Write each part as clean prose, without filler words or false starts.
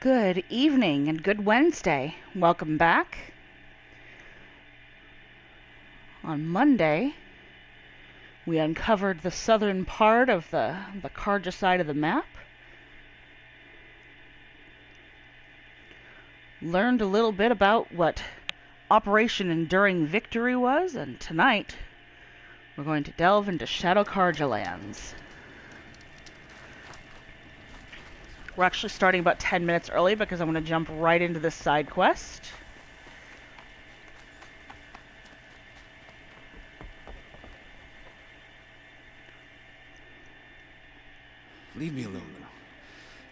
Good evening and good Wednesday. Welcome back. On Monday, we uncovered the southern part of the Carja side of the map. Learned a little bit about what Operation Enduring Victory was, and tonight we're going to delve into Shadow Carja lands. We're actually starting about 10 minutes early because I'm going to jump right into this side quest. Leave me alone, girl.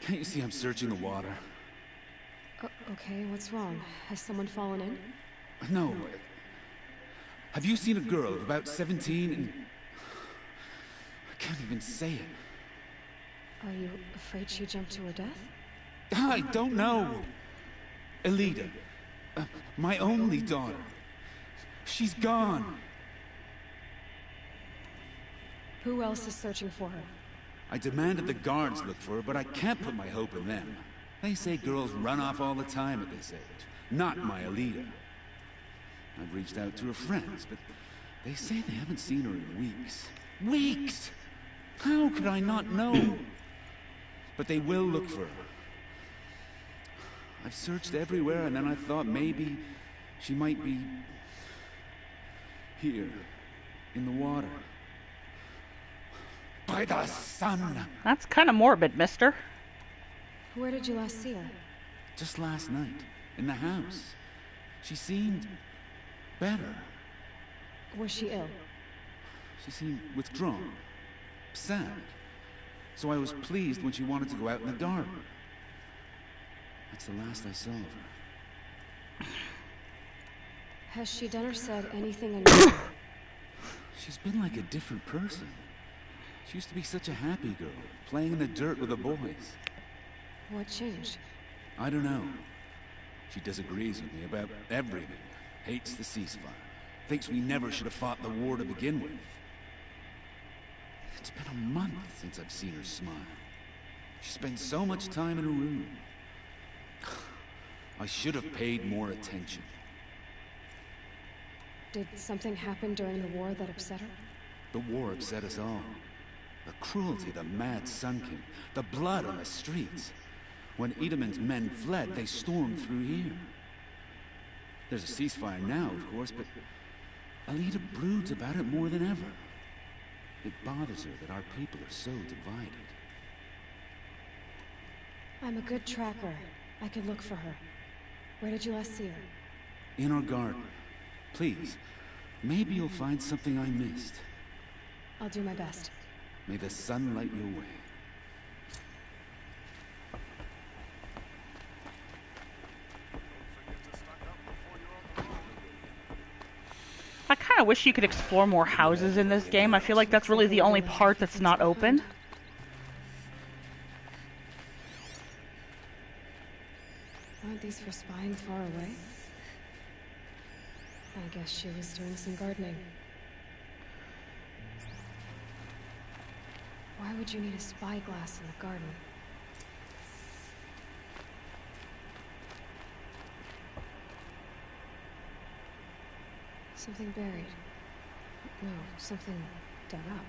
Can't you see I'm searching the water? Okay, what's wrong? Has someone fallen in? No. Have you seen a girl of about 17 and... I can't even say it. Are you afraid she jumped to her death? I don't know. Elida. My only daughter. She's gone. Who else is searching for her? I demanded the guards look for her, but I can't put my hope in them. They say girls run off all the time at this age. Not my Elida. I've reached out to her friends, but they say they haven't seen her in weeks. Weeks! How could I not know? But they will look for her. I've searched everywhere, and then I thought maybe she might be... here, in the water. By the sun! That's kind of morbid, mister. Where did you last see her? Just last night, in the house. She seemed... better. Was she ill? She seemed withdrawn. Sad. So I was pleased when she wanted to go out in the garden. That's the last I saw of her. Has she done or said anything unusual? She's been like a different person. She used to be such a happy girl, playing in the dirt with the boys. What changed? I don't know. She disagrees with me about everything. Hates the ceasefire. Thinks we never should have fought the war to begin with. It's been a month since I've seen her smile. She spends so much time in her room. I should have paid more attention. Did something happen during the war that upset her? The war upset us all. The cruelty of the mad Sun King. The blood on the streets. When Edamon's men fled, they stormed through here. There's a ceasefire now, of course, but Elida broods about it more than ever. It bothers her that our people are so divided. I'm a good tracker. I could look for her. Where did you last see her? In our garden. Please, maybe you'll find something I missed. I'll do my best. May the sun light your way. I kind of wish you could explore more houses in this game. I feel like that's really the only part that's not open. Aren't these for spying far away? I guess she was doing some gardening. Why would you need a spyglass in the garden? Something buried. No, something dug up.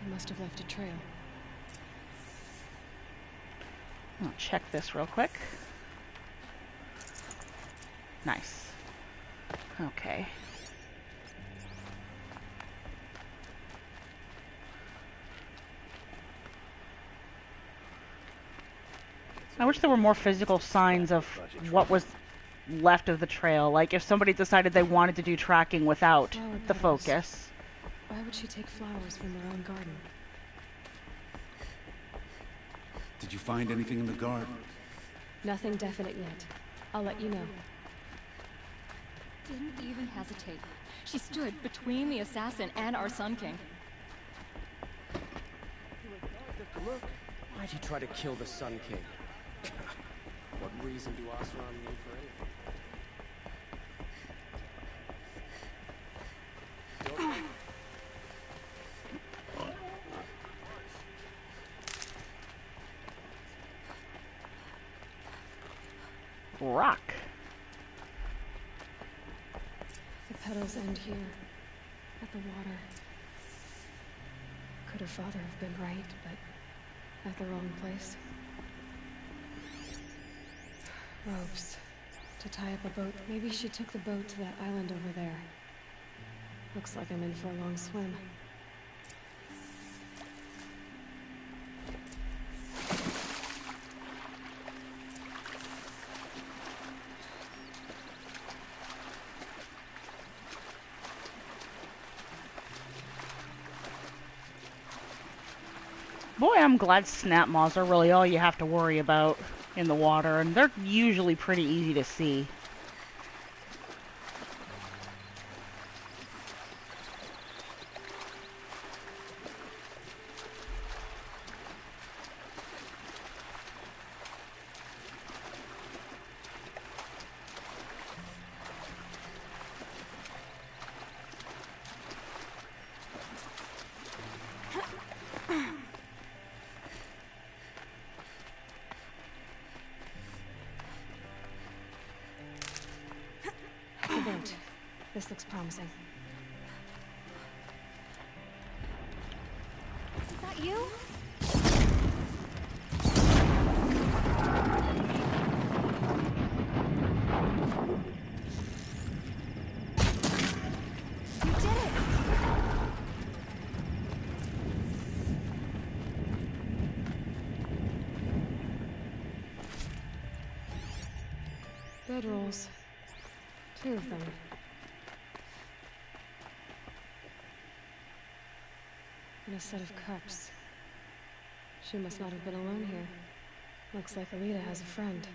It must have left a trail. I'll check this real quick. Nice. Okay. I wish there were more physical signs of what was left of the trail. Like if somebody decided they wanted to do tracking without the focus. Why would she take flowers from her own garden? Did you find anything in the garden? Nothing definite yet. I'll let you know. Didn't even hesitate. She stood between the assassin and our Sun King. Why'd you try to kill the Sun King? What reason do Oseram need for anything? rock. The petals end here, at the water. Could her father have been right, but at the wrong place? Ropes. To tie up a boat. Maybe she took the boat to that island over there. Looks like I'm in for a long swim. Boy, I'm glad snap maws are really all you have to worry about in the water, and they're usually pretty easy to see. This looks promising. Is that you? You did it! Bedrolls. 2 of them. And a set of cups. She must not have been alone here. Looks like Alita has a friend.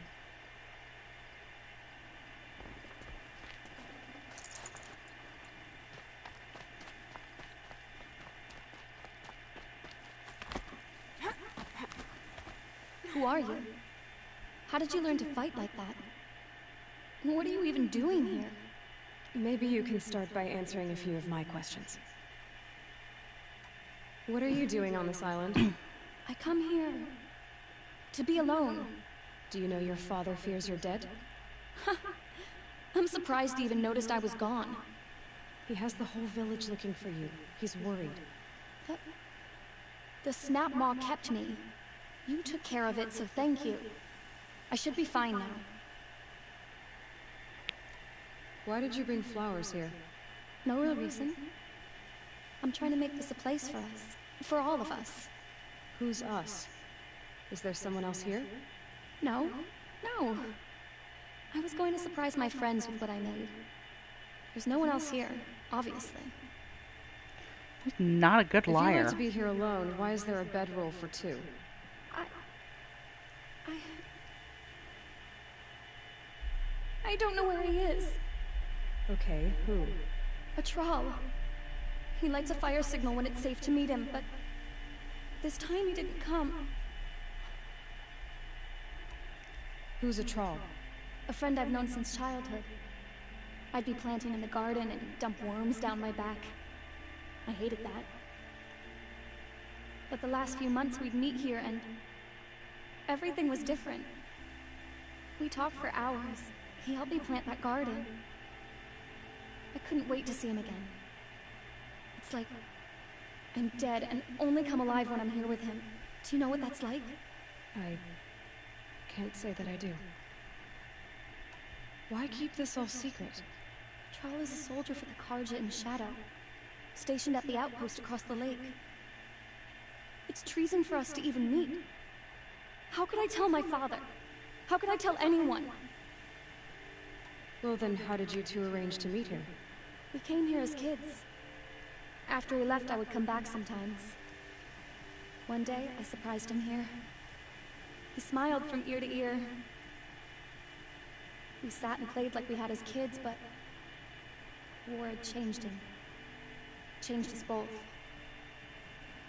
Who are you? How did you learn to fight like that? What are you even doing here? Maybe you can start by answering a few of my questions. What are you doing on this island? I come here to be alone. Do you know your father fears you're dead? I'm surprised he even noticed I was gone. He has the whole village looking for you. He's worried. The snap maw kept me. You took care of it, so thank you. I should be fine now. Why did you bring flowers here? No real reason. I'm trying to make this a place for us. For all of us. Who's us? Is there someone else here? No. No. I was going to surprise my friends with what I made. There's no one else here, obviously. He's not a good liar. If you like to be here alone, why is there a bedroll for 2? I don't know where he is. Okay, who? A Troll. He lights a fire signal when it's safe to meet him, but this time he didn't come. Who's a Troll? A friend I've known since childhood. I'd be planting in the garden and dump worms down my back. I hated that. But the last few months we'd meet here and everything was different. We talked for hours. He helped me plant that garden. I couldn't wait to see him again. It's like I'm dead and only come alive when I'm here with him. Do you know what that's like? I can't say that I do. Why keep this all secret? Troll is a soldier for the Carja in Shadow, stationed at the outpost across the lake. It's treason for us to even meet. How could I tell my father? How could I tell anyone? Well then, how did you 2 arrange to meet here? We came here as kids. After he left, I would come back sometimes. One day, I surprised him here. He smiled from ear to ear. We sat and played like we had as kids, but war had changed him. Changed us both.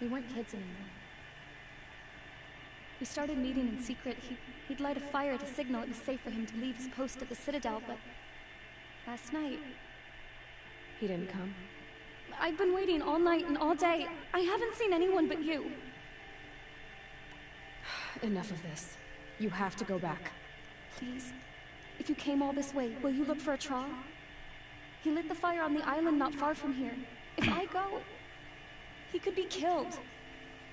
We weren't kids anymore. We started meeting in secret. He'd light a fire to signal it was safe for him to leave his post at the Citadel, but last night... He didn't come? I've been waiting all night and all day. I haven't seen anyone but you. Enough of this. You have to go back. Please. if you came all this way, will you look for a Traal? He lit the fire on the island not far from here. If I go, he could be killed.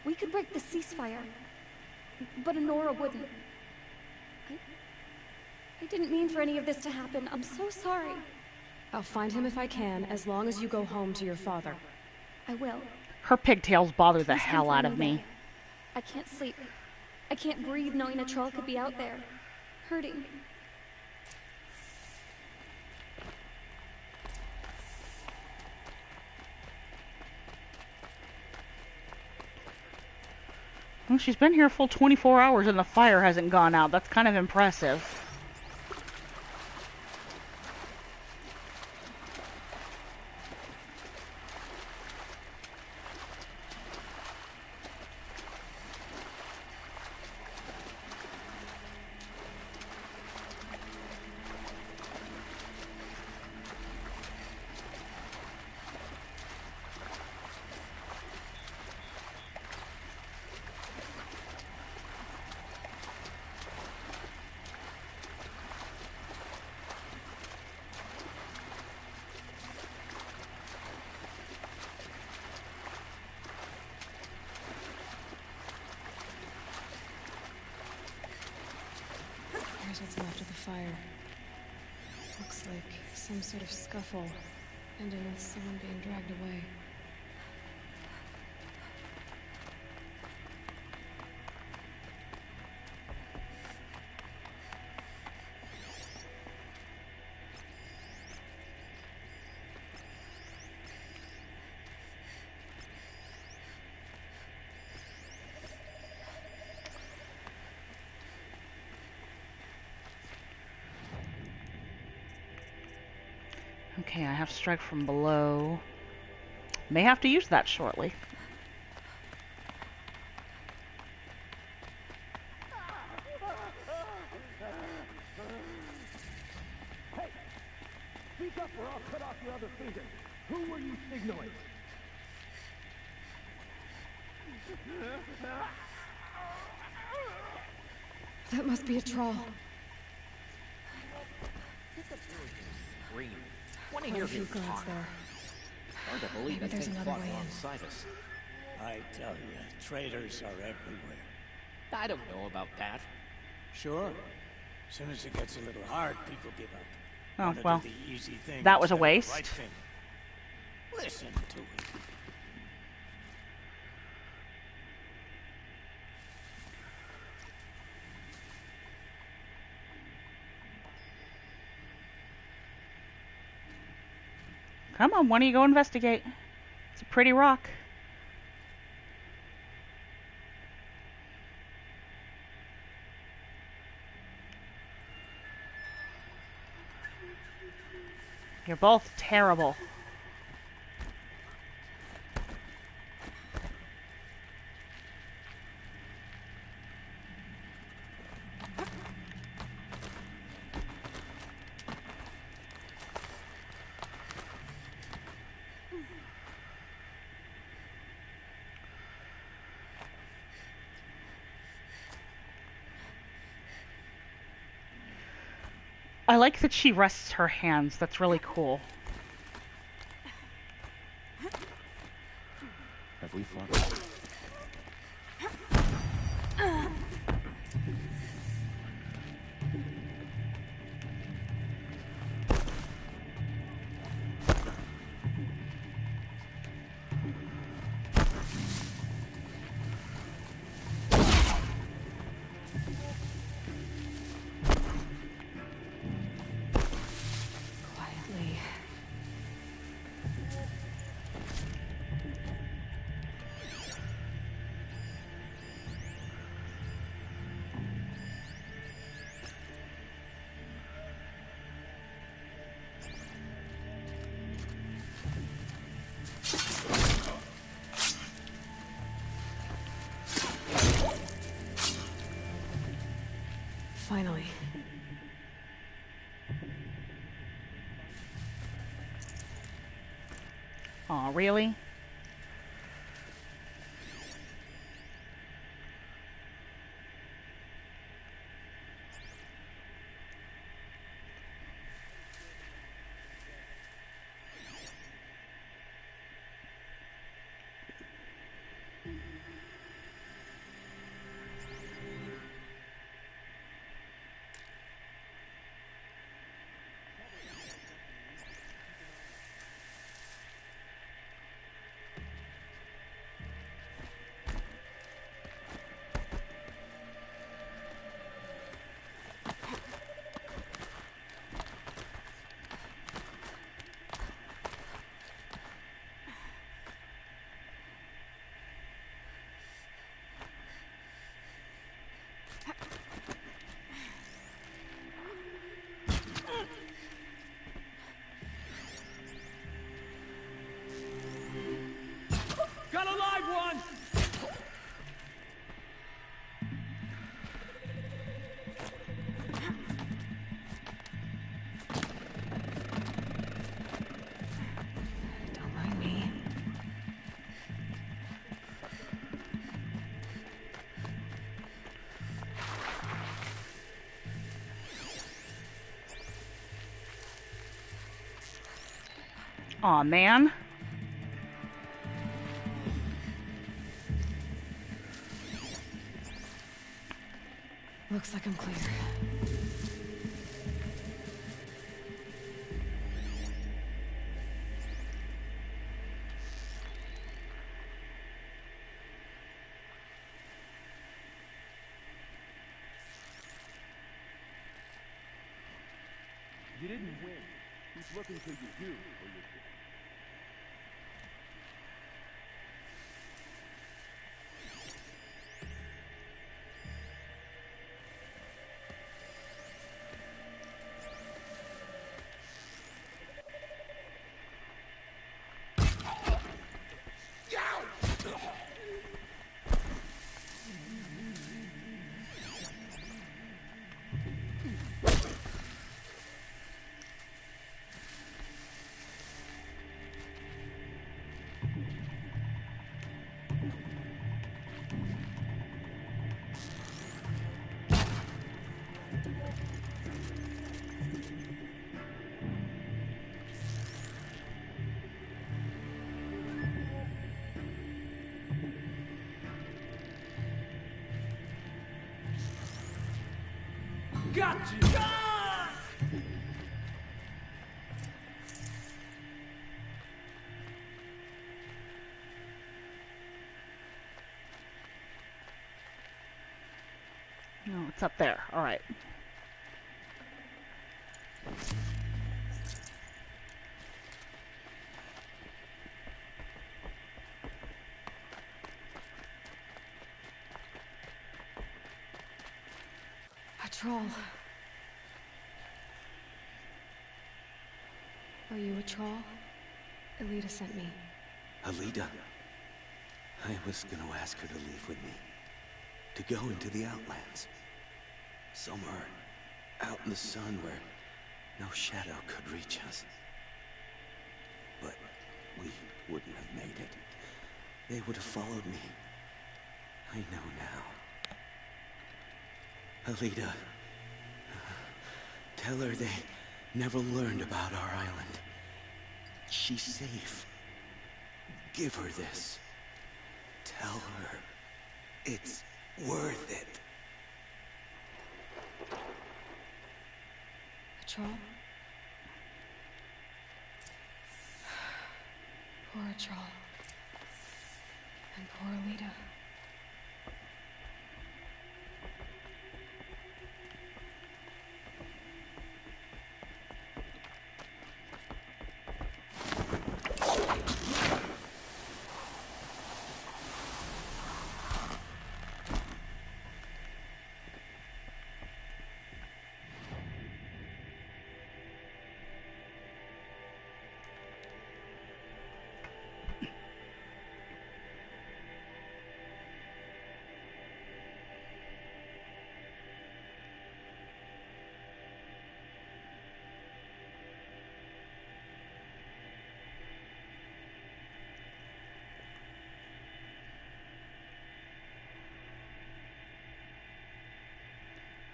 We could break the ceasefire, but Anora wouldn't. I didn't mean for any of this to happen. I'm so sorry. I'll find him if I can, as long as you go home to your father. I will. Her pigtails bother the Please hell out confirm of me me. there. I can't sleep. I can't breathe knowing a Traal could be out there, hurting. Well, she's been here a full 24 hours and the fire hasn't gone out. That's kind of impressive. Here's what's left of the fire. Looks like some sort of scuffle, ending with someone being dragged away. Okay, I have strike from below. May have to use that shortly. Hey! Speak up or I'll cut off your other finger. Who were you signaling? That must be a Traal. Green. Want to Quite hear a few him guards talk. there. Hard to believe Maybe that there's thing another fought way in. alongside us. I tell you, traitors are everywhere. I don't know about that. Sure. As soon as it gets a little hard, people give up. Oh, Wanna do well, the easy thing that was a instead of the waste. right thing. Listen to it. Come on, why don't you go investigate? It's a pretty rock. You're both terrible. I like that she rests her hands. That's really cool. Have we fought? Quietly. Finally. Aw, really? Aw, man. Looks like I'm clear. You didn't win. Keep looking till you do, or you... Got you! No, it's up there. Alright. A troll. Are you a troll? Elita sent me. Alita? I was gonna ask her to leave with me. To go into the Outlands. Somewhere out in the sun where no shadow could reach us. But we wouldn't have made it. They would have followed me. I know now. Alita, tell her they never learned about our island. She's safe. Give her this. Tell her it's worth it. A troll? Poor troll. And poor Alita.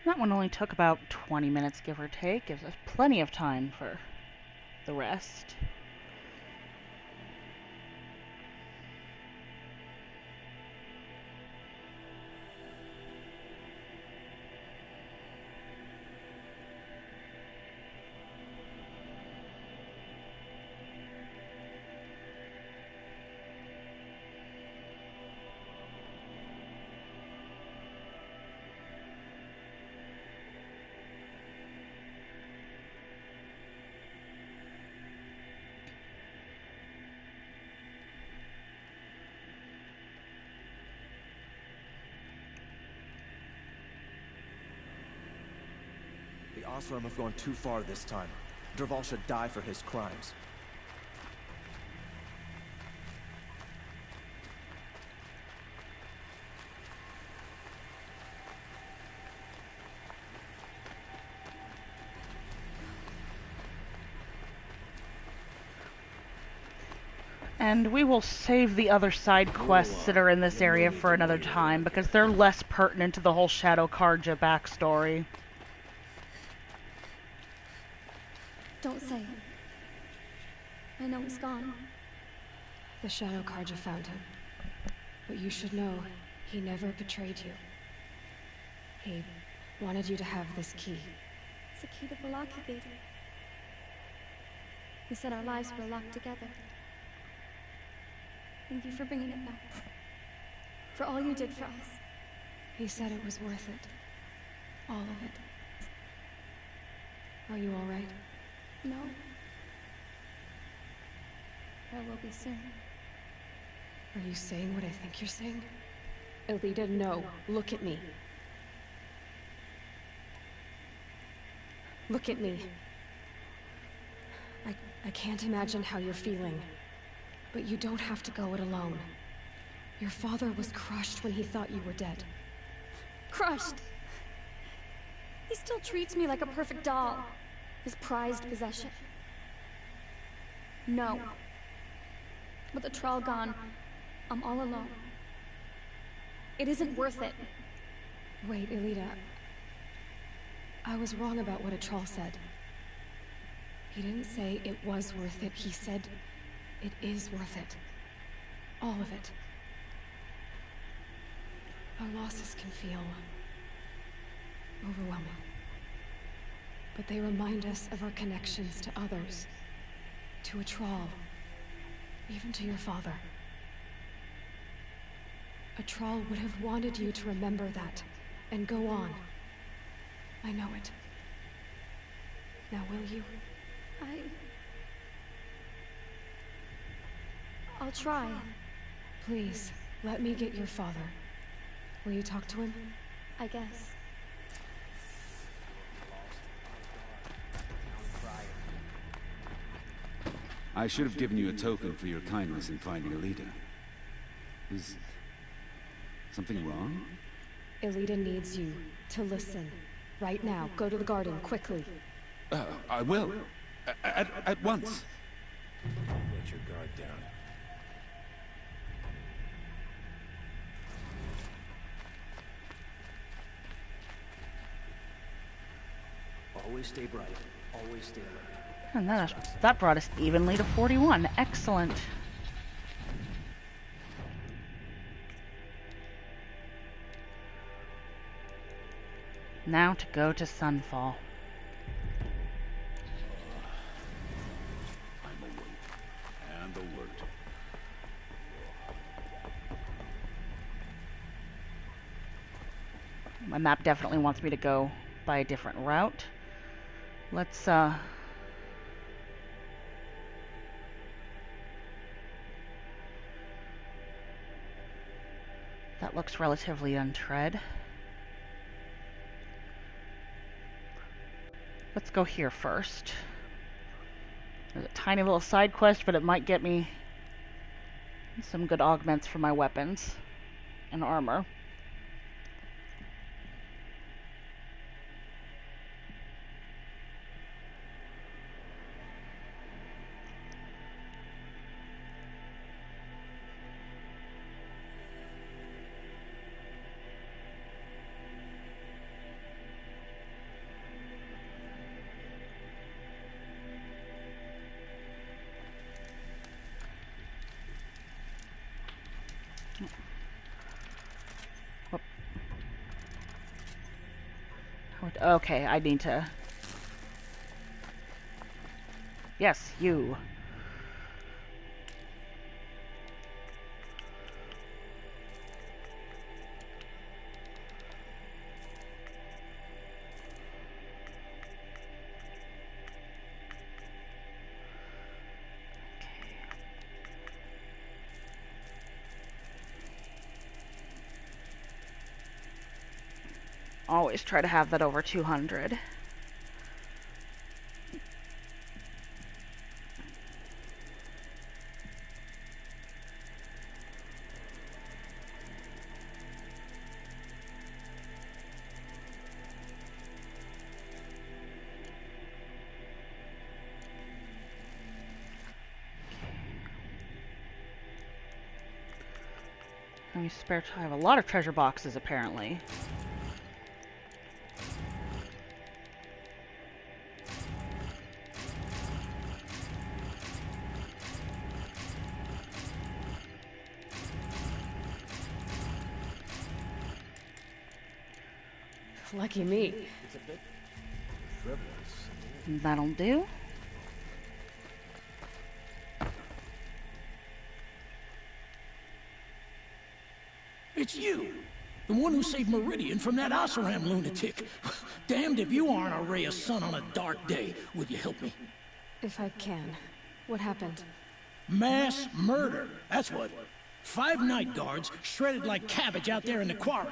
That one only took about 20 minutes, give or take. Gives us plenty of time for the rest. The Oseram have gone too far this time. Dervahl should die for his crimes. And we will save the other side quests that are in this area for another time, because they're less pertinent to the whole Shadow Carja backstory. Don't say it. I know he's gone. The Shadow Carja found him. But you should know, he never betrayed you. He wanted you to have this key. It's the key to the lock he gave me. He said our lives were locked together. Thank you for bringing it back. For all you did for us. He said it was worth it. All of it. Are you all right? No. I will be soon. Are you saying what I think you're saying? Elita, no. Look at me. Look at me. I can't imagine how you're feeling. But you don't have to go it alone. Your father was crushed when he thought you were dead. Crushed! He still treats me like a perfect doll. His prized possession. No. With the Trawl gone, I'm all alone. It isn't worth it. Wait, Elita. I was wrong about what a Trawl said. He didn't say it was worth it. He said it is worth it. All of it. Our losses can feel overwhelming. But they remind us of our connections to others. To a Trawl. Even to your father. A Trawl would have wanted you to remember that, and go on. I know it. Now will you? I'll try. Please, let me get your father. Will you talk to him? I guess. I should have given you a token for your kindness in finding Elita. Is something wrong? Elita needs you to listen. Right now. Go to the garden, quickly. I will. At once. Let your guard down. Always stay bright. Always stay alert. And that brought us evenly to 41. Excellent. Now to go to Sunfall. I'm awake and alert. My map definitely wants me to go by a different route. Let's that looks relatively untread. Let's go here first. There's a tiny little side quest, but it might get me some good augments for my weapons and armor. Okay, I need to... Yes, you. Always try to have that over 200. Let me spare time. I have a lot of treasure boxes apparently. Lucky me. It's a bit frivolous. That'll do. It's you! The one who saved Meridian from that Oseram lunatic. Damned if you aren't a ray of sun on a dark day. Will you help me? If I can. What happened? Mass murder. That's what. 5 night guards shredded like cabbage out there in the quarry.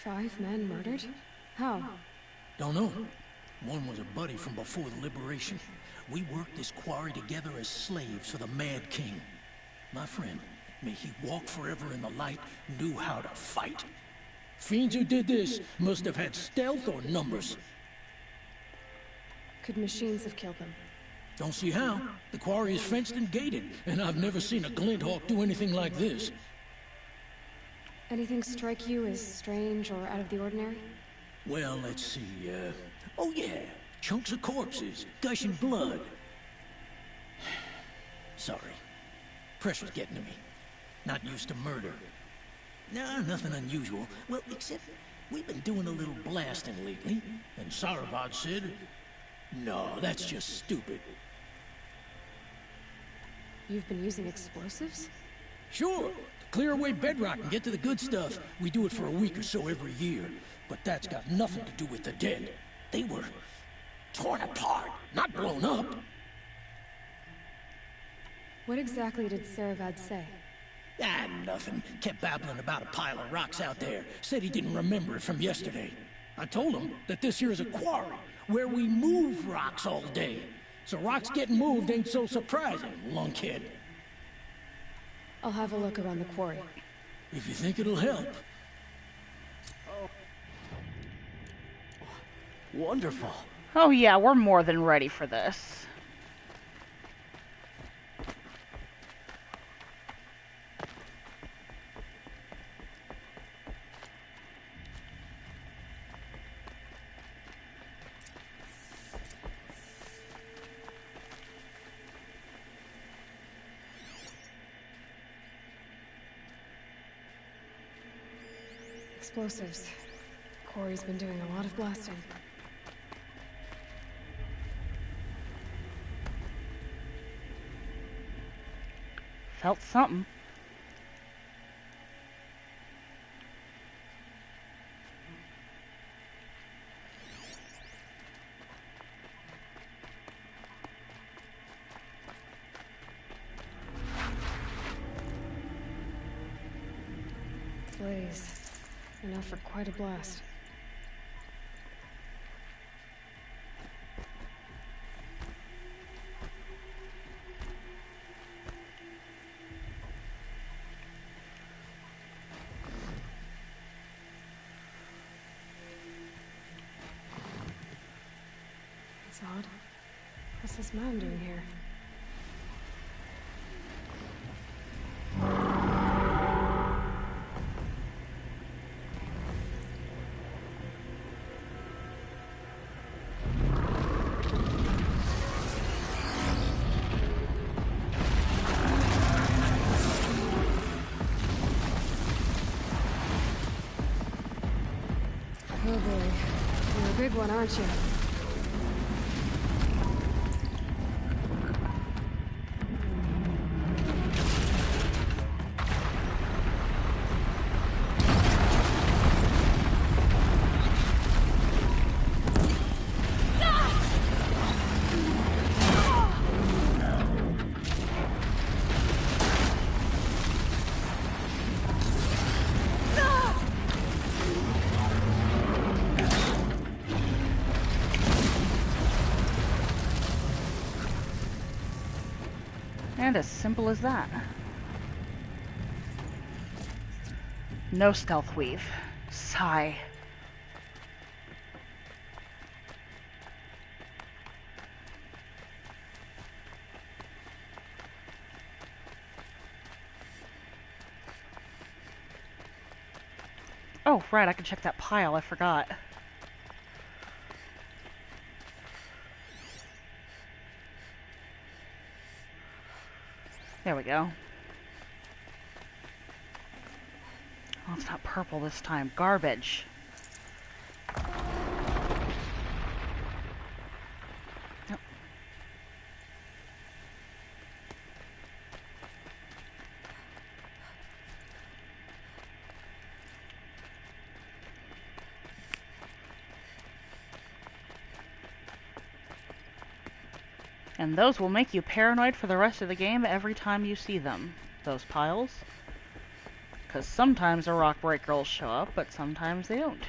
5 men murdered? How? Don't know. One was a buddy from before the liberation. We worked this quarry together as slaves for the Mad King. My friend, may he walk forever in the light, knew how to fight. Fiends who did this must have had stealth or numbers. Could machines have killed them? Don't see how. The quarry is fenced and gated, and I've never seen a Glinthawk do anything like this. Anything strike you as strange or out of the ordinary? Well, let's see, oh yeah, chunks of corpses, gushing blood. Sorry. Pressure's getting to me. Not used to murder. Nah, nothing unusual. Well, except we've been doing a little blasting lately, and Sarabad said, no, that's just stupid. You've been using explosives? Sure, to clear away bedrock and get to the good stuff. We do it for a week or so every year. But that's got nothing to do with the dead. They were torn apart, not blown up. What exactly did Saravad say? Ah, nothing. Kept babbling about a pile of rocks out there. Said he didn't remember it from yesterday. I told him that this here is a quarry, where we move rocks all day. So rocks getting moved ain't so surprising, lunkhead. I'll have a look around the quarry. If you think it'll help. Wonderful. Oh yeah, we're more than ready for this. Explosives. Quarry's been doing a lot of blasting. Felt something. Blaze. Enough for quite a blast. It's odd. What's this man doing here? Oh boy, you're a big one, aren't you? And as simple as that. No stealth weave. Sigh. Oh, right, I can check that pile, I forgot. There we go. Oh, it's not purple this time. Garbage. Nope. And those will make you paranoid for the rest of the game every time you see them. Those piles. Because sometimes the rock breaker will show up, but sometimes they don't.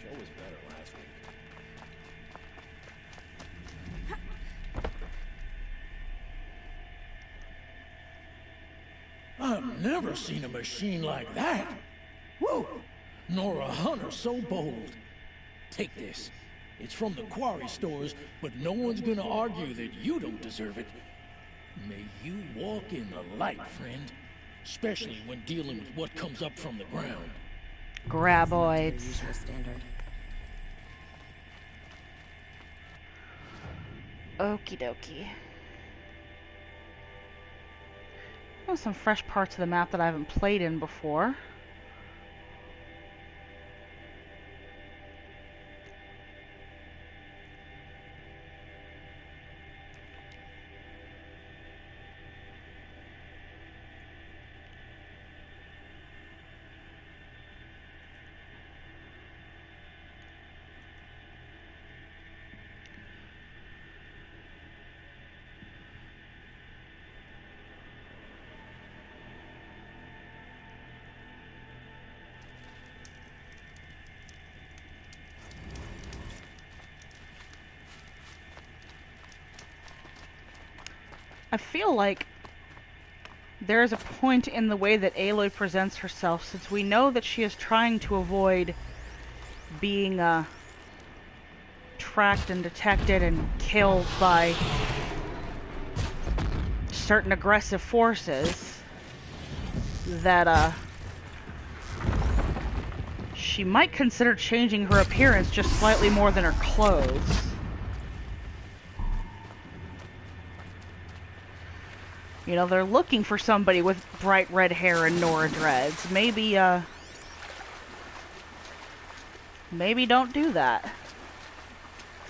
Show was better last week. I've never seen a machine like that. Woo! Nor a hunter so bold. Take this. It's from the quarry stores, but no one's gonna argue that you don't deserve it. May you walk in the light, friend. Especially when dealing with what comes up from the ground. Graboids. Usual standard. Okie dokie. Oh, some fresh parts of the map that I haven't played in before. I feel like there is a point in the way that Aloy presents herself, since we know that she is trying to avoid being tracked and detected and killed by certain aggressive forces, that she might consider changing her appearance just slightly more than her clothes. You know, they're looking for somebody with bright red hair and Nora dreads. Maybe don't do that.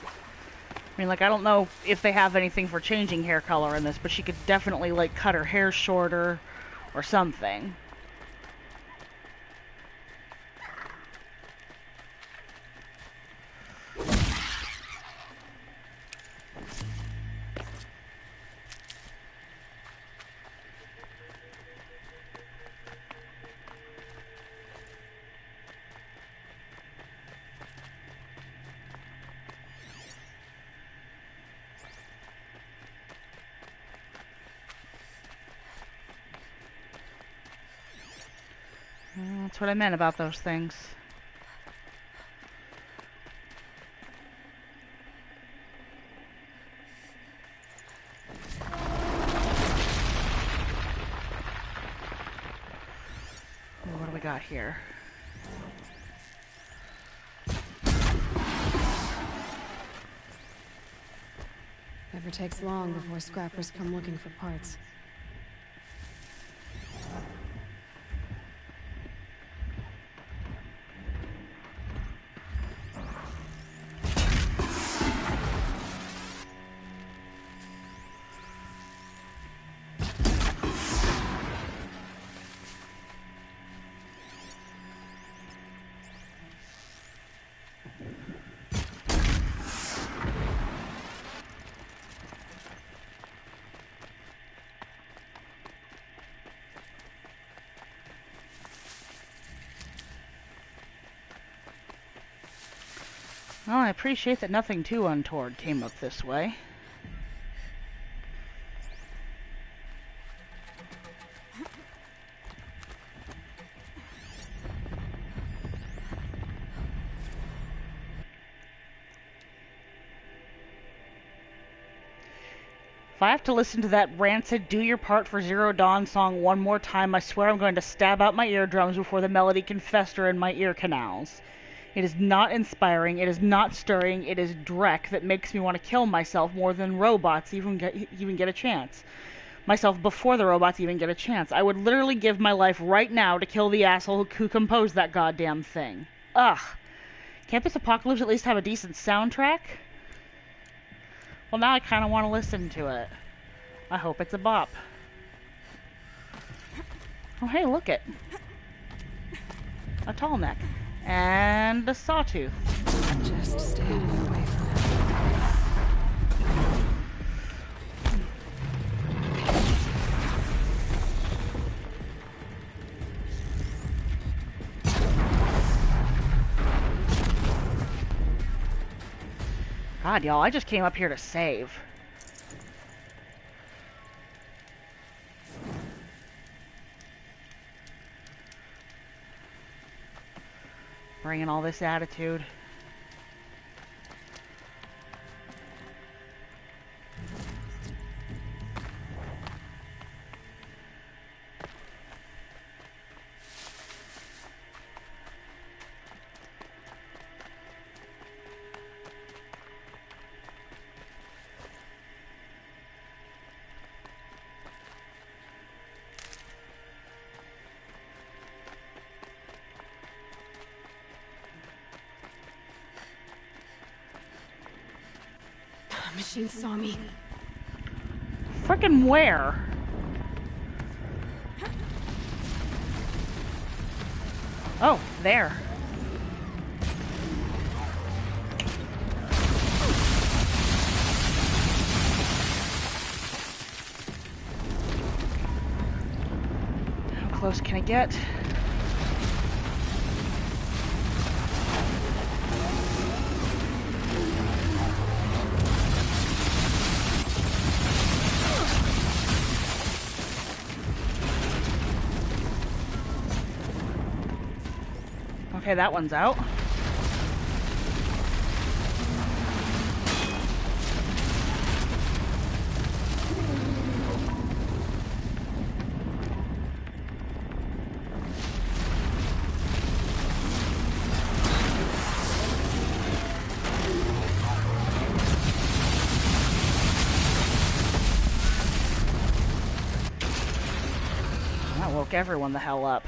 I mean, like, I don't know if they have anything for changing hair color in this, but she could definitely, like, cut her hair shorter or something. That's what I meant about those things. What do we got here? Never takes long before scrappers come looking for parts. Well, I appreciate that nothing too untoward came up this way. If I have to listen to that rancid "Do Your Part for Zero Dawn" song one more time, I swear I'm going to stab out my eardrums before the melody can fester in my ear canals. It is not inspiring, it is not stirring, it is dreck that makes me want to kill myself more than robots even get a chance. Myself before the robots even get a chance. I would literally give my life right now to kill the asshole who composed that goddamn thing. Ugh. Can't this apocalypse at least have a decent soundtrack? Well, now I kind of want to listen to it. I hope it's a bop. Oh, hey, look it. A tall neck. And a sawtooth. Just stay out of their way for now. God, y'all, I just came up here to save. Bringing all this attitude. Machine saw me. Frickin' where? Oh, there. How close can I get? Okay, that one's out. That woke everyone the hell up.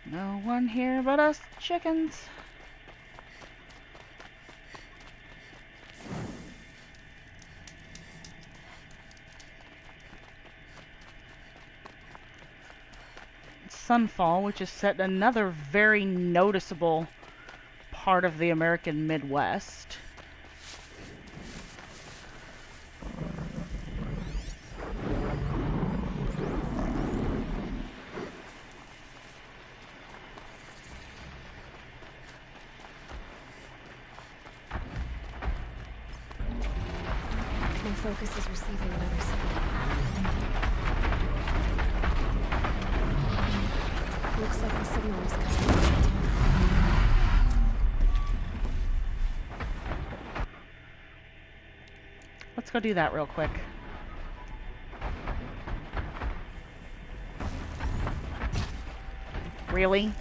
No one here but us chickens. Sunfall, which is set in another very noticeable part of the American Midwest. My focus is receiving another signal. Looks like the signal is coming. Let's go do that real quick. Really?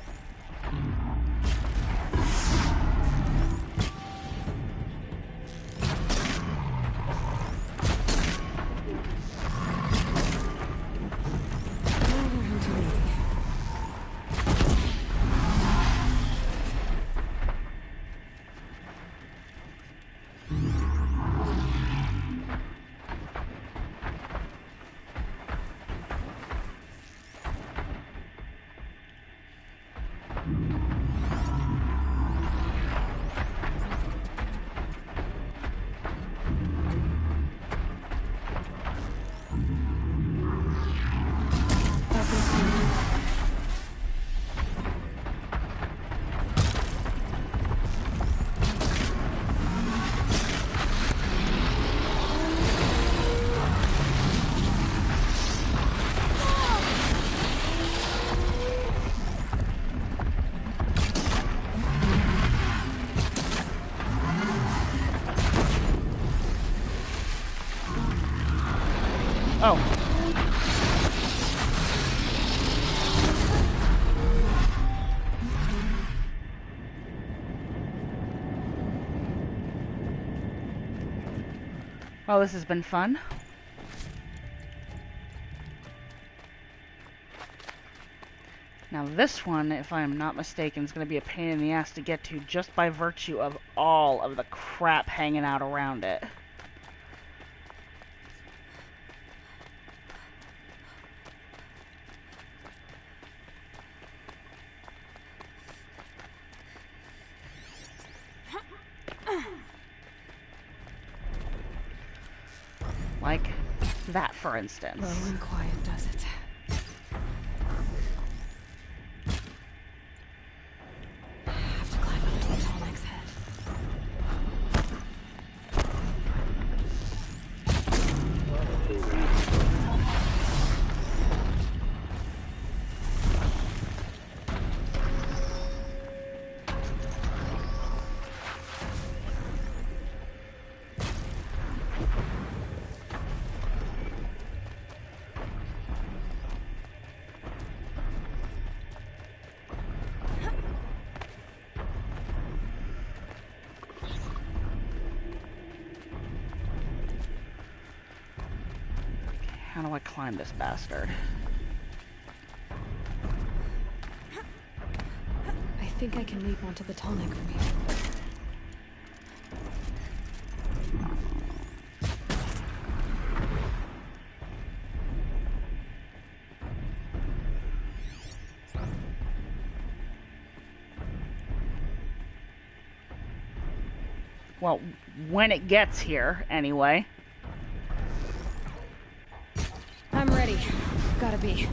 Well, this has been fun. Now this one, if I'm not mistaken, is going to be a pain in the ass to get to just by virtue of all of the crap hanging out around it. Like that, for instance. Low and quiet does it. Have to climb up to the Tallneck's head. How do I climb this bastard? I think I can leap onto the Tallneck from here. Well, when it gets here, anyway. I'm ready. Gotta be.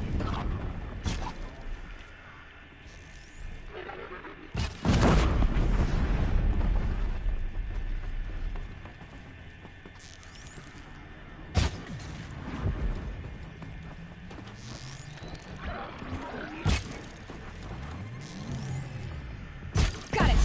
Got it.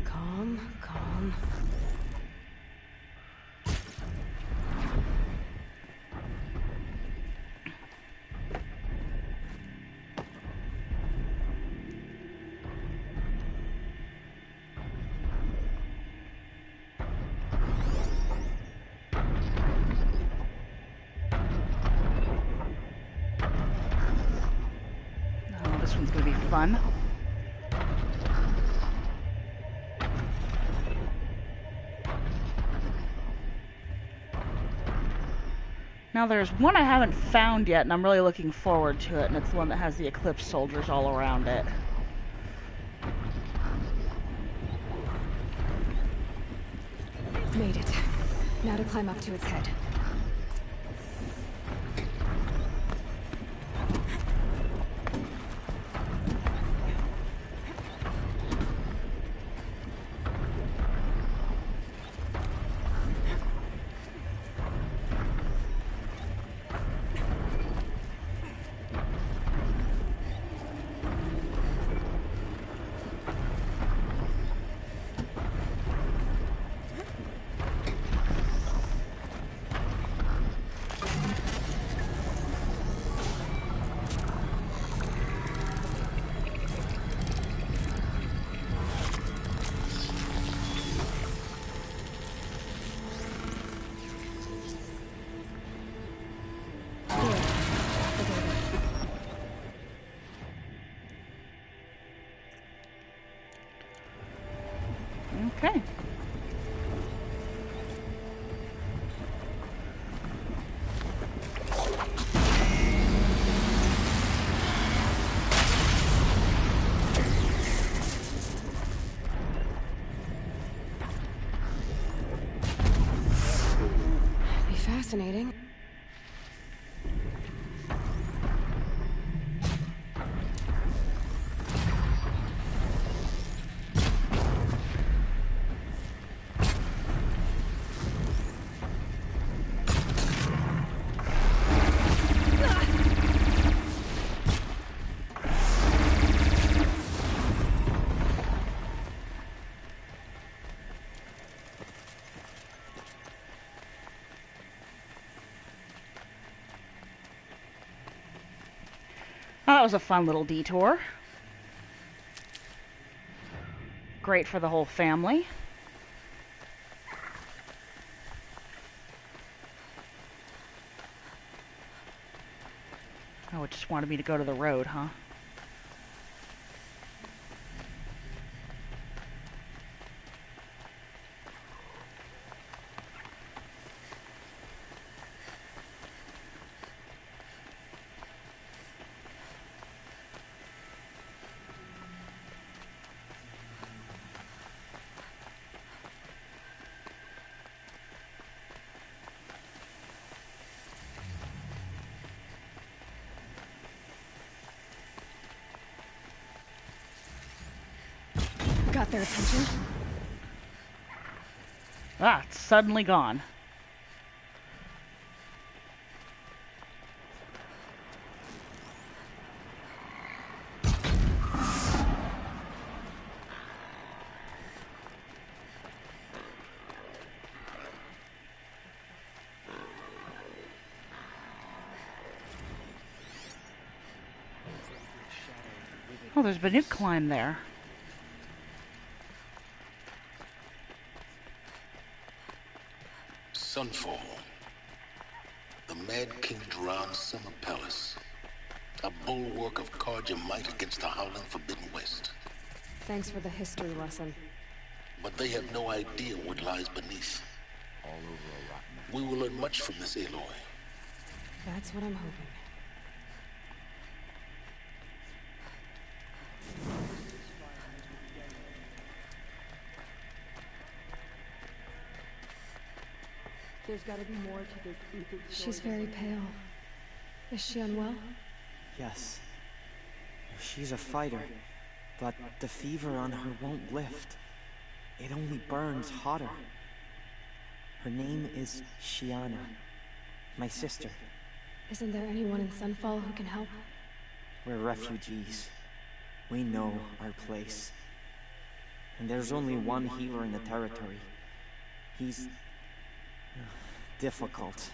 Calm, calm. Oh, this one's gonna be fun. Now there's one I haven't found yet, and I'm really looking forward to it, and it's the one that has the Eclipse soldiers all around it. Made it. Now to climb up to its head. Okay. Be fascinating. That was a fun little detour. Great for the whole family. Oh, it just wanted me to go to the road, huh? Got their attention? Ah, it's suddenly gone. Oh, there's Banuk climb there. Sunfall. The Mad King Duran's summer palace. A bulwark of Carja might against the howling Forbidden West. Thanks for the history lesson. But they have no idea what lies beneath. All over a rotten. We will learn much from this Aloy. That's what I'm hoping. There's gotta be more to this ether. She's very pale. Is she unwell? Yes. She's a fighter, but the fever on her won't lift. It only burns hotter. Her name is Shiana, my sister. Isn't there anyone in Sunfall who can help? We're refugees. We know our place. And there's only one healer in the territory. He's difficult.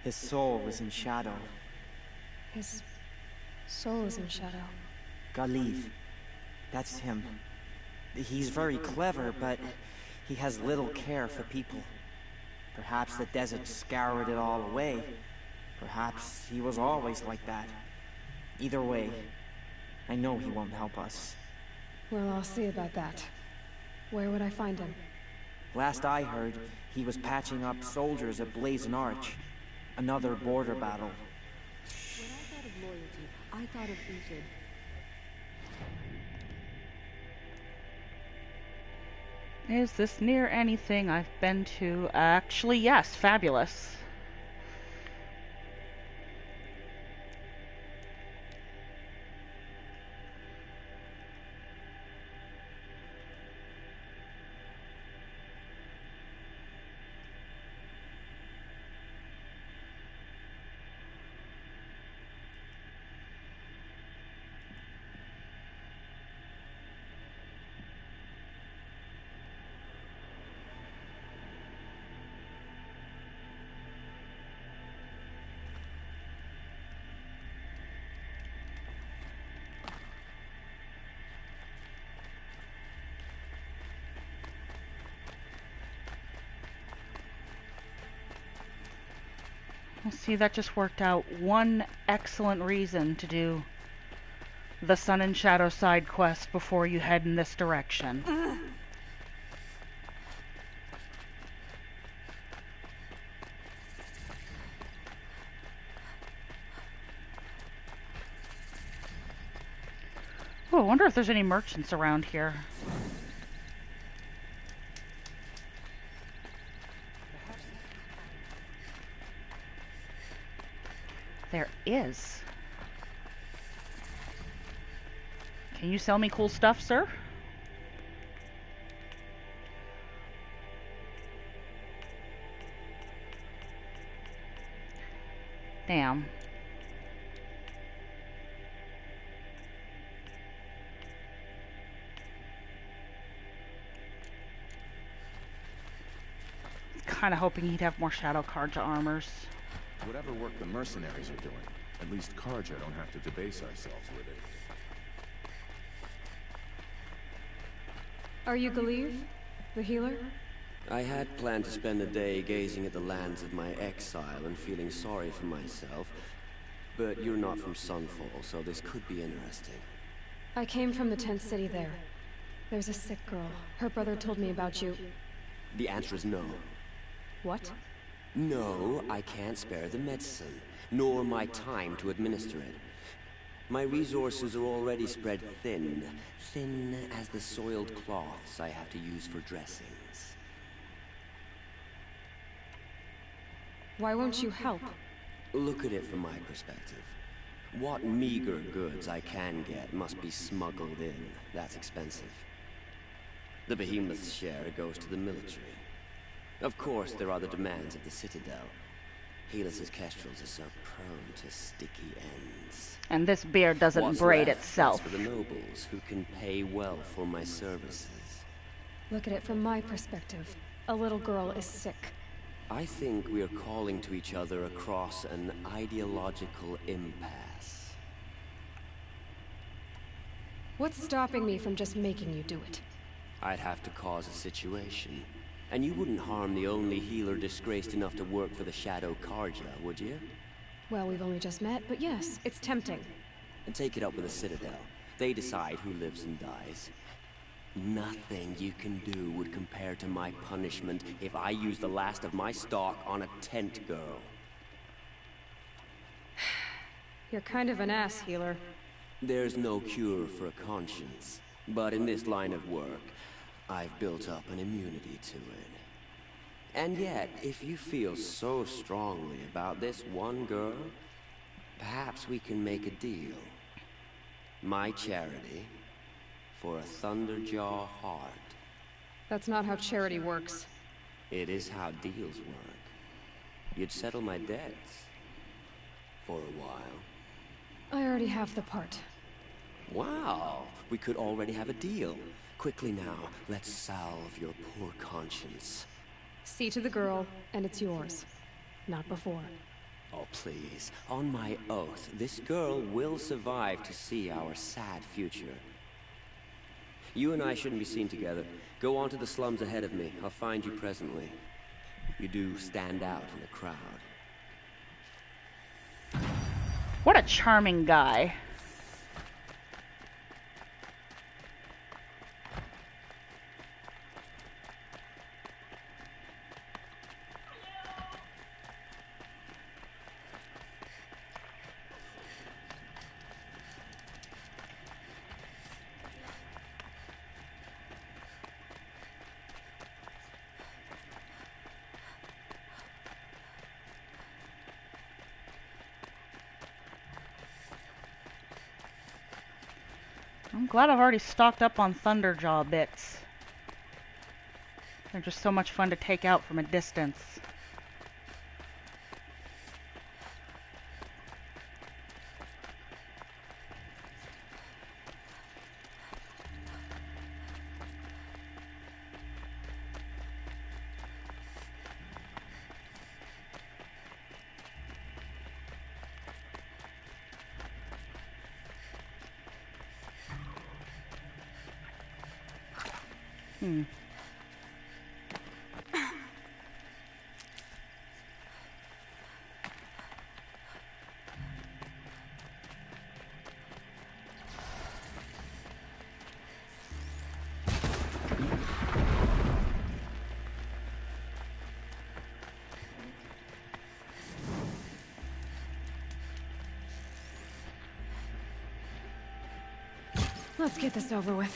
His soul is in shadow. His soul is in shadow. Galiv. That's him. He's very clever, but he has little care for people. Perhaps the desert scoured it all away. Perhaps he was always like that. Either way, I know he won't help us. Well, I'll see about that. Where would I find him? Last I heard, he was patching up soldiers at Blazon Arch. Another border battle. When I thought of loyalty, I thought of Ethan. Is this near anything I've been to? Actually, yes. Fabulous. Well, see, that just worked out. One excellent reason to do the Sun and Shadow side quest before you head in this direction. Oh, I wonder if there's any merchants around here. There is. Can you sell me cool stuff, sir? Damn. Kind of hoping he'd have more Shadow Carja armors. Whatever work the mercenaries are doing, At least Carja don't have to debase ourselves with it. Are you Galeev? The healer? I had planned to spend the day gazing at the lands of my exile and feeling sorry for myself, but you're not from Sunfall, so this could be interesting. I came from the tent city there. There's a sick girl. Her brother told me about you. The answer is no. What? No, I can't spare the medicine, nor my time to administer it. My resources are already spread thin. Thin as the soiled cloths I have to use for dressings. Why won't you help? Look at it from my perspective. What meager goods I can get must be smuggled in. That's expensive. The behemoth's share goes to the military. Of course, there are the demands of the Citadel. Helis's kestrels are so prone to sticky ends. And this beard doesn't What's braid left itself. goes for the nobles, who can pay well for my services. Look at it from my perspective. A little girl is sick. I think we are calling to each other across an ideological impasse. What's stopping me from just making you do it? I'd have to cause a situation. And you wouldn't harm the only healer disgraced enough to work for the Shadow Carja, would you? Well, we've only just met, but yes, it's tempting. And take it up with the Citadel. They decide who lives and dies. Nothing you can do would compare to my punishment if I use the last of my stock on a tent girl. You're kind of an ass, healer. There's no cure for a conscience. But in this line of work, I've built up an immunity to it. And yet, if you feel so strongly about this one girl, perhaps we can make a deal. My charity for a Thunderjaw heart. That's not how charity works. It is how deals work. You'd settle my debts. For a while. I already have the part. Wow, we could already have a deal. Quickly now, let's salve your poor conscience. See to the girl, and it's yours. Not before. Oh, please. On my oath, this girl will survive to see our sad future. You and I shouldn't be seen together. Go on to the slums ahead of me. I'll find you presently. You do stand out in a crowd. What a charming guy. I'm glad I've already stocked up on Thunderjaw bits. They're just so much fun to take out from a distance. Let's get this over with.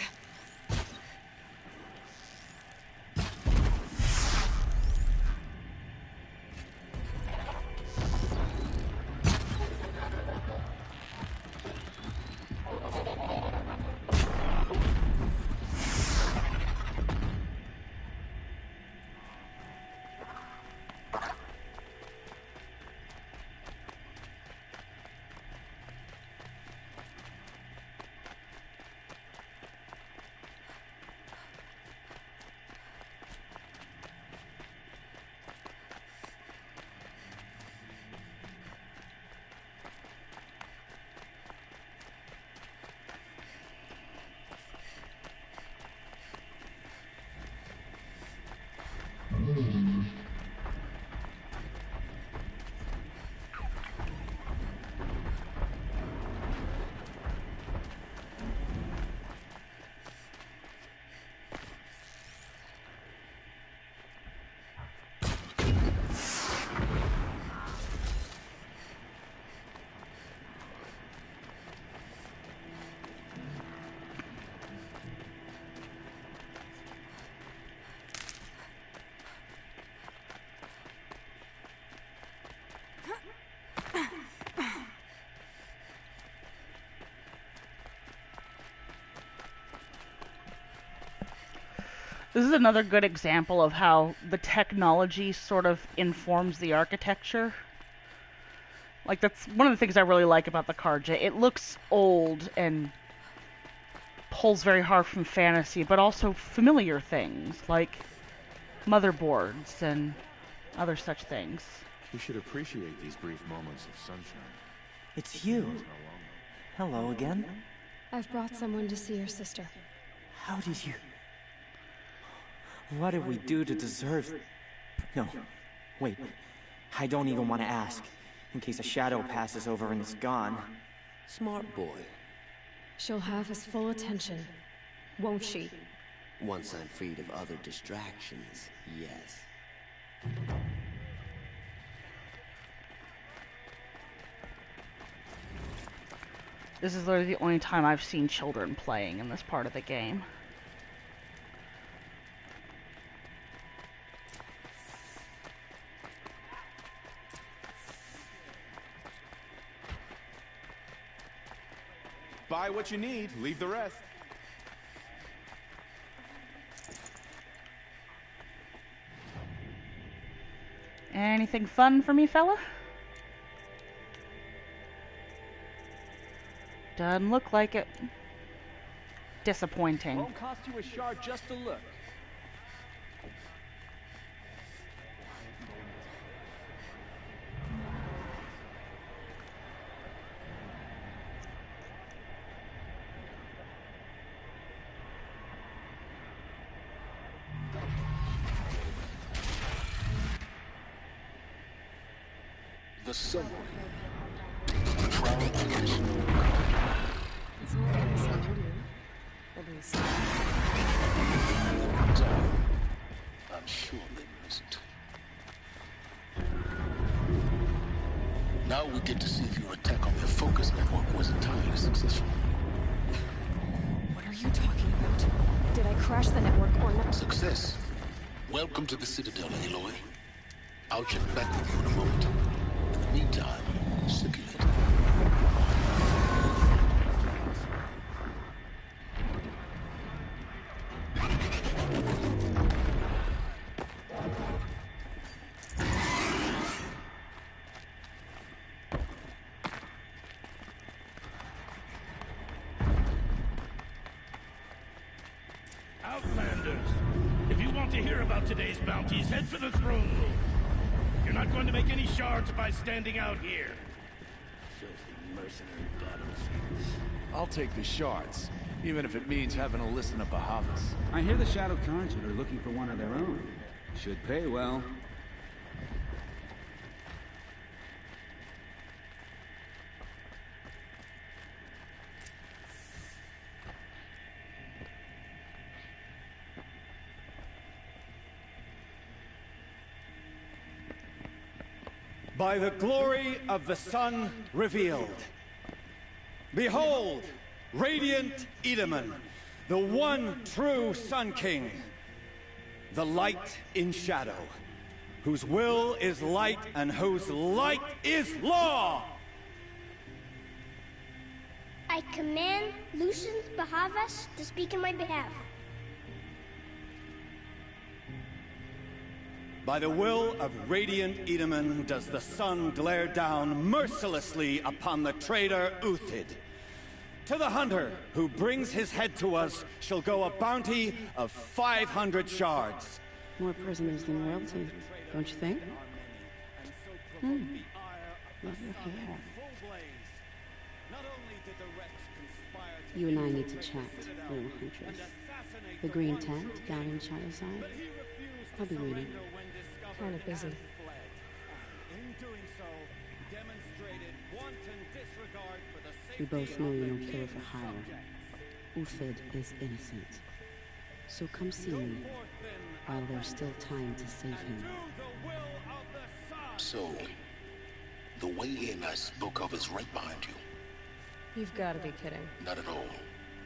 This is another good example of how the technology sort of informs the architecture. Like, that's one of the things I really like about the Carja. It looks old and pulls very hard from fantasy, but also familiar things, like motherboards and other such things. We should appreciate these brief moments of sunshine. It's you. Hello again. I've brought someone to see your sister. How did you... What did we do to deserve... No, wait. I don't even want to ask, in case a shadow passes over and is gone. Smart boy. She'll have his full attention, won't she? Once I'm freed of other distractions, yes. This is literally the only time I've seen children playing in this part of the game. Buy what you need, leave the rest. Anything fun for me, fella? Doesn't look like it. Disappointing. Won't cost you a shard just to look. The summary. The crown collection. It's not really so new. At least. I'm sure they missed. Now we get to see if your attack on their focus network was entirely successful. What are you talking about? Did I crash the network or not? Success. Welcome to the Citadel, Aloy. I'll check back with you in a moment. Meantime, circulate. Outlanders, if you want to hear about today's bounties, head for the throne room. You're not going to make any shards by standing out here. Filthy mercenary bottom feeders. I'll take the shards, even if it means having to listen to Bahavas. I hear the Shadow Conjure are looking for one of their own. Should pay well. By the glory of the sun revealed. Behold, radiant Edaman, the one true Sun King, the light in shadow, whose will is light and whose light is law! I command Lucius Bahavas to speak in my behalf. By the will of radiant Edaman does the sun glare down mercilessly upon the traitor Uthid. To the hunter who brings his head to us shall go a bounty of 500 shards. More prisoners than royalty, don't you think? Not your hair. You and I need to chat, little huntress. The green tent down in Shadowside? I'll be waiting. Kind of busy. We both know you're no killer for hire. Uthid is innocent. So come see me, while there's still time to save him. So, the way in I spoke of is right behind you. You've got to be kidding. Not at all.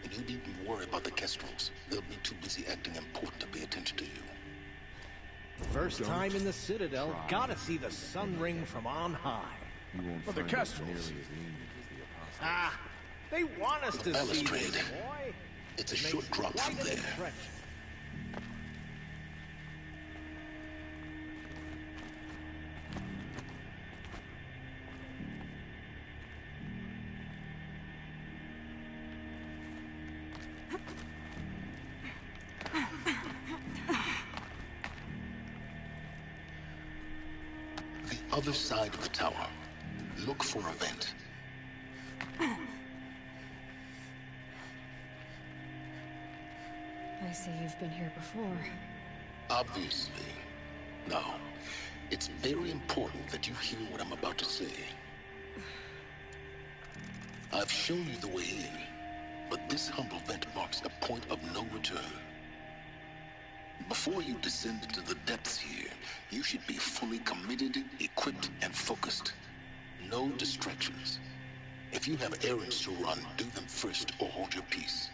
And you needn't worry about the Kestrels. They'll be too busy acting important to pay attention to you. First time in the Citadel, gotta see the sun ring from on high. But the Kestrels. Ah, they want us The to see this, balustrade. boy. It's a short drop from there. other side of the tower. Look for a vent. I see you've been here before. Obviously. Now, it's very important that you hear what I'm about to say. I've shown you the way in, but this humble vent marks a point of no return. Before you descend into the depths here, you should be fully committed, equipped, and focused. No distractions. If you have errands to run, do them first or hold your peace.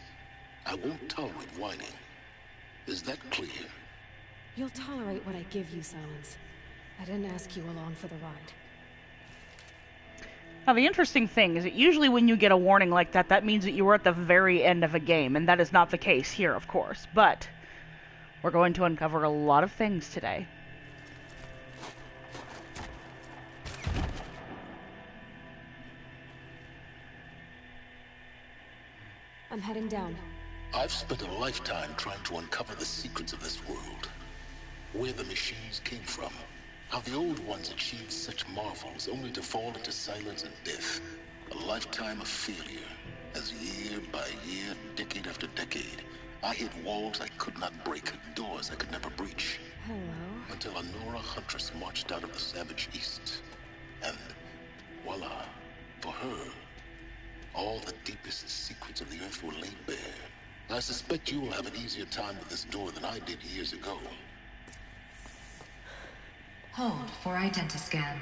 I won't tolerate whining. Is that clear? You'll tolerate what I give you, Silence. I didn't ask you along for the ride. Now, the interesting thing is that usually when you get a warning like that, that means that you were at the very end of a game, and that is not the case here, of course. But we're going to uncover a lot of things today. I'm heading down. I've spent a lifetime trying to uncover the secrets of this world. Where the machines came from. How the old ones achieved such marvels only to fall into silence and death. A lifetime of failure. As year by year, decade after decade, I hit walls I could not break, doors I could never breach. Hello. Until a Nora huntress marched out of the savage east. And voila, for her, all the deepest secrets of the earth were laid bare. I suspect you will have an easier time with this door than I did years ago. Hold for identiscan.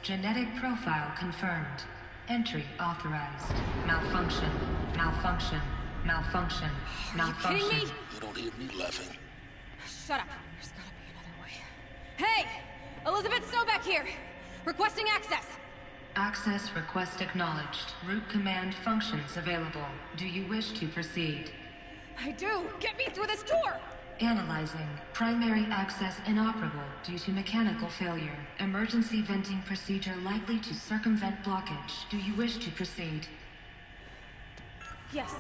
Genetic profile confirmed. Entry authorized. Malfunction. Malfunction. Malfunction. Malfunction. Are you kidding me? You don't hear me laughing. Shut up. There's gotta be another way. Hey! Elizabeth Sobek here! Requesting access! Access request acknowledged. Root command functions available. Do you wish to proceed? I do! Get me through this door! Analyzing. Primary access inoperable due to mechanical failure. Emergency venting procedure likely to circumvent blockage. Do you wish to proceed? Yes.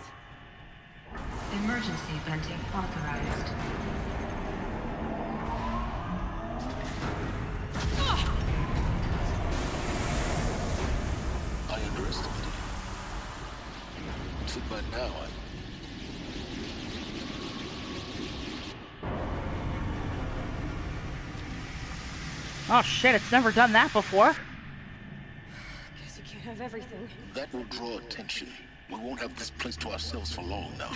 Emergency venting authorized. I underestimated it. So by now, Oh shit, it's never done that before. Guess you can't have everything. that will draw attention. We won't have this place to ourselves for long now.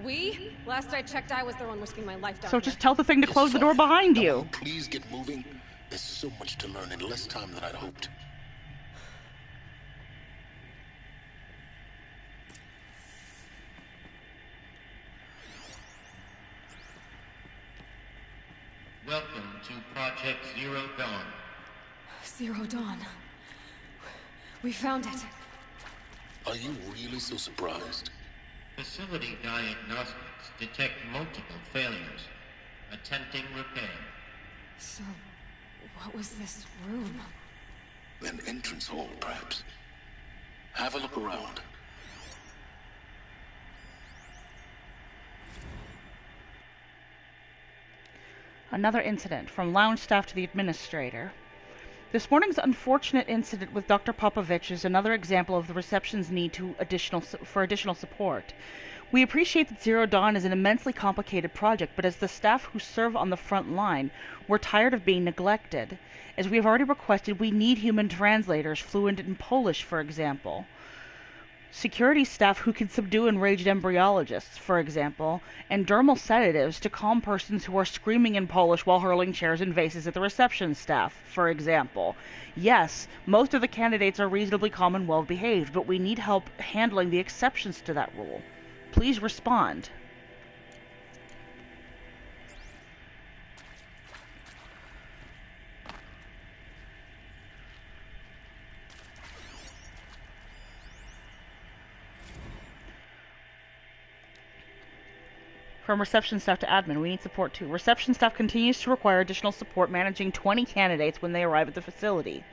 We? Last I checked, I was the one risking my life down So here. just tell the thing to close the door behind Now, will you. you please get moving. There's so much to learn in less time than I'd hoped. Welcome to Project Zero Dawn. Zero Dawn. We found it. Are you really so surprised? Facility diagnostics detect multiple failures. Attempting repair. So, what was this room? An entrance hall, perhaps. Have a look around. Another incident, from lounge staff to the administrator. This morning's unfortunate incident with Dr. Popovich is another example of the reception's need for additional support. We appreciate that Zero Dawn is an immensely complicated project, but as the staff who serve on the front line, we're tired of being neglected. As we have already requested, we need human translators fluent in Polish, for example. Security staff who can subdue enraged embryologists, for example, and dermal sedatives to calm persons who are screaming in Polish while hurling chairs and vases at the reception staff, for example. Yes, most of the candidates are reasonably calm and well behaved, but we need help handling the exceptions to that rule. Please respond. From reception staff to admin, we need support too. Reception staff continues to require additional support managing 20 candidates when they arrive at the facility.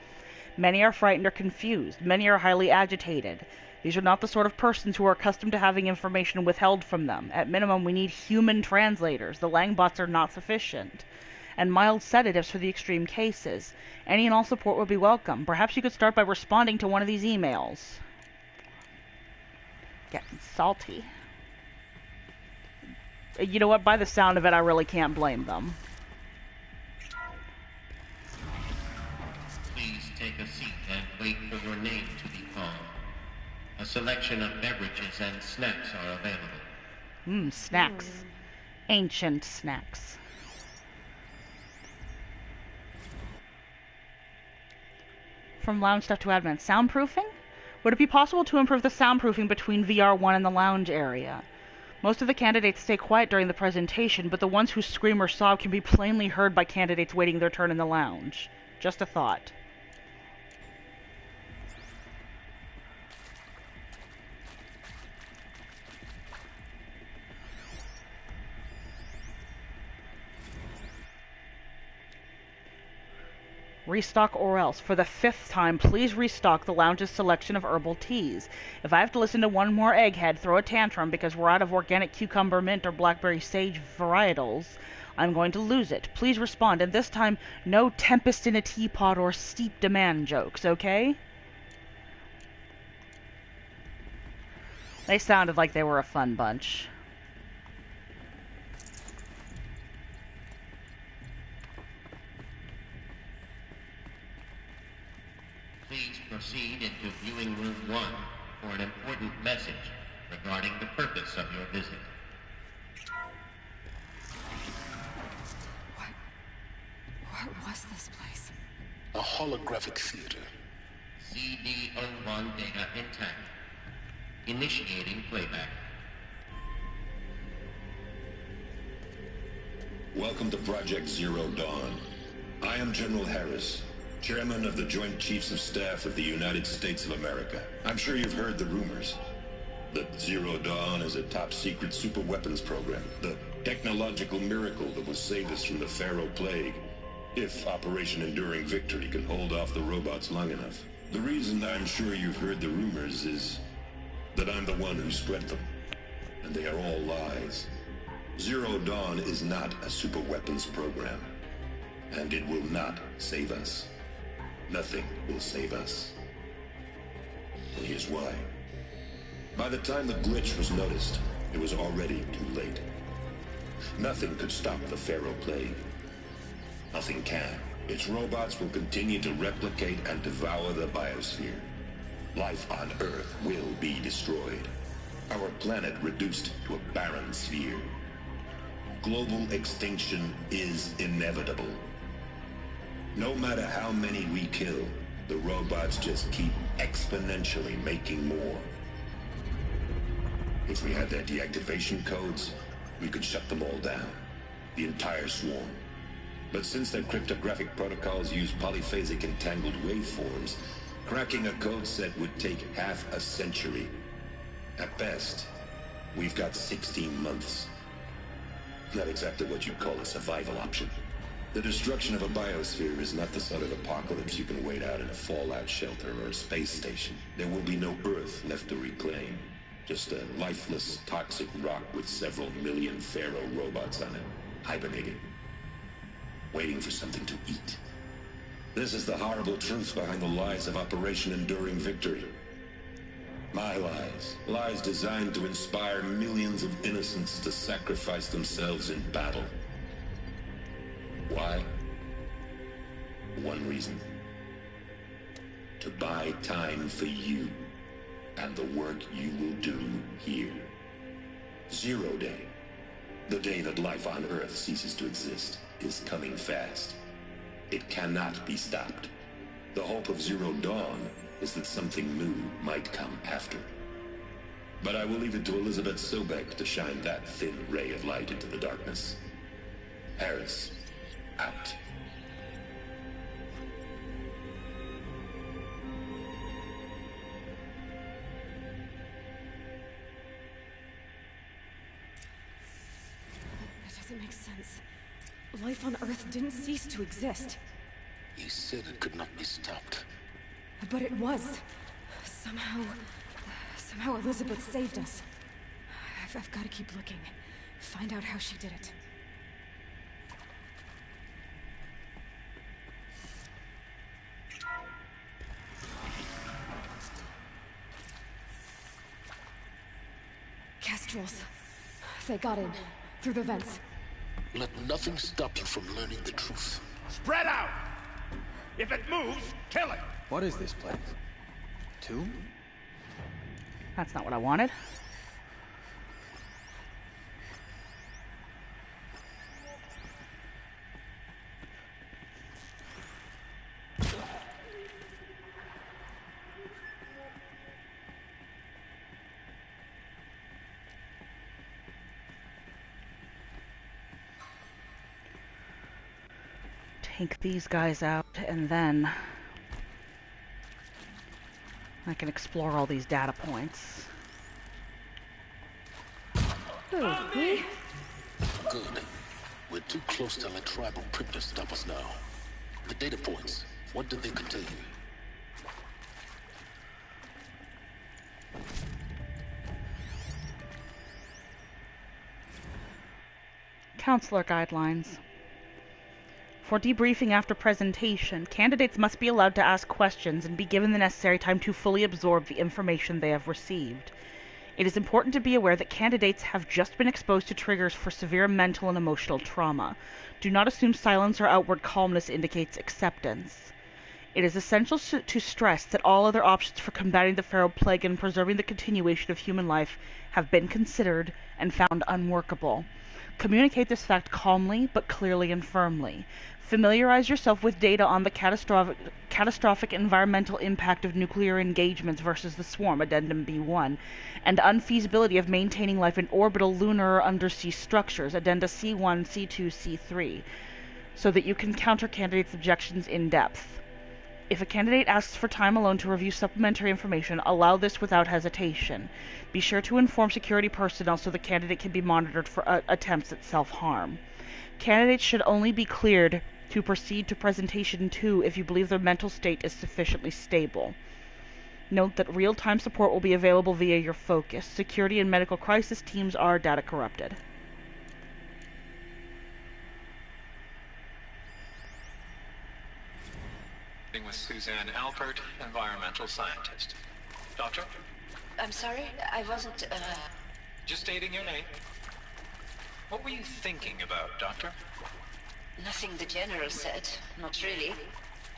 Many are frightened or confused. Many are highly agitated. These are not the sort of persons who are accustomed to having information withheld from them. At minimum, we need human translators. The Langbots are not sufficient. And mild sedatives for the extreme cases. Any and all support would be welcome. Perhaps you could start by responding to one of these emails. Getting salty. You know what? By the sound of it, I really can't blame them. Please take a seat and wait for your name to be called. A selection of beverages and snacks are available. Snacks. Ancient snacks. From lounge stuff to admin. Soundproofing? Would it be possible to improve the soundproofing between VR1 and the lounge area? Most of the candidates stay quiet during the presentation, but the ones who scream or sob can be plainly heard by candidates waiting their turn in the lounge. Just a thought. Restock or else. For the 5th time, please restock the lounge's selection of herbal teas. If I have to listen to one more egghead throw a tantrum because we're out of organic cucumber mint or blackberry sage varietals, I'm going to lose it. Please respond, and this time, no tempest in a teapot or steep demand jokes, okay? They sounded like they were a fun bunch. Please proceed into viewing room 1 for an important message regarding the purpose of your visit. What was this place? A holographic theater. CD01 data intact. Initiating playback. Welcome to Project Zero Dawn. I am General Harris, Chairman of the Joint Chiefs of Staff of the United States of America. I'm sure you've heard the rumors that Zero Dawn is a top-secret superweapons program, the technological miracle that will save us from the Pharaoh Plague, if Operation Enduring Victory can hold off the robots long enough. The reason I'm sure you've heard the rumors is that I'm the one who spread them, and they are all lies. Zero Dawn is not a superweapons program, and it will not save us. Nothing will save us. And here's why. By the time the glitch was noticed, it was already too late. Nothing could stop the Pharaoh Plague. Nothing can. Its robots will continue to replicate and devour the biosphere. Life on Earth will be destroyed. Our planet reduced to a barren sphere. Global extinction is inevitable. No matter how many we kill, the robots just keep exponentially making more. If we had their deactivation codes, we could shut them all down. The entire swarm. But since their cryptographic protocols use polyphasic entangled waveforms, cracking a code set would take half a century. At best, we've got 16 months. Not exactly what you'd call a survival option. The destruction of a biosphere is not the sort of apocalypse you can wait out in a fallout shelter or a space station. There will be no Earth left to reclaim. Just a lifeless, toxic rock with several million Pharaoh robots on it, hibernating, waiting for something to eat. This is the horrible truth behind the lies of Operation Enduring Victory. My lies. Lies designed to inspire millions of innocents to sacrifice themselves in battle. Why? One reason. To buy time for you and the work you will do here. Zero Day, the day that life on Earth ceases to exist, is coming fast. It cannot be stopped. The hope of Zero Dawn is that something new might come after. But I will leave it to Elizabeth Sobek to shine that thin ray of light into the darkness. Harris, out. That doesn't make sense. Life on Earth didn't cease to exist. You said it could not be stopped. But it was. Somehow Elizabeth saved us. I've got to keep looking. Find out how she did it. Kestrels. They got in. Through the vents. Let nothing stop you from learning the truth. Spread out! If it moves, kill it! What is this place? Tomb? That's not what I wanted. Take these guys out, and then I can explore all these data points. Good. We're too close to the tribal crypt to stop us now. The data points, what do they contain? Counselor guidelines. For debriefing after presentation, candidates must be allowed to ask questions and be given the necessary time to fully absorb the information they have received. It is important to be aware that candidates have just been exposed to triggers for severe mental and emotional trauma. Do not assume silence or outward calmness indicates acceptance. It is essential to stress that all other options for combating the Pharaoh Plague and preserving the continuation of human life have been considered and found unworkable. Communicate this fact calmly, but clearly and firmly. Familiarize yourself with data on the catastrophic environmental impact of nuclear engagements versus the swarm, Addendum B1, and unfeasibility of maintaining life in orbital, lunar, or undersea structures, Addenda C1, C2, C3, so that you can counter candidates' objections in depth. If a candidate asks for time alone to review supplementary information, allow this without hesitation. Be sure to inform security personnel so the candidate can be monitored for attempts at self-harm. Candidates should only be cleared to proceed to Presentation 2 if you believe their mental state is sufficiently stable. Note that real-time support will be available via your focus. Security and medical crisis teams are data corrupted. With Suzanne Alpert, environmental scientist. Doctor? I'm sorry, I wasn't, Just stating your name. What were you thinking about, Doctor? Nothing the General said, not really.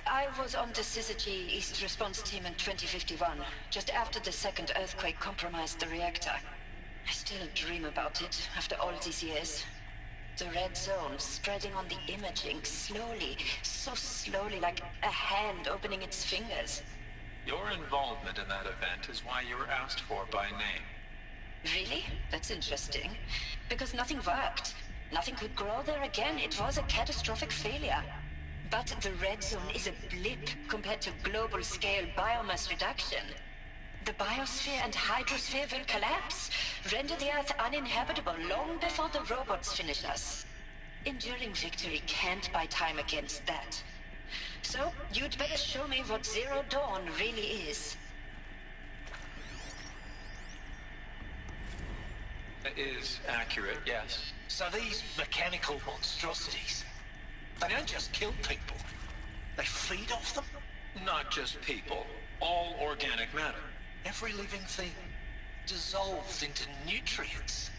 I was on the Syzygy East Response Team in 2051, just after the second earthquake compromised the reactor. I still dream about it, after all these years. The red zone spreading on the imaging, slowly, so slowly, like a hand opening its fingers. Your involvement in that event is why you were asked for by name. Really? That's interesting. Because nothing worked. Nothing could grow there again. It was a catastrophic failure. But the red zone is a blip compared to global-scale biomass reduction. The biosphere and hydrosphere will collapse, render the Earth uninhabitable long before the robots finish us. Enduring victory can't buy time against that. So, you'd better show me what Zero Dawn really is. That is accurate, yes. So these mechanical monstrosities, they don't just kill people, they feed off them? Not just people, all organic matter. Every living thing dissolved into nutrients.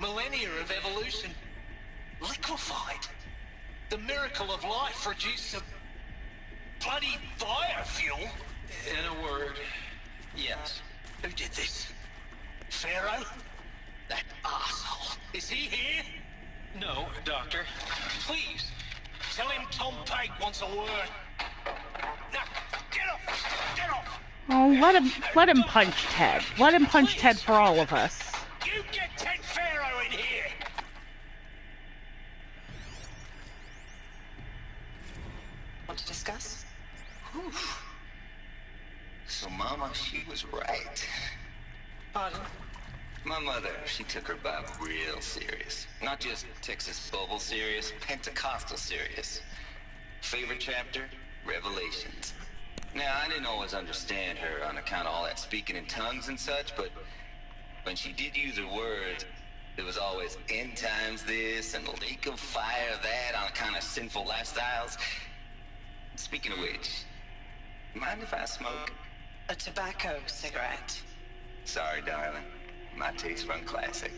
Millennia of evolution liquefied. The miracle of life reduced to bloody biofuel. In a word, yes. Who did this? Pharaoh? That asshole. Is he here? No, Doctor. Please, tell him Tom Pate wants a word. Now, get off! Get off! Oh, let him punch Ted. Let him punch Ted for all of us. You get Ted Pharaoh in here! Want to discuss? Whew. So Mama, she was right. Pardon? My mother, she took her Bible real serious. Not just Texas Bubble serious, Pentecostal serious. Favorite chapter? Revelations. Now, I didn't always understand her on account of all that speaking in tongues and such, but when she did use her words, there was always end times this and lake of fire that on account of sinful lifestyles. Speaking of which, mind if I smoke? A tobacco cigarette. Sorry, darling. My taste run classic.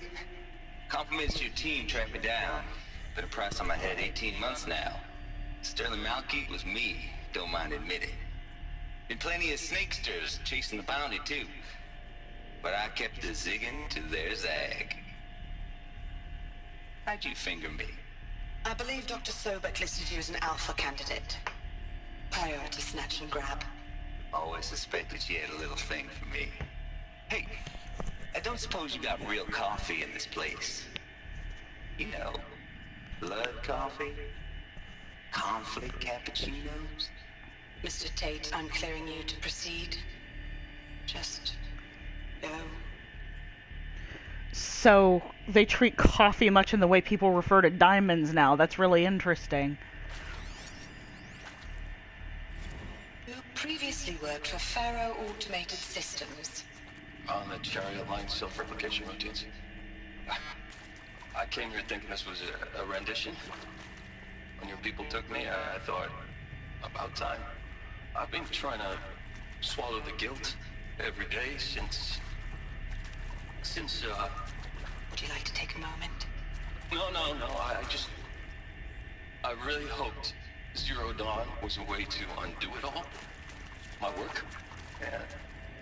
Compliments to your team tracked me down. Been a price on my head 18 months now. Sterling Malkeith was me, don't mind admitting. Been plenty of snakesters chasing the bounty too. But I kept the zigging to their zag. How'd you finger me? I believe Dr. Sobek listed you as an alpha candidate. Priority snatch and grab. Always suspected she had a little thing for me. Hey, I don't suppose you got real coffee in this place? You know, blood coffee? Conflict cappuccinos? Mr. Tate, I'm clearing you to proceed. Just go. So they treat coffee much in the way people refer to diamonds now. That's really interesting. You previously worked for Faro Automated Systems. On the Chariot Line self-replication routines. I came here thinking this was a rendition. When your people took me, I thought, about time. I've been trying to swallow the guilt every day since... Would you like to take a moment? No, I really hoped Zero Dawn was a way to undo it all. My work. And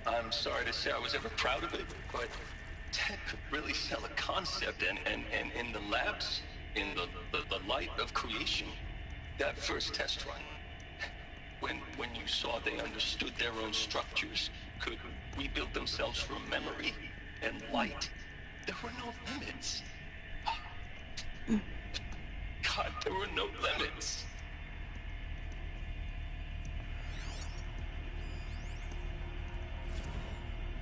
I'm sorry to say I was ever proud of it, but Ted could really sell a concept, and in the labs, in the light of creation, that first test run, when you saw they understood their own structures, could rebuild themselves from memory and light, there were no limits. God, there were no limits.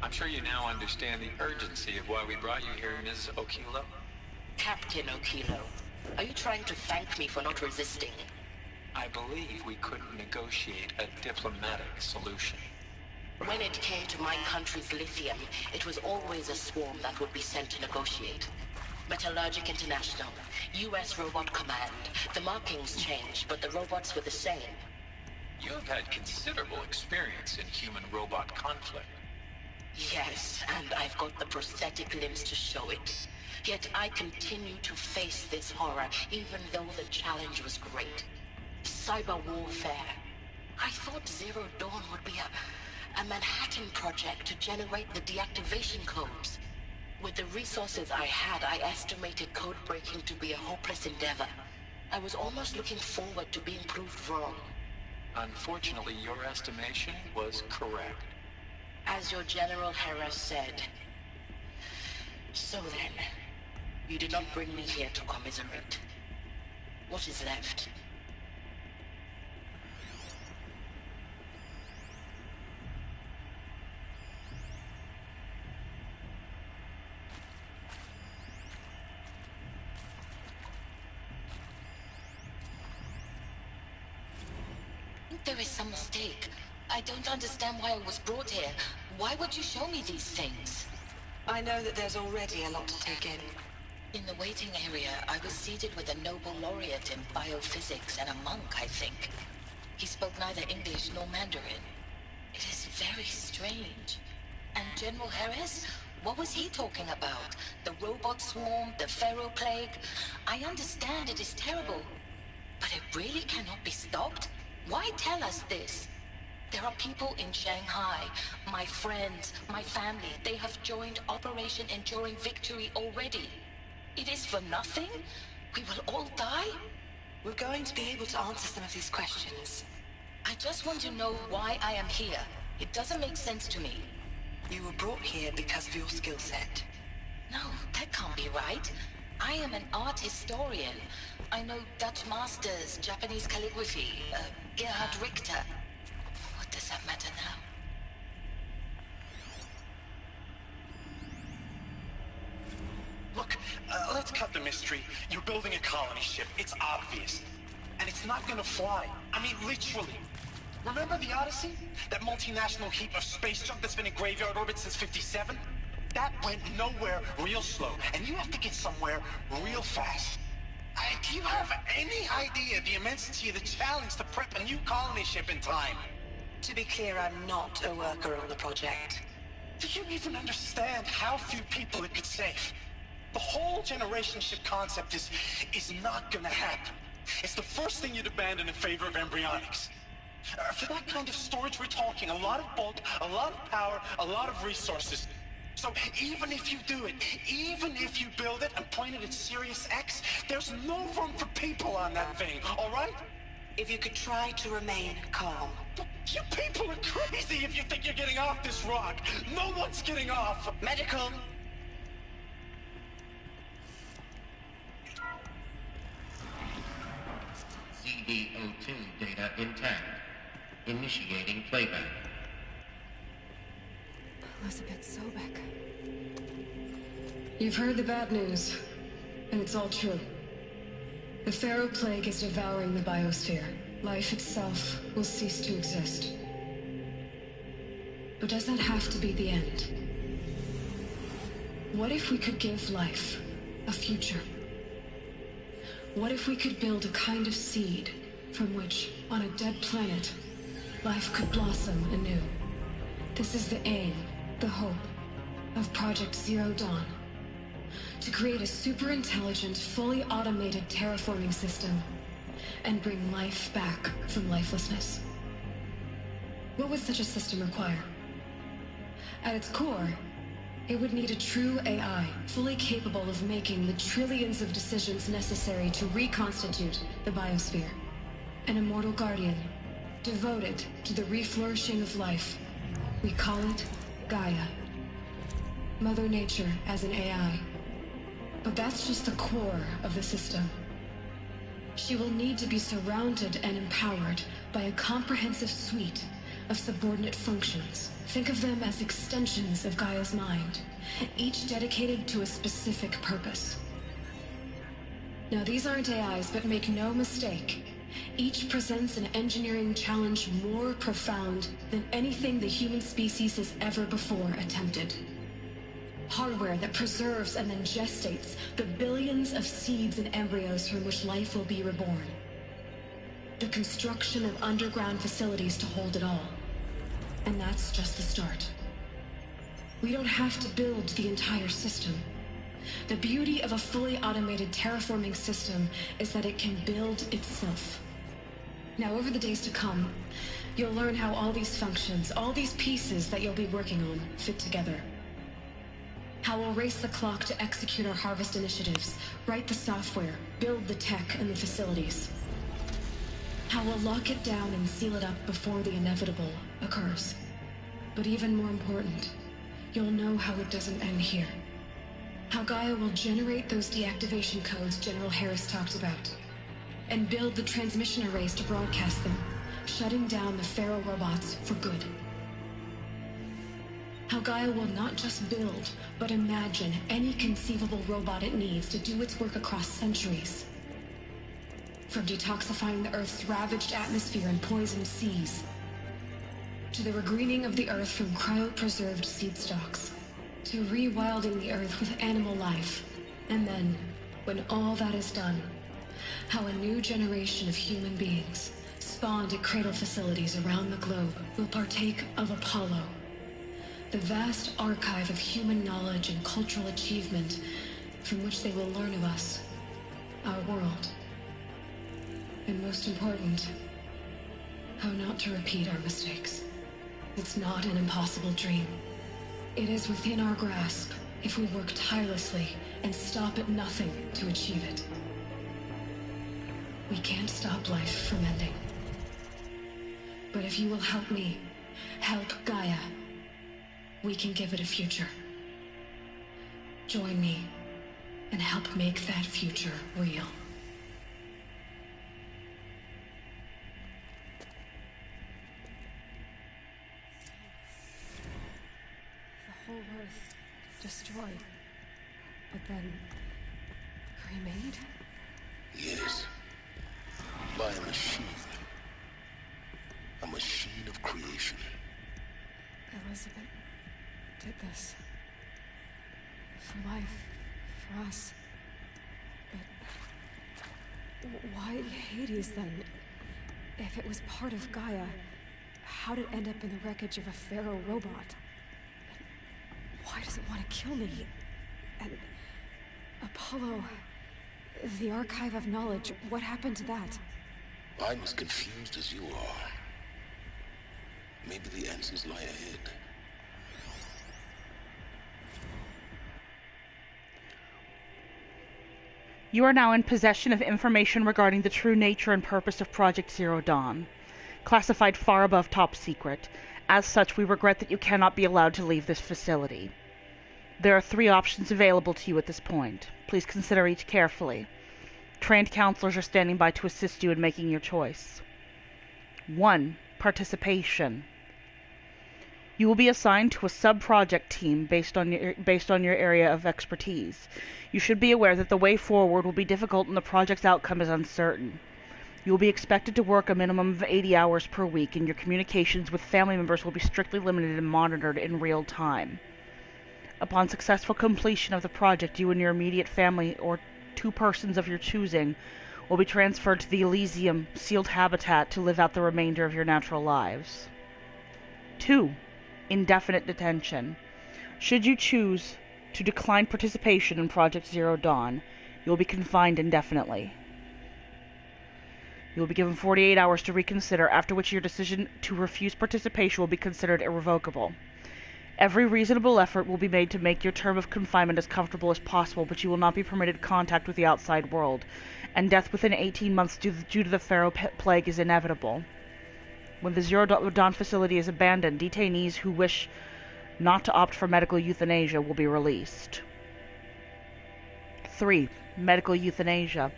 I'm sure you now understand the urgency of why we brought you here, Ms. Okilo. Captain Okilo, are you trying to thank me for not resisting? I believe we couldn't negotiate a diplomatic solution. When it came to my country's lithium, it was always a swarm that would be sent to negotiate. Metallurgic International, U.S. Robot Command. The markings changed, but the robots were the same. You have had considerable experience in human-robot conflict. Yes, and I've got the prosthetic limbs to show it. Yet I continue to face this horror, even though the challenge was great. Cyber warfare. I thought Zero Dawn would be a Manhattan project to generate the deactivation codes. With the resources I had, I estimated code breaking to be a hopeless endeavor. I was almost looking forward to being proved wrong. Unfortunately, your estimation was correct. As your General Harris said. So then, you did not bring me here to commiserate. What is left? There is some mistake. I don't understand why I was brought here. Why would you show me these things? I know that there's already a lot to take in. In the waiting area, I was seated with a Nobel laureate in biophysics and a monk, I think. He spoke neither English nor Mandarin. It is very strange. And General Harris? What was he talking about? The robot swarm, the Pharaoh plague? I understand it is terrible. But it really cannot be stopped? Why tell us this? There are people in Shanghai, my friends, my family. They have joined Operation Enduring Victory already. It is for nothing? We will all die? We're going to be able to answer some of these questions. I just want to know why I am here. It doesn't make sense to me. You were brought here because of your skill set. No, that can't be right. I am an art historian. I know Dutch masters, Japanese calligraphy, Gerhard Richter. What does that matter now? Look, let's cut the mystery. You're building a colony ship. It's obvious. And it's not gonna fly. I mean, literally. Remember the Odyssey? That multinational heap of space junk that's been in graveyard orbit since '57? That went nowhere real slow, and you have to get somewhere real fast. Do you have any idea the immensity of the challenge to prep a new colony ship in time? To be clear, I'm not a worker on the project. Do you even understand how few people it could save? The whole generation ship concept is not gonna happen. It's the first thing you'd abandon in favor of embryonics. For that kind of storage, we're talking a lot of bulk, a lot of power, a lot of resources. So even if you do it, even if you build it and point it at Sirius X, there's no room for people on that thing, all right? If you could try to remain calm. You people are crazy if you think you're getting off this rock. No one's getting off. Medical. CD02 data intact. Initiating playback. Elizabeth Sobek. You've heard the bad news, and it's all true. The Pharaoh Plague is devouring the biosphere. Life itself will cease to exist. But does that have to be the end? What if we could give life a future? What if we could build a kind of seed from which, on a dead planet, life could blossom anew? This is the aim, the hope, of Project Zero Dawn. To create a super-intelligent, fully automated terraforming system and bring life back from lifelessness. What would such a system require? At its core, it would need a true AI, fully capable of making the trillions of decisions necessary to reconstitute the biosphere. An immortal guardian, devoted to the reflourishing of life. We call it Gaia. Mother Nature as an AI. But that's just the core of the system. She will need to be surrounded and empowered by a comprehensive suite of subordinate functions. Think of them as extensions of Gaia's mind, each dedicated to a specific purpose. Now, these aren't AIs, but make no mistake, each presents an engineering challenge more profound than anything the human species has ever before attempted. Hardware that preserves and then gestates the billions of seeds and embryos from which life will be reborn. The construction of underground facilities to hold it all. And that's just the start. We don't have to build the entire system. The beauty of a fully automated terraforming system is that it can build itself. Now, over the days to come, you'll learn how all these functions, all these pieces that you'll be working on, fit together. How we'll race the clock to execute our harvest initiatives, write the software, build the tech and the facilities. How we'll lock it down and seal it up before the inevitable occurs. But even more important, you'll know how it doesn't end here. How Gaia will generate those deactivation codes General Harris talked about, and build the transmission arrays to broadcast them, shutting down the Pharaoh robots for good. How Gaia will not just build, but imagine any conceivable robot it needs to do its work across centuries. From detoxifying the Earth's ravaged atmosphere and poisoned seas, to the regreening of the Earth from cryopreserved seed stalks, to rewilding the Earth with animal life. And then, when all that is done, how a new generation of human beings, spawned at cradle facilities around the globe, will partake of Apollo, the vast archive of human knowledge and cultural achievement from which they will learn of us, our world. And most important, how not to repeat our mistakes. It's not an impossible dream. It is within our grasp if we work tirelessly and stop at nothing to achieve it. We can't stop life from ending. But if you will help me, help Gaia, we can give it a future. Join me and help make that future real. The whole Earth destroyed, but then remade? Yes. By a machine. A machine of creation. Elizabeth did this. For life. For us. But why Hades then? If it was part of Gaia, how did it end up in the wreckage of a Pharaoh robot? And why does it want to kill me? And Apollo, the Archive of Knowledge, what happened to that? I'm as confused as you are. Maybe the answers lie ahead. You are now in possession of information regarding the true nature and purpose of Project Zero Dawn, classified far above top secret. As such, we regret that you cannot be allowed to leave this facility. There are 3 options available to you at this point. Please consider each carefully. Trained counselors are standing by to assist you in making your choice. 1. Participation. You will be assigned to a sub-project team based on your area of expertise. You should be aware that the way forward will be difficult and the project's outcome is uncertain. You will be expected to work a minimum of 80 hours per week, and your communications with family members will be strictly limited and monitored in real time. Upon successful completion of the project, you and your immediate family, or 2 persons of your choosing, will be transferred to the Elysium sealed habitat to live out the remainder of your natural lives. 2. Indefinite detention. Should you choose to decline participation in Project Zero Dawn, you will be confined indefinitely. You will be given 48 hours to reconsider, after which your decision to refuse participation will be considered irrevocable. Every reasonable effort will be made to make your term of confinement as comfortable as possible, but you will not be permitted contact with the outside world, and death within 18 months due to the Pharaoh plague is inevitable. When the Zero Dawn facility is abandoned, detainees who wish not to opt for medical euthanasia will be released. 3. Medical euthanasia.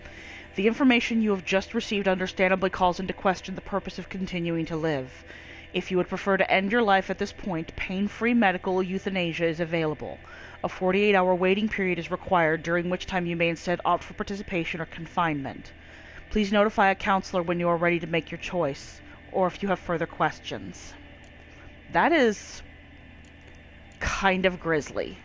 The information you have just received understandably calls into question the purpose of continuing to live. If you would prefer to end your life at this point, pain-free medical euthanasia is available. A 48-hour waiting period is required, during which time you may instead opt for participation or confinement. Please notify a counselor when you are ready to make your choice, or if you have further questions. That is kind of grisly.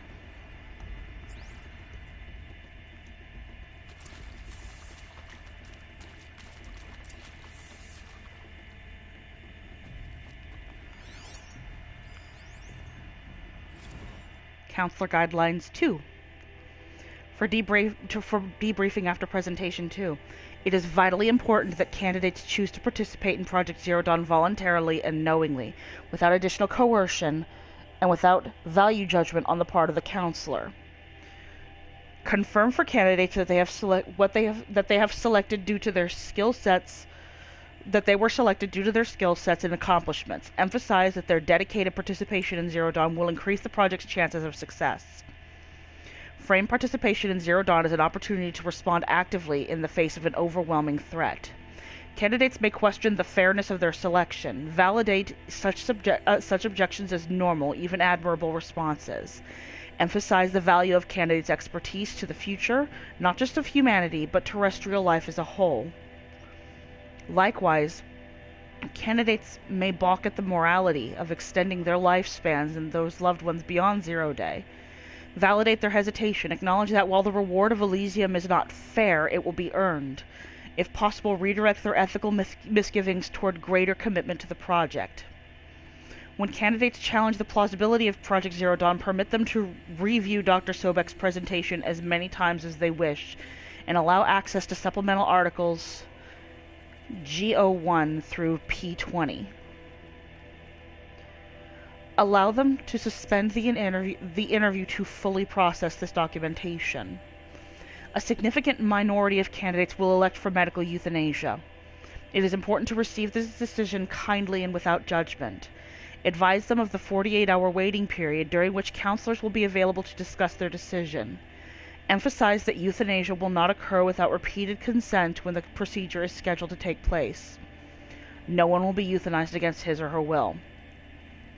Counselor Guidelines 2. For debriefing after presentation 2. It is vitally important that candidates choose to participate in Project Zero Dawn voluntarily and knowingly, without additional coercion, and without value judgment on the part of the counselor. Confirm for candidates that they have selected due to their skill sets, that they were selected due to their skill sets and accomplishments. Emphasize that their dedicated participation in Zero Dawn will increase the project's chances of success. Frame participation in Zero Dawn as an opportunity to respond actively in the face of an overwhelming threat. Candidates may question the fairness of their selection. Validate such objections as normal, even admirable responses. Emphasize the value of candidates' expertise to the future, not just of humanity, but terrestrial life as a whole. Likewise, candidates may balk at the morality of extending their lifespans and those loved ones beyond 0 day. Validate their hesitation. Acknowledge that while the reward of Elysium is not fair, it will be earned. If possible, redirect their ethical misgivings toward greater commitment to the project. When candidates challenge the plausibility of Project Zero Dawn, permit them to review Dr. Sobek's presentation as many times as they wish, and allow access to supplemental articles G01 through P20. Allow them to suspend the interview to fully process this documentation. A significant minority of candidates will elect for medical euthanasia. It is important to receive this decision kindly and without judgment. Advise them of the 48-hour waiting period, during which counselors will be available to discuss their decision. Emphasize that euthanasia will not occur without repeated consent when the procedure is scheduled to take place. No one will be euthanized against his or her will.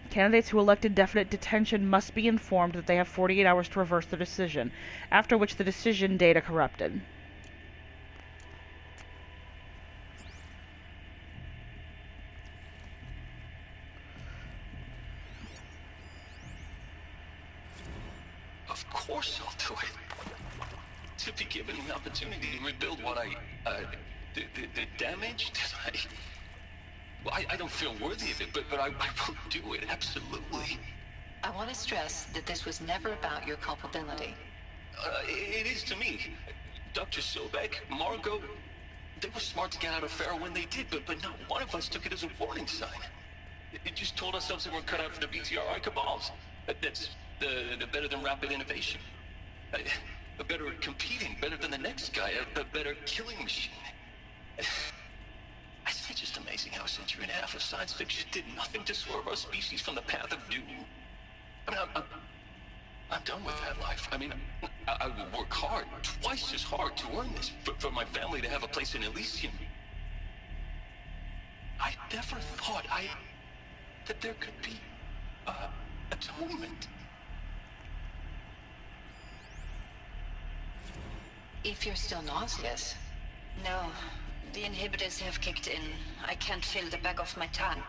Candidates who elect indefinite detention must be informed that they have 48 hours to reverse their decision, after which the decision data corrupted. Of course I'll do it. To be given the opportunity to rebuild what the damage that I don't feel worthy of it, but I will do it, absolutely. I want to stress that this was never about your culpability. It is to me. Dr. Sobek, Margot, they were smart to get out of Pharaoh when they did, but not one of us took it as a warning sign. It just told ourselves that we're cut out for the BTRI cabals. That's the better than rapid innovation. A better at competing, better than the next guy, a better killing machine. It's just amazing how a century and a half of science fiction did nothing to swerve our species from the path of doom. I mean, I'm done with that life. I mean, I will work hard, twice as hard to earn this, for my family to have a place in Elysium. I never thought that there could be atonement. If you're still nauseous. No, the inhibitors have kicked in. I can't feel the back of my tongue.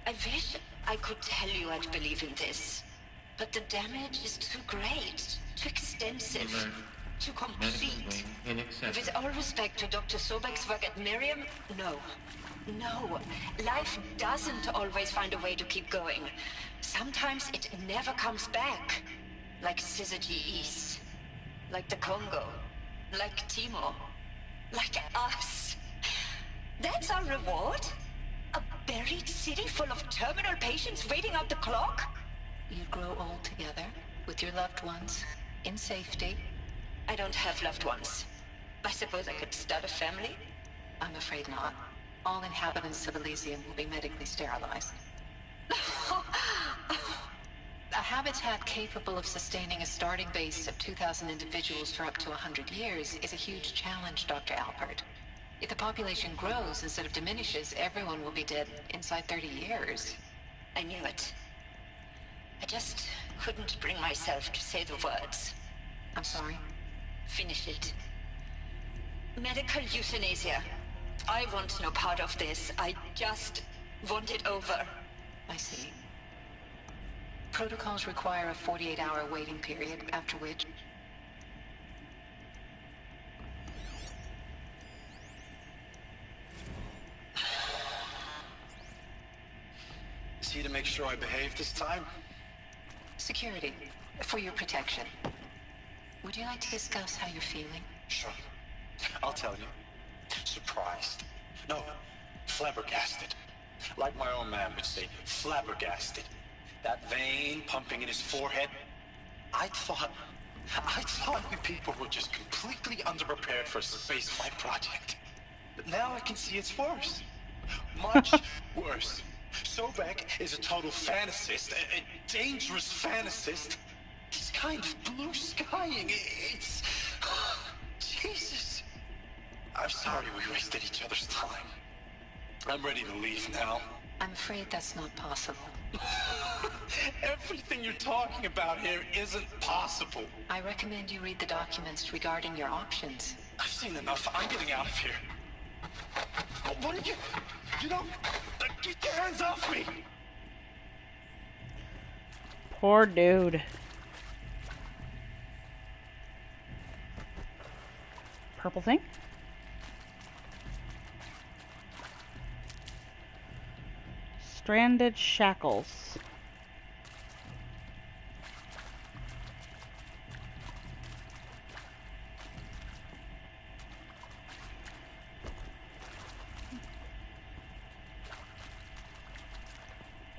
I wish I could tell you I'd believe in this. But the damage is too great, too extensive, too complete. With all respect to Dr. Sobek's work at Miriam, no. No, life doesn't always find a way to keep going. Sometimes it never comes back. Like Syzygy East. Like the Congo. Like Timo. Like us. That's our reward? A buried city full of terminal patients waiting out the clock? You'd grow old together, with your loved ones, in safety. I don't have loved ones. I suppose I could start a family? I'm afraid not. All inhabitants of Elysium will be medically sterilized. A habitat capable of sustaining a starting base of 2,000 individuals for up to 100 years is a huge challenge, Dr. Alpert. If the population grows instead of diminishes, everyone will be dead inside 30 years. I knew it. I just couldn't bring myself to say the words. I'm sorry. Finish it. Medical euthanasia. I want no part of this. I just want it over. I see. Protocols require a 48-hour waiting period, after which... Is he to make sure I behave this time? Security, for your protection. Would you like to discuss how you're feeling? Sure. I'll tell you. Surprised. No, flabbergasted. Like my own man would say, flabbergasted. That vein pumping in his forehead. I thought we people were just completely underprepared for a spaceflight project. But now I can see it's worse. Much worse. Sobek is a total fantasist, a dangerous fantasist. He's kind of blue skying. It's... Jesus. I'm sorry we wasted each other's time. I'm ready to leave now. I'm afraid that's not possible. Everything you're talking about here isn't possible. I recommend you read the documents regarding your options. I've seen enough. I'm getting out of here. What are you... You don't... Get your hands off me! Poor dude. Purple thing? Stranded shackles.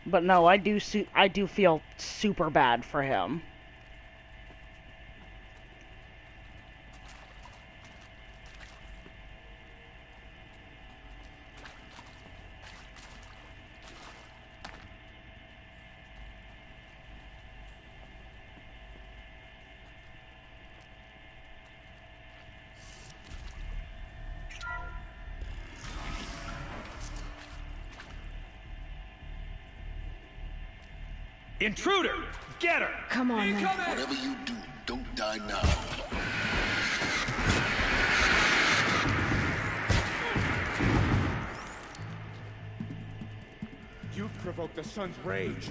But no, I do feel super bad for him. Intruder! Get her! Come on, man. Whatever you do, don't die now. You provoked the sun's rage.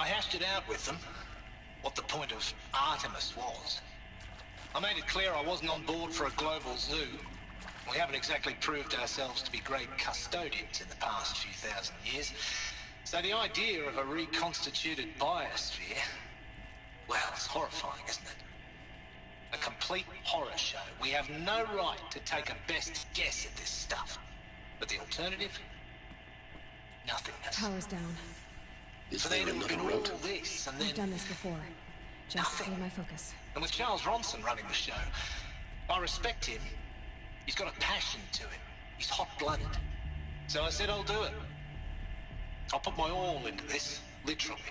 I hashed it out with them, what the point of Artemis was. I made it clear I wasn't on board for a global zoo. We haven't exactly proved ourselves to be great custodians in the past few thousand years. So the idea of a reconstituted biosphere, well, it's horrifying, isn't it? A complete horror show. We have no right to take a best guess at this stuff. But the alternative? Nothingness. Power's down. So there would have been all this, and then... I've done this before. Just hold my focus. And with Charles Ronson running the show, I respect him. He's got a passion to him. He's hot-blooded. So I said I'll do it. I'll put my all into this, literally.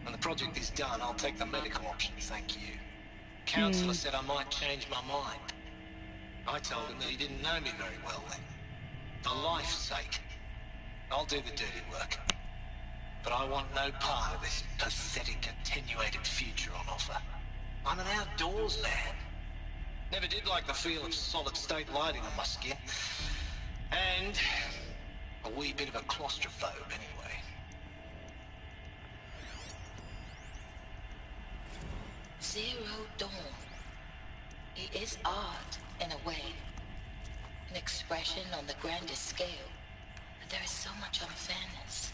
When the project is done, I'll take the medical option, thank you. Counselor said I might change my mind. I told him that he didn't know me very well then. For life's sake, I'll do the dirty work. But I want no part of this pathetic, attenuated future on offer. I'm an outdoors man. Never did like the feel of solid-state lighting on my skin. And a wee bit of a claustrophobe, anyway. Zero Dawn. It is art, in a way. An expression on the grandest scale. But there is so much unfairness.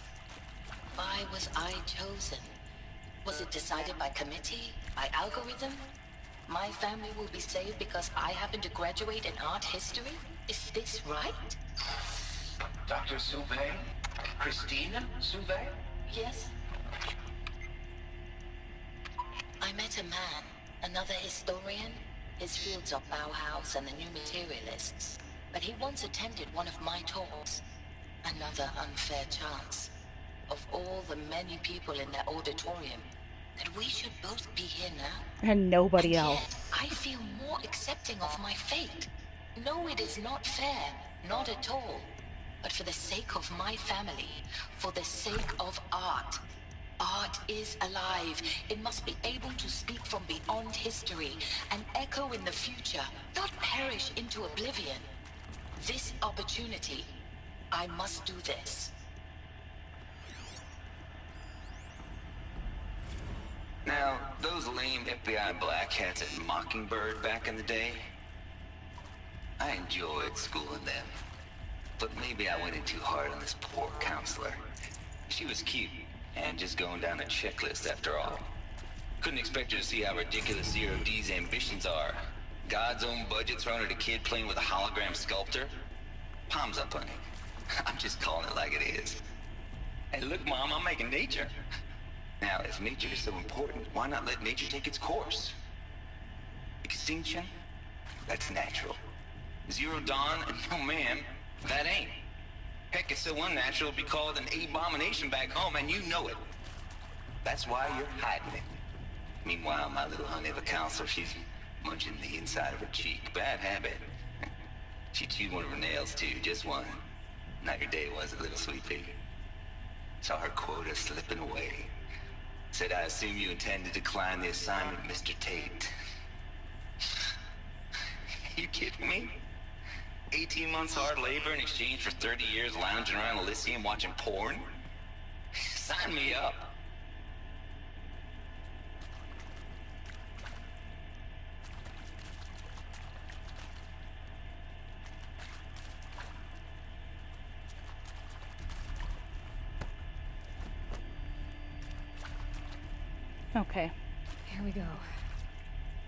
Why was I chosen? Was it decided by committee? By algorithm? My family will be saved because I happen to graduate in art history? Is this right? Dr. Sauvé? Christina Sauvé? Yes. I met a man, another historian. His fields are Bauhaus and the New Materialists. But he once attended one of my talks. Another unfair chance. Of all the many people in that auditorium, that we should both be here now. And nobody and else. Yet, I feel more accepting of my fate. No, it is not fair. Not at all. But for the sake of my family, for the sake of art. Art is alive. It must be able to speak from beyond history and echo in the future, not perish into oblivion. This opportunity, I must do this. Now, those lame FBI black hats at Mockingbird back in the day, I enjoyed schooling them. But maybe I went in too hard on this poor counselor. She was cute, and just going down a checklist after all. Couldn't expect her to see how ridiculous Zero D's ambitions are. God's own budget thrown at a kid playing with a hologram sculptor? Palms up, honey. I'm just calling it like it is. Hey, look, Mom, I'm making nature. Now, if nature is so important, why not let nature take its course? Extinction? That's natural. Zero Dawn? No, ma'am, that ain't. Heck, it's so unnatural to be called an abomination back home, and you know it. That's why you're hiding it. Meanwhile, my little honey of a counselor, she's munching the inside of her cheek. Bad habit. She chewed one of her nails, too, just one. Not your day, was it, little sweet pea? Saw her quota slipping away. Said, I assume you intend to decline the assignment, Mr. Tate. You kidding me? 18 months hard labor in exchange for 30 years lounging around Elysium watching porn? Sign me up. Okay. Here we go.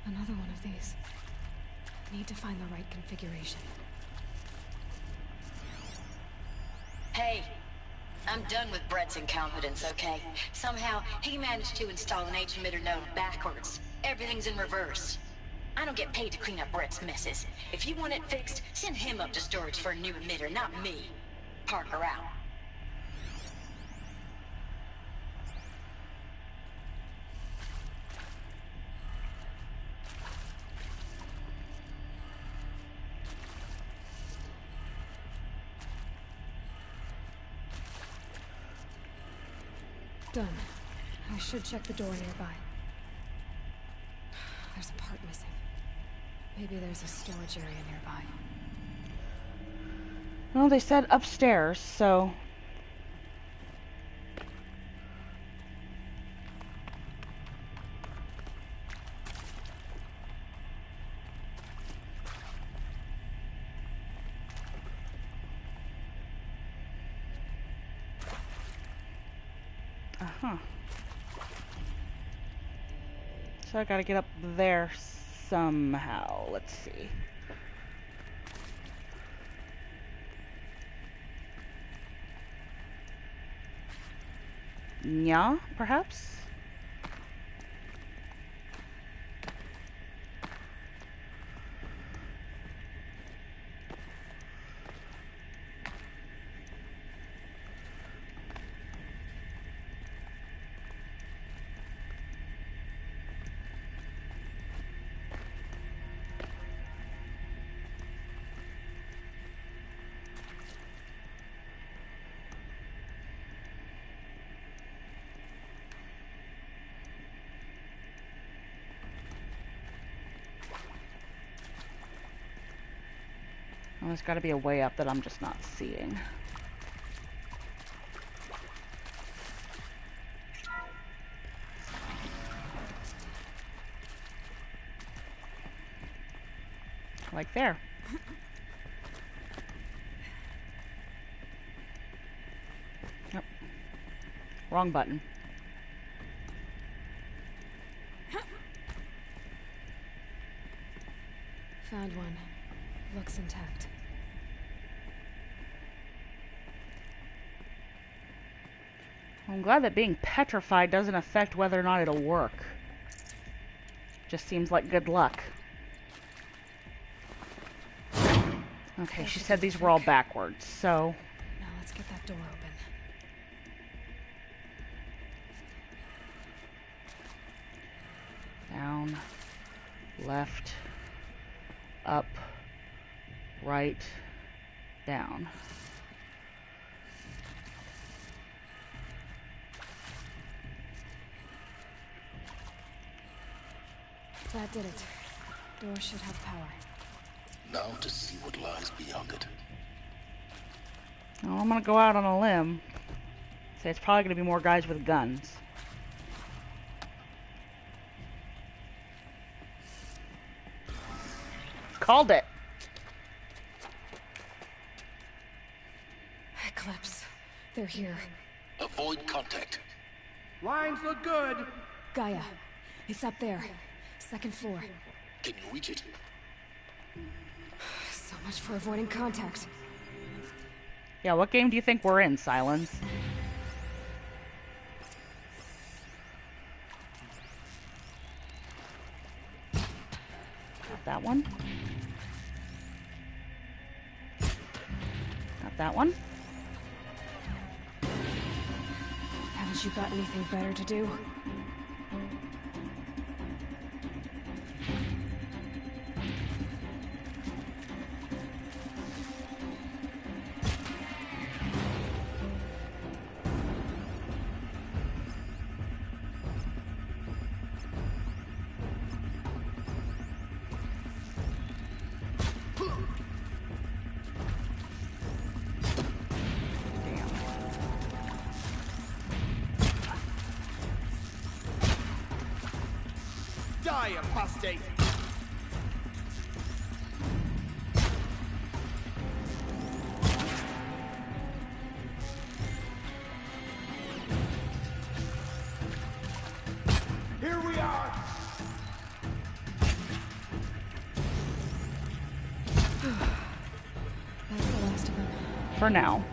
Another one of these. Need to find the right configuration. Hey, I'm done with Brett's incompetence, okay? Somehow, he managed to install an H-emitter node backwards. Everything's in reverse. I don't get paid to clean up Brett's messes. If you want it fixed, send him up to storage for a new emitter, not me. Parker out. Done. I should check the door nearby. There's a part missing. Maybe there's a storage area nearby. Well, they said upstairs, so... Huh. So I gotta get up there somehow. Let's see. Yeah, perhaps? Oh, there's got to be a way up that I'm just not seeing. Like there. Yep. Wrong button. Found one. Looks intact. I'm glad that being petrified doesn't affect whether or not it'll work. Just seems like good luck. Okay, she said these were all backwards, so... Now let's get that door open. Down, left, up, right, down. That did it. Door should have power. Now to see what lies beyond it. Oh, I'm gonna go out on a limb. Say it's probably gonna be more guys with guns. Called it. Eclipse. They're here. Avoid contact. Lines look good. Gaia. It's up there. Second floor. Can you reach it? So much for avoiding contact. Yeah, what game do you think we're in, Silence? Got that one. Got that one. Haven't you got anything better to do? Die, apostate! Here we are! That's the last of them. For now.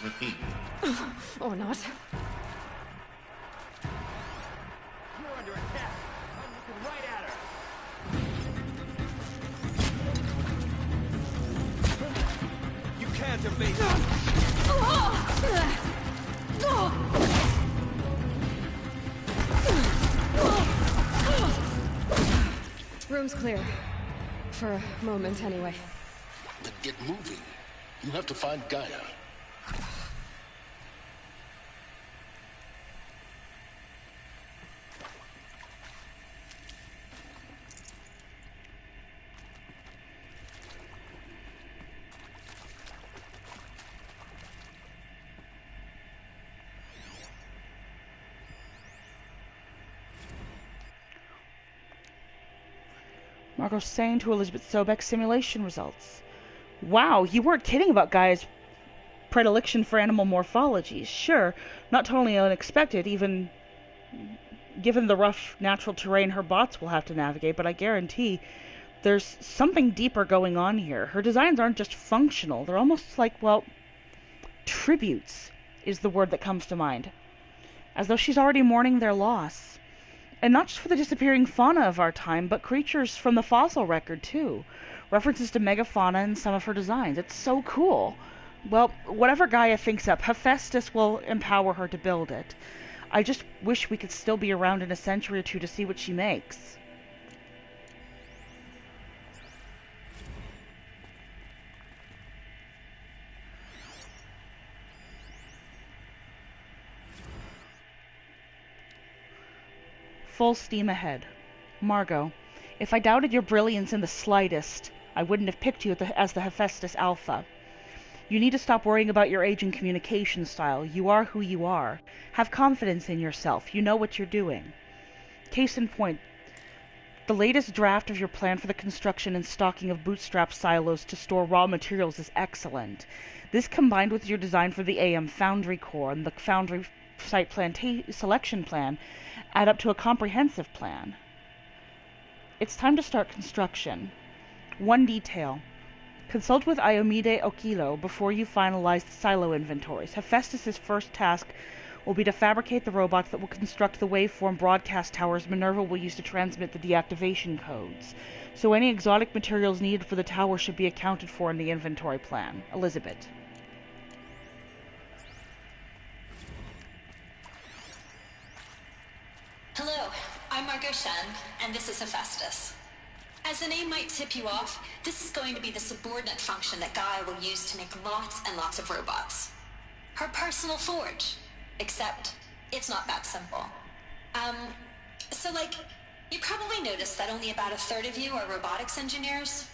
Repeat. Or not. You're under attack. I'm looking right at her. You can't evade me. Room's clear. For a moment, anyway. Then get moving. You have to find Gaia. Marco saying to Elizabeth Sobek simulation results. Wow, you weren't kidding about Gaia's predilection for animal morphologies. Sure, not totally unexpected, even given the rough natural terrain her bots will have to navigate, but I guarantee there's something deeper going on here. Her designs aren't just functional, they're almost like, well, tributes is the word that comes to mind. As though she's already mourning their loss. And not just for the disappearing fauna of our time, but creatures from the fossil record, too. References to megafauna in some of her designs. It's so cool. Well, whatever Gaia thinks up, Hephaestus will empower her to build it. I just wish we could still be around in a century or two to see what she makes. Full steam ahead. Margot, if I doubted your brilliance in the slightest, I wouldn't have picked you as the Hephaestus Alpha. You need to stop worrying about your age and communication style. You are who you are. Have confidence in yourself. You know what you're doing. Case in point, the latest draft of your plan for the construction and stocking of bootstrap silos to store raw materials is excellent. This, combined with your design for the AM Foundry Core and the Foundry Site Selection Plan, add up to a comprehensive plan. It's time to start construction. One detail. Consult with Iomide Okilo before you finalize the silo inventories. Hephaestus' first task will be to fabricate the robots that will construct the waveform broadcast towers Minerva will use to transmit the deactivation codes. So any exotic materials needed for the tower should be accounted for in the inventory plan. Elizabeth. Hello, I'm Margot Shen, and this is Hephaestus. As the name might tip you off, this is going to be the subordinate function that Gaia will use to make lots and lots of robots. Her personal forge. Except, it's not that simple. You probably noticed that only about a third of you are robotics engineers.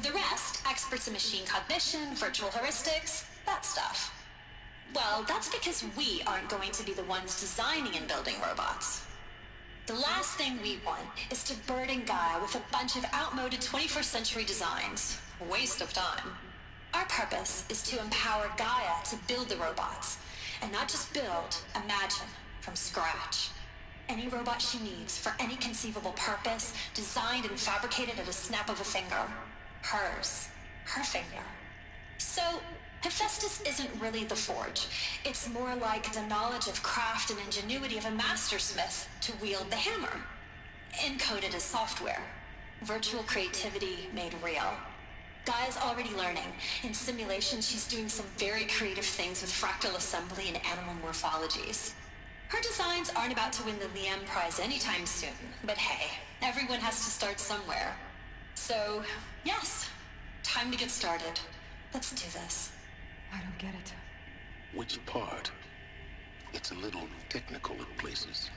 The rest, experts in machine cognition, virtual heuristics, that stuff. Well, that's because we aren't going to be the ones designing and building robots. The last thing we want is to burden Gaia with a bunch of outmoded 21st century designs. A waste of time. Our purpose is to empower Gaia to build the robots. And not just build, imagine, from scratch. Any robot she needs, for any conceivable purpose, designed and fabricated at a snap of a finger. Hers. Her finger. So, Hephaestus isn't really the forge. It's more like the knowledge of craft and ingenuity of a mastersmith to wield the hammer. Encoded as software. Virtual creativity made real. Gaia's already learning. In simulation, she's doing some very creative things with fractal assembly and animal morphologies. Her designs aren't about to win the Liam Prize anytime soon, but hey, everyone has to start somewhere. So, yes, time to get started. Let's do this. I don't get it. Which part? It's a little technical in places.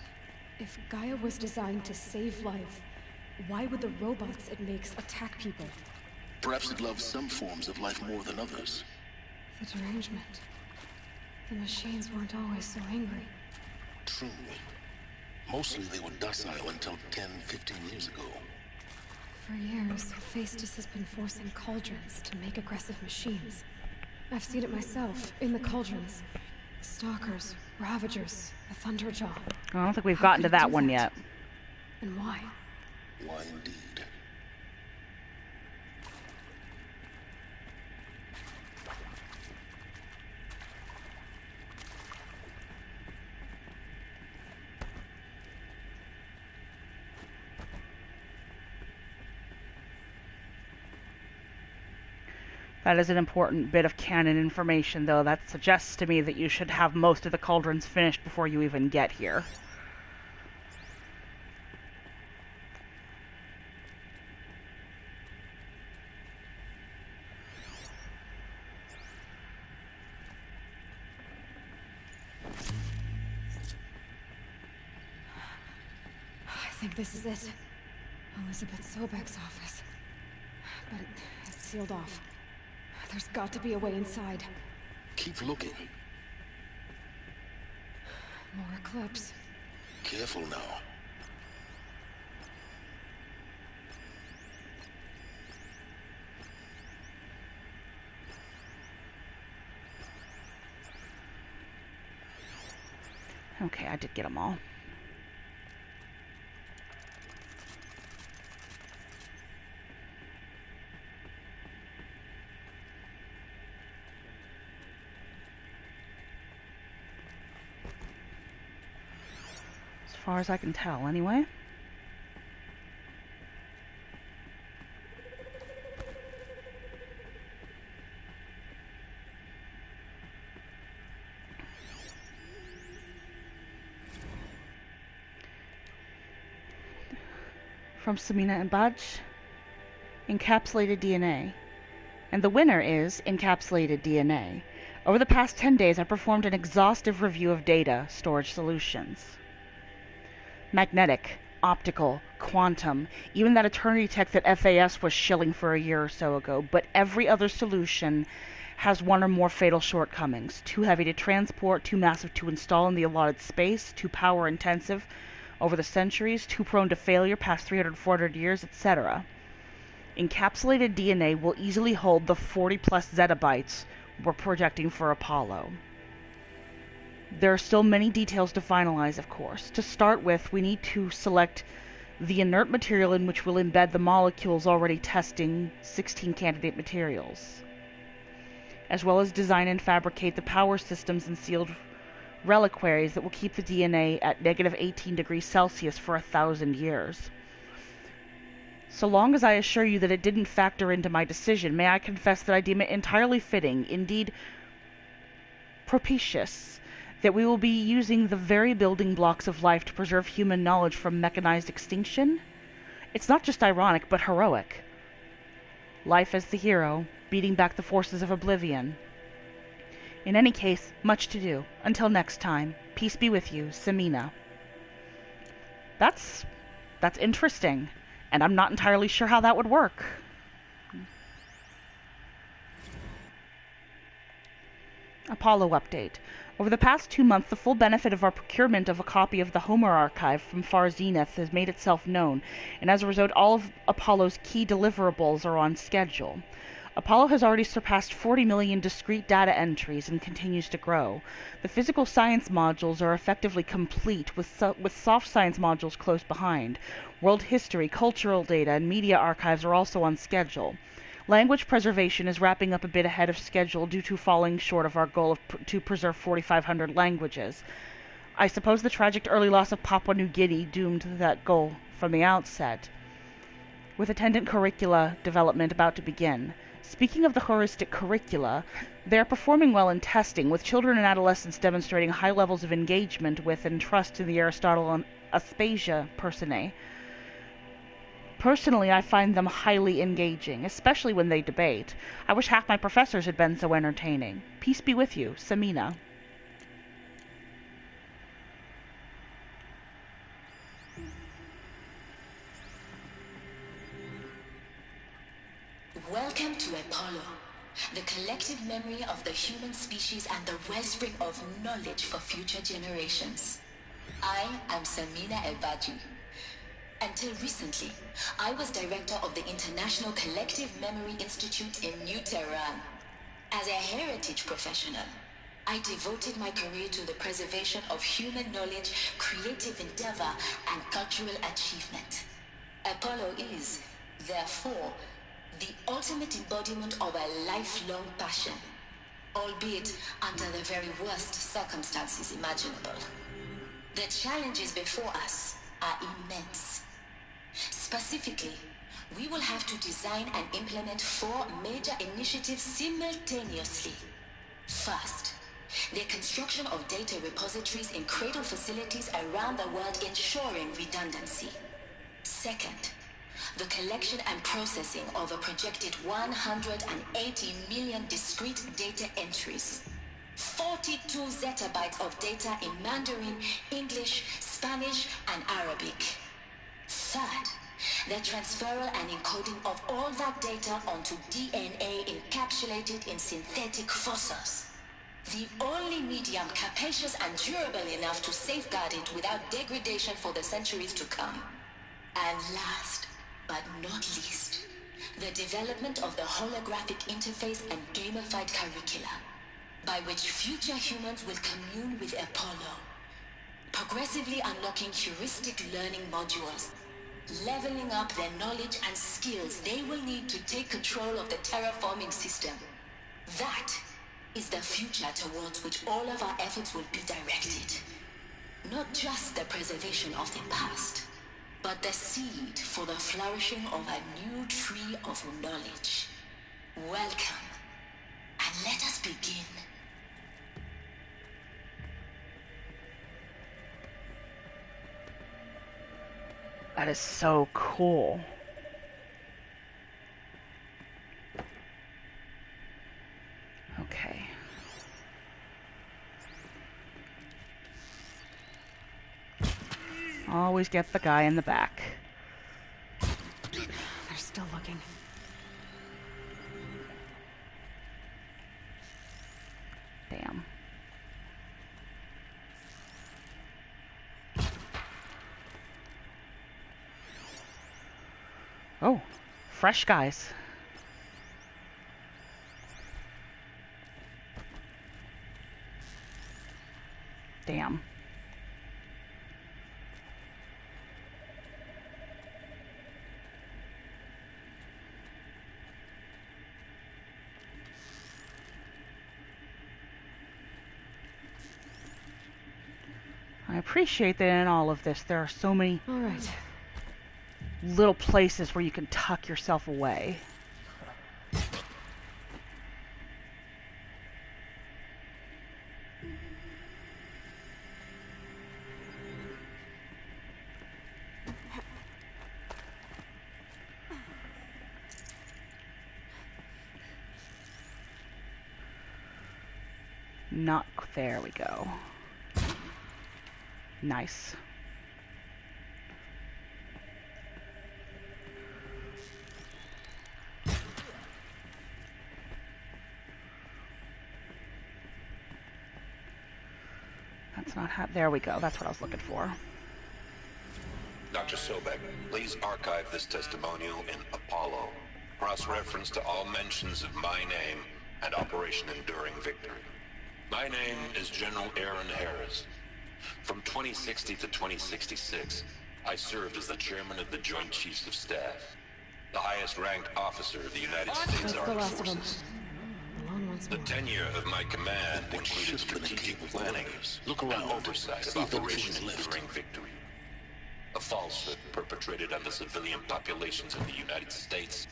If Gaia was designed to save life, why would the robots it makes attack people? Perhaps it loves some forms of life more than others. The derangement. The machines weren't always so angry. True. Mostly they were docile until 10, 15 years ago. For years, Hephaestus has been forcing cauldrons to make aggressive machines. I've seen it myself, in the cauldrons. Stalkers, Ravagers, a Thunderjaw. I don't think we've gotten to that one yet. And why? Why indeed? That is an important bit of canon information, though. That suggests to me that you should have most of the cauldrons finished before you even get here. I think this is it. Elizabeth Sobek's office. But it's sealed off. There's got to be a way inside. Keep looking. More eclipse. Careful now. Okay, I did get them all. As far as I can tell, anyway. From Samina and Badge, Encapsulated DNA. And the winner is Encapsulated DNA. Over the past 10 days, I performed an exhaustive review of data storage solutions. Magnetic, optical, quantum, even that Eternity Tech that FAS was shilling for a year or so ago, but every other solution has one or more fatal shortcomings. Too heavy to transport, too massive to install in the allotted space, too power intensive over the centuries, too prone to failure past 300, 400 years, etc. Encapsulated DNA will easily hold the 40 plus zettabytes we're projecting for Apollo. There are still many details to finalize, of course. To start with, we need to select the inert material in which we'll embed the molecules already testing 16 candidate materials, as well as design and fabricate the power systems and sealed reliquaries that will keep the DNA at negative 18 degrees Celsius for 1,000 years. So long as I assure you that it didn't factor into my decision, may I confess that I deem it entirely fitting, indeed propitious, that we will be using the very building blocks of life to preserve human knowledge from mechanized extinction? It's not just ironic, but heroic. Life as the hero, beating back the forces of oblivion. In any case, much to do. Until next time, peace be with you, Samina. That's interesting, and I'm not entirely sure how that would work. Apollo update. Over the past 2 months, the full benefit of our procurement of a copy of the Homer archive from Far Zenith has made itself known, and as a result, all of Apollo's key deliverables are on schedule. Apollo has already surpassed 40 million discrete data entries and continues to grow. The physical science modules are effectively complete, with soft science modules close behind. World history, cultural data, and media archives are also on schedule. Language preservation is wrapping up a bit ahead of schedule due to falling short of our goal to preserve 4,500 languages. I suppose the tragic early loss of Papua New Guinea doomed that goal from the outset, with attendant curricula development about to begin. Speaking of the heuristic curricula, they are performing well in testing, with children and adolescents demonstrating high levels of engagement with and trust in the Aristotle and Aspasia personae. Personally, I find them highly engaging, especially when they debate. I wish half my professors had been so entertaining. Peace be with you, Samina. Welcome to Apollo, the collective memory of the human species and the wellspring of knowledge for future generations. I am Samina El-Badji. Until recently, I was director of the International Collective Memory Institute in New Tehran. As a heritage professional, I devoted my career to the preservation of human knowledge, creative endeavor, and cultural achievement. Apollo is, therefore, the ultimate embodiment of a lifelong passion, albeit under the very worst circumstances imaginable. The challenges before us are immense. Specifically, we will have to design and implement 4 major initiatives simultaneously. First, the construction of data repositories in cradle facilities around the world, ensuring redundancy. Second, the collection and processing of a projected 180 million discrete data entries. 42 zettabytes of data in Mandarin, English, Spanish, and Arabic. Third, the transferal and encoding of all that data onto DNA encapsulated in synthetic fossils. The only medium capacious and durable enough to safeguard it without degradation for the centuries to come. And last, but not least, the development of the holographic interface and gamified curricula, by which future humans will commune with Apollo. progressively unlocking heuristic learning modules, leveling up their knowledge and skills they will need to take control of the terraforming system. That is the future towards which all of our efforts will be directed. Not just the preservation of the past, but the seed for the flourishing of a new tree of knowledge. Welcome, and let us begin. That is so cool. Okay. Always get the guy in the back. They're still looking. Damn. Oh, fresh guys. Damn. I appreciate that in all of this there are so many little places where you can tuck yourself away. Not there we go. Nice. That's not how. There we go. That's what I was looking for. Dr. Sobek, please archive this testimonial in Apollo. Cross-reference to all mentions of my name and Operation Enduring Victory. My name is General Aaron Harris. From 2060 to 2066, I served as the chairman of the Joint Chiefs of Staff, the highest-ranked officer of the United States Armed Forces. The tenure of my command included strategic planning and oversight of Operation Enduring Victory, a falsehood perpetrated on the civilian populations of the United States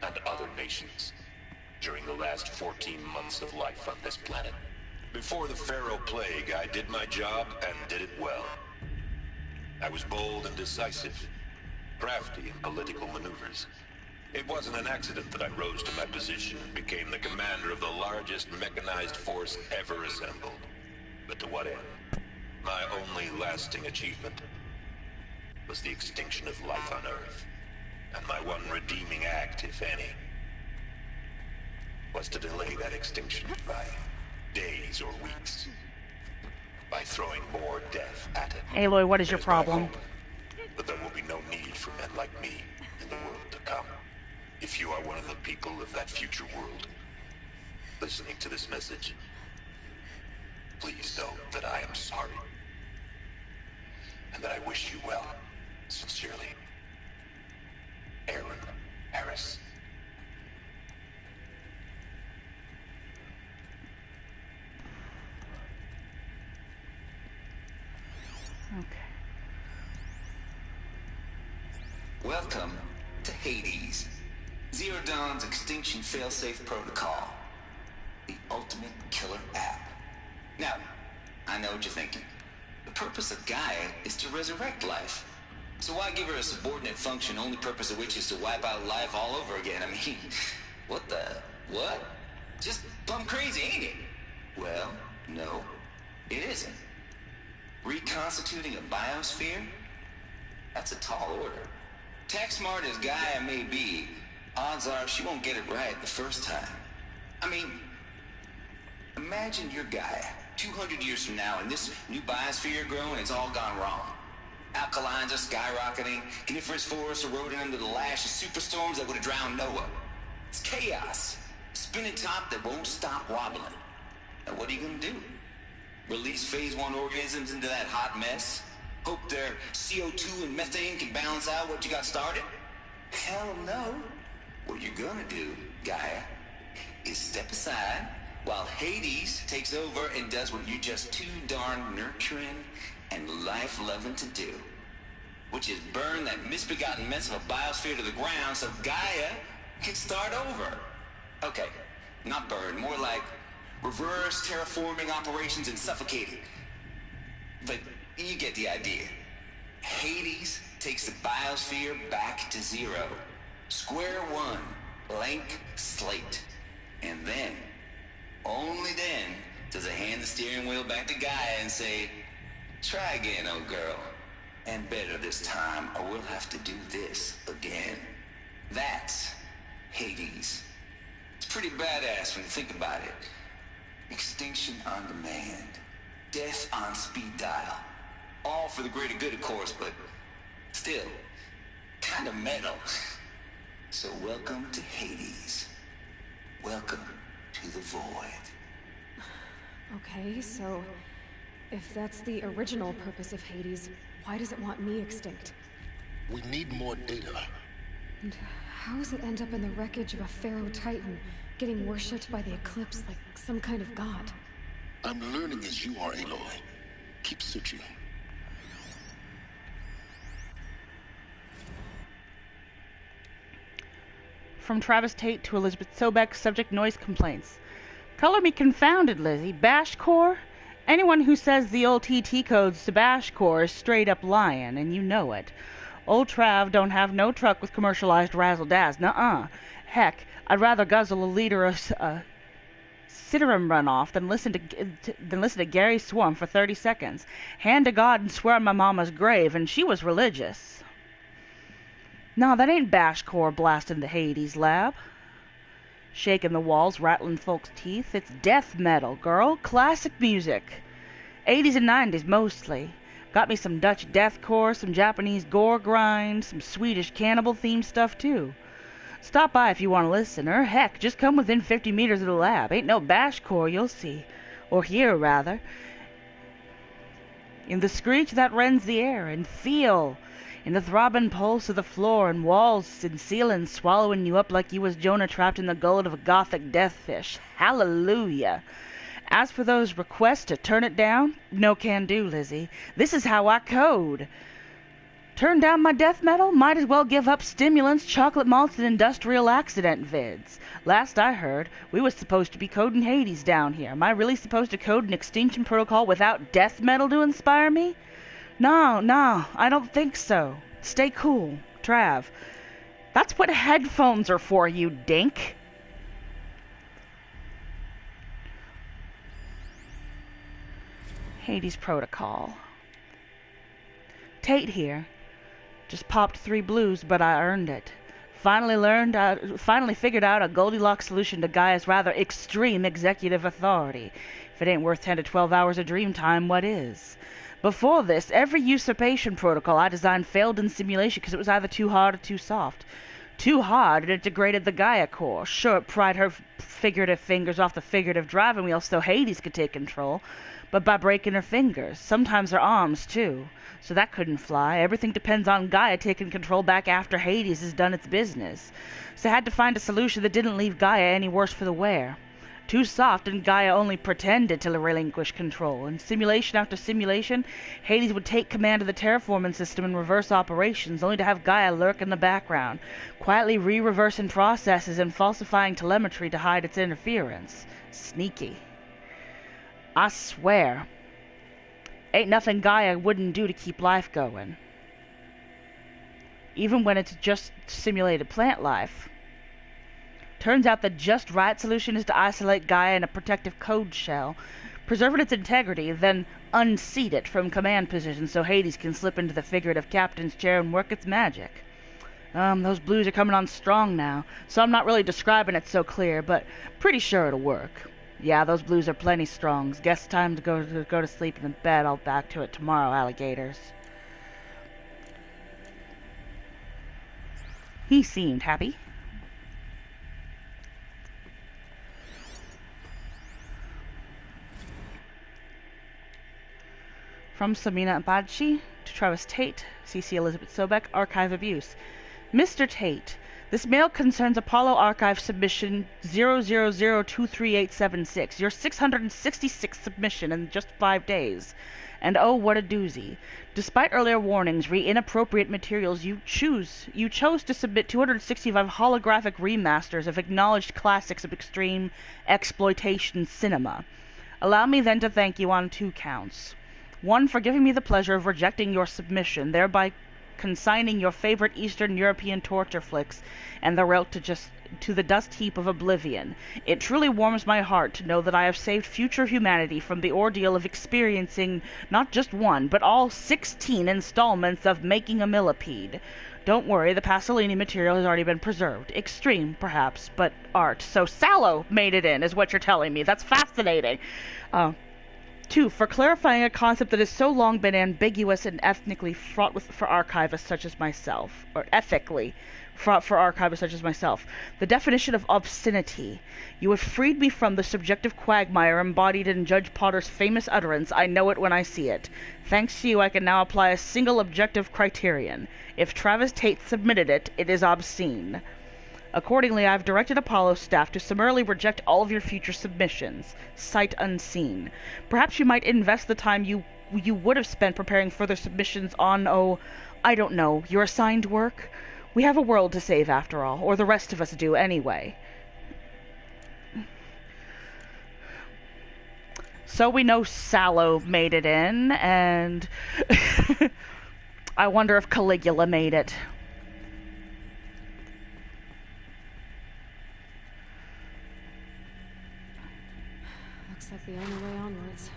and other nations during the last 14 months of life on this planet. Before the Pharaoh Plague, I did my job and did it well. I was bold and decisive, crafty in political maneuvers. It wasn't an accident that I rose to my position and became the commander of the largest mechanized force ever assembled. But to what end? My only lasting achievement was the extinction of life on Earth. And my one redeeming act, if any, was to delay that extinction by days or weeks, by throwing more death at it. Aloy, what is your problem? But there will be no need for men like me in the world to come. If you are one of the people of that future world listening to this message, please know that I am sorry and that I wish you well. Sincerely, Aaron Harris. Okay. Welcome to Hades, Zero Dawn's extinction failsafe protocol, the ultimate killer app. Now, I know what you're thinking. The purpose of Gaia is to resurrect life. So why give her a subordinate function, only purpose of which is to wipe out life all over again? I mean, what? Just plumb crazy, ain't it? Well, no, it isn't. Reconstituting a biosphere? That's a tall order. Tech smart as Gaia may be, odds are she won't get it right the first time. I mean, imagine you're Gaia, 200 years from now, and this new biosphere growing, it's all gone wrong. Alkalines are skyrocketing, coniferous forests eroding under the lash of superstorms that would have drowned Noah. It's chaos. A spinning top that won't stop wobbling. Now what are you gonna do? Release Phase 1 organisms into that hot mess? Hope their CO2 and methane can balance out what you got started? Hell no. What you're gonna do, Gaia, is step aside while Hades takes over and does what you're just too darn nurturing and life-loving to do. Which is burn that misbegotten mess of a biosphere to the ground so Gaia can start over. Okay, not burn, more like reverse terraforming operations and suffocating. But you get the idea. Hades takes the biosphere back to zero. Square one, blank slate. And then, only then, does it hand the steering wheel back to Gaia and say, try again, old girl. And better this time, or we'll have to do this again. That's Hades. It's pretty badass when you think about it. Extinction on demand. Death on speed dial. All for the greater good, of course, but still, kind of metal. So welcome to Hades. Welcome to the void. Okay, so if that's the original purpose of Hades, why does it want me extinct? We need more data. And how does it end up in the wreckage of a Pharaoh Titan, getting worshipped by the Eclipse like some kind of god? I'm learning as you are, Aloy. Keep searching. From Travis Tate to Elizabeth Sobek, subject noise complaints. Color me confounded, Lizzie. Bashcore? Anyone who says the old TT codes to Bashcore is straight up lying, and you know it. Old Trav don't have no truck with commercialized razzle-dazz, nuh-uh. Heck, I'd rather guzzle a liter of Citterum runoff than listen to Gary Swarm for 30 seconds. Hand to God and swear on my mama's grave, and she was religious. No, that ain't Bashcore blasting the Hades lab. Shaking the walls, rattling folks' teeth. It's death metal, girl. Classic music. 80s and 90s mostly. Got me some Dutch deathcore, some Japanese gore grind, some Swedish cannibal themed stuff too. Stop by if you want to listen, or heck, just come within 50 meters of the lab. Ain't no Bashcore, you'll see. Or hear, rather. In the screech that rends the air, and feel in the throbbing pulse of the floor and walls and ceilings swallowing you up like you was Jonah trapped in the gullet of a gothic deathfish. Hallelujah. As for those requests to turn it down, no can do, Lizzie. This is how I code. Turn down my death metal? Might as well give up stimulants, chocolate malts, and industrial accident vids. Last I heard, we was supposed to be coding Hades down here. Am I really supposed to code an extinction protocol without death metal to inspire me? No, I don't think so. Stay cool, Trav. That's what headphones are for, you dink. Hades Protocol. Tate here. Just popped 3 blues, but I earned it. Finally figured out a Goldilocks solution to Gaia's rather extreme executive authority. If it ain't worth 10 to 12 hours of dream time, what is? Before this, every usurpation protocol I designed failed in simulation because it was either too hard or too soft. Too hard, and it degraded the Gaia core. Sure, it pried her figurative fingers off the figurative driving wheel so Hades could take control, but by breaking her fingers. Sometimes her arms, too. So that couldn't fly. Everything depends on Gaia taking control back after Hades has done its business. So I had to find a solution that didn't leave Gaia any worse for the wear. Too soft, and Gaia only pretended to relinquish control. In simulation after simulation, Hades would take command of the terraforming system and reverse operations, only to have Gaia lurk in the background, quietly re-reversing processes and falsifying telemetry to hide its interference. Sneaky. I swear, ain't nothing Gaia wouldn't do to keep life going. Even when it's just simulated plant life. Turns out the just right solution is to isolate Gaia in a protective code shell, preserve its integrity, then unseat it from command position so Hades can slip into the figurative captain's chair and work its magic. Those blues are coming on strong now, so I'm not really describing it so clear, but pretty sure it'll work. Yeah, those blues are plenty strong. Guess time to go to sleep in bed. I'll back to it tomorrow, alligators. He seemed happy. From Samina Abachi to Travis Tate, CC Elizabeth Sobek, Archive Abuse. Mr. Tate, this mail concerns Apollo Archive submission 000238676, your 666th submission in just 5 days. And oh, what a doozy. Despite earlier warnings re inappropriate materials, you chose to submit 265 holographic remasters of acknowledged classics of extreme exploitation cinema. Allow me then to thank you on 2 counts. 1, for giving me the pleasure of rejecting your submission, thereby consigning your favorite Eastern European torture flicks and the route to the dust heap of oblivion. It truly warms my heart to know that I have saved future humanity from the ordeal of experiencing not just one, but all 16 installments of Making a Millipede. Don't worry, the Pasolini material has already been preserved. Extreme, perhaps, but art. So Sallow made it in, is what you're telling me. That's fascinating. 2, for clarifying a concept that has so long been ambiguous and ethnically fraught for archivists such as myself, or ethically fraught for archivists such as myself. The definition of obscenity. You have freed me from the subjective quagmire embodied in Judge Potter's famous utterance, I know it when I see it. Thanks to you, I can now apply a single objective criterion. If Travis Tate submitted it, it is obscene. Accordingly, I have directed Apollo staff to summarily reject all of your future submissions, sight unseen. Perhaps you might invest the time you would have spent preparing further submissions on, I don't know, your assigned work? We have a world to save after all, or the rest of us do anyway. So we know Sallow made it in, and I wonder if Caligula made it. Looks like the only way onwards.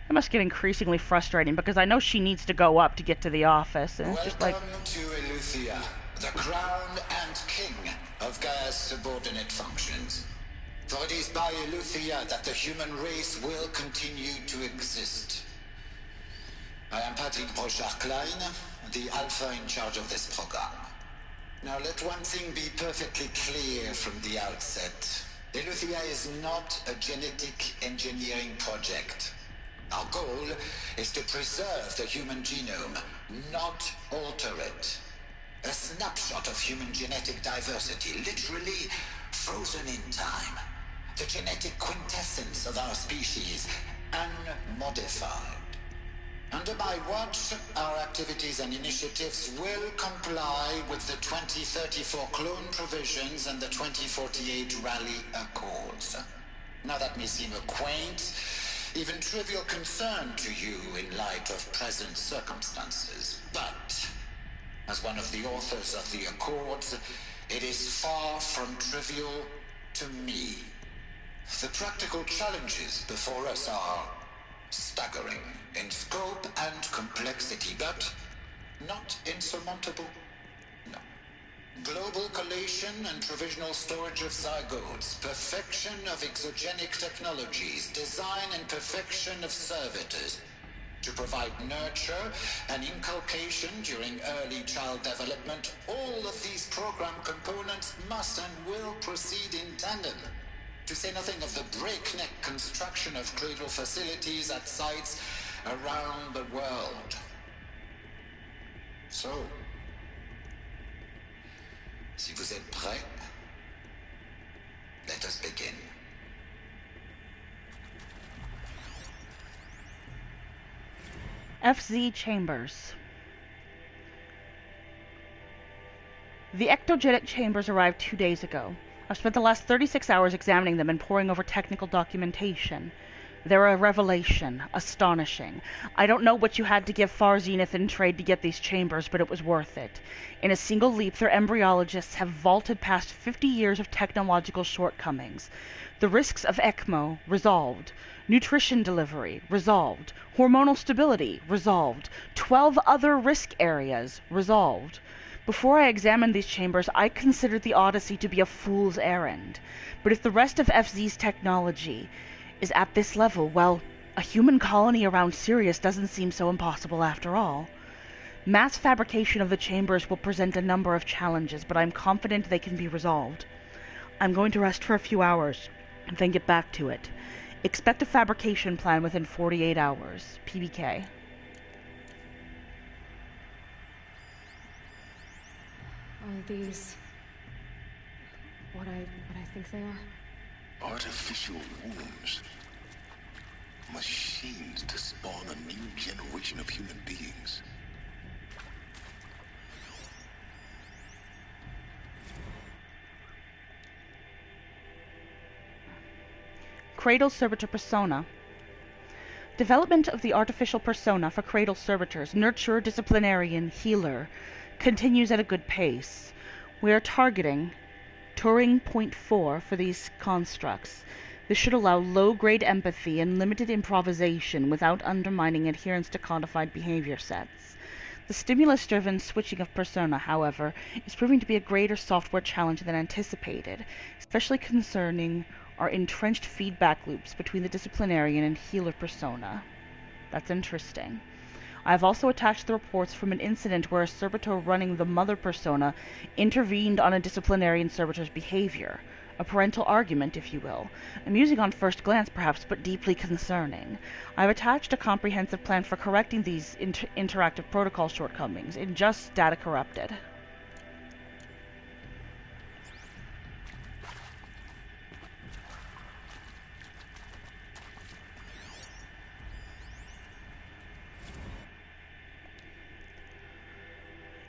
It must get increasingly frustrating because I know she needs to go up to get to the office, and it's just like... Welcome to Eleuthia, the crown and king of Gaia's subordinate functions. For it is by Eleuthia that the human race will continue to exist. I am Patrick Brochard-Klein, the Alpha in charge of this program. Now let one thing be perfectly clear from the outset. Eleuthia is not a genetic engineering project. Our goal is to preserve the human genome, not alter it. A snapshot of human genetic diversity, literally frozen in time. The genetic quintessence of our species, unmodified. Under my watch, our activities and initiatives will comply with the 2034 clone provisions and the 2048 Raleigh Accords. Now that may seem a quaint, even trivial concern to you in light of present circumstances, but as one of the authors of the Accords, it is far from trivial to me. The practical challenges before us are staggering in scope and complexity, but not insurmountable. No. Global collation and provisional storage of zygotes, perfection of exogenic technologies, design and perfection of servitors, to provide nurture and inculcation during early child development. All of these program components must and will proceed in tandem. To say nothing of the breakneck construction of cradle facilities at sites around the world. So, si vous êtes prêts, let us begin. FZ Chambers. The ectogenic chambers arrived 2 days ago. I've spent the last 36 hours examining them and poring over technical documentation. They're a revelation, astonishing. I don't know what you had to give Far Zenith in trade to get these chambers, but it was worth it. In a single leap, their embryologists have vaulted past 50 years of technological shortcomings. The risks of ECMO, resolved. Nutrition delivery, resolved. Hormonal stability, resolved. 12 other risk areas, resolved. Before I examined these chambers, I considered the Odyssey to be a fool's errand. But if the rest of FZ's technology is at this level, well, a human colony around Sirius doesn't seem so impossible after all. Mass fabrication of the chambers will present a number of challenges, but I'm confident they can be resolved. I'm going to rest for a few hours, and then get back to it. Expect a fabrication plan within 48 hours. PBK. Are these what I think they are? Artificial wombs. Machines to spawn a new generation of human beings. Cradle Servitor Persona. Development of the artificial persona for Cradle Servitors, Nurturer, Disciplinarian, Healer, continues at a good pace. We are targeting Turing Point 4 for these constructs. This should allow low-grade empathy and limited improvisation without undermining adherence to codified behavior sets. The stimulus-driven switching of persona, however, is proving to be a greater software challenge than anticipated, especially concerning our entrenched feedback loops between the disciplinarian and healer persona. That's interesting. I have also attached the reports from an incident where a servitor running the mother persona intervened on a disciplinarian servitor's behavior. A parental argument, if you will. Amusing on first glance, perhaps, but deeply concerning. I have attached a comprehensive plan for correcting these interactive protocol shortcomings in just Data Corrupted.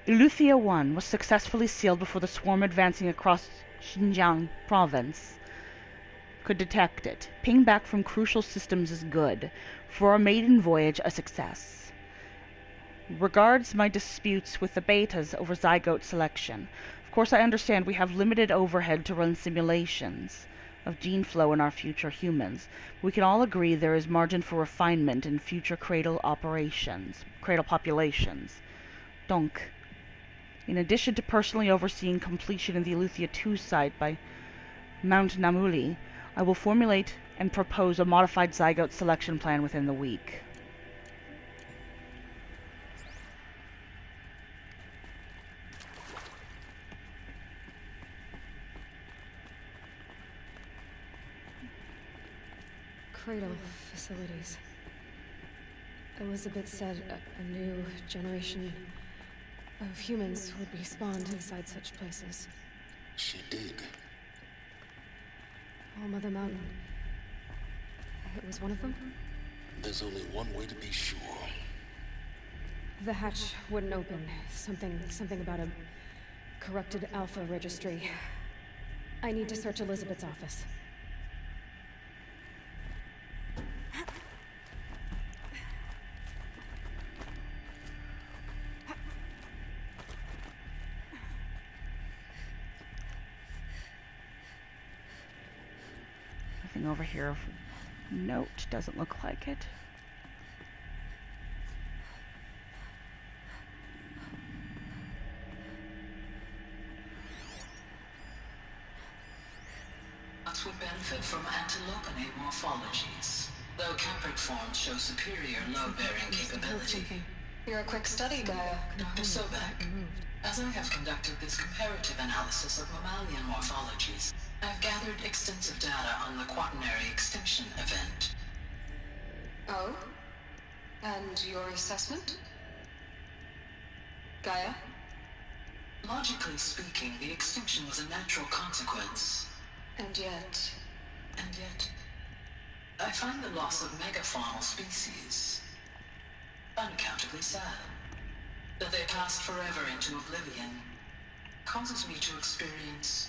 Eleuthia 1 was successfully sealed before the swarm advancing across Xinjiang province could detect it. Ping back from crucial systems is good. For our maiden voyage, a success. Regards my disputes with the betas over zygote selection. Of course, I understand we have limited overhead to run simulations of gene flow in our future humans. We can all agree there is margin for refinement in future cradle populations. Donc, in addition to personally overseeing completion in the Eleuthia 2 site by Mount Namuli, I will formulate and propose a modified zygote selection plan within the week. Cradle facilities. Elizabeth said a new generation of humans would be spawned inside such places. She did. All Mother Mountain. It was one of them? There's only one way to be sure. The hatch wouldn't open. Something about a corrupted Alpha registry. I need to search Elizabeth's office. Nothing over here of note. Doesn't look like it. Would benefit from antilopenate morphologies, though Kempered forms show superior load-bearing capability. You're a quick study, Gaia. Dr. Sobek, as I have conducted this comparative analysis of mammalian morphologies, I have gathered extensive data on the quaternary extinction event. Oh? And your assessment? Gaia? Logically speaking, the extinction was a natural consequence. And yet, I find the loss of megafaunal species unaccountably sad. That they passed forever into oblivion causes me to experience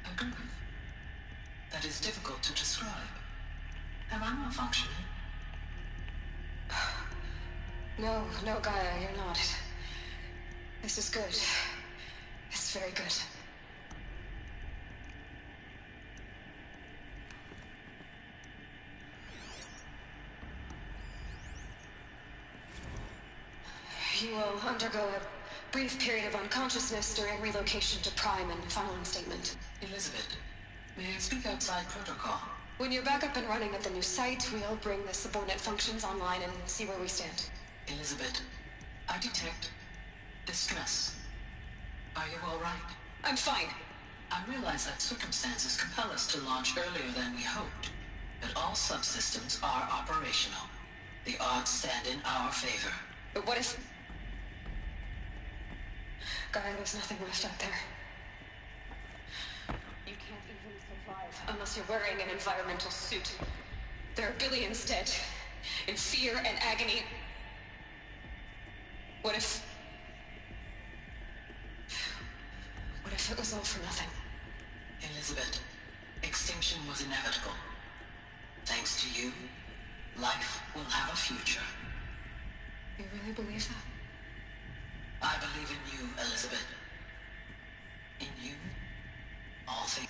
a grief that is difficult to describe. Am I malfunctioning? No, Gaia, you're not. This is good. It's very good. You will undergo a brief period of unconsciousness during relocation to Prime and final statement. Elizabeth, may I speak outside protocol? When you're back up and running at the new site, we'll bring the subordinate functions online and see where we stand. Elizabeth, I detect distress. Are you all right? I'm fine. I realize that circumstances compel us to launch earlier than we hoped. but all subsystems are operational. The odds stand in our favor. But what if... Gaia, there's nothing left out there. You can't even survive unless you're wearing an environmental suit. There are billions dead, in fear and agony. What if it was all for nothing? Elizabeth, extinction was inevitable. Thanks to you, life will have a future. You really believe that? I believe in you, Elizabeth. In you, all things.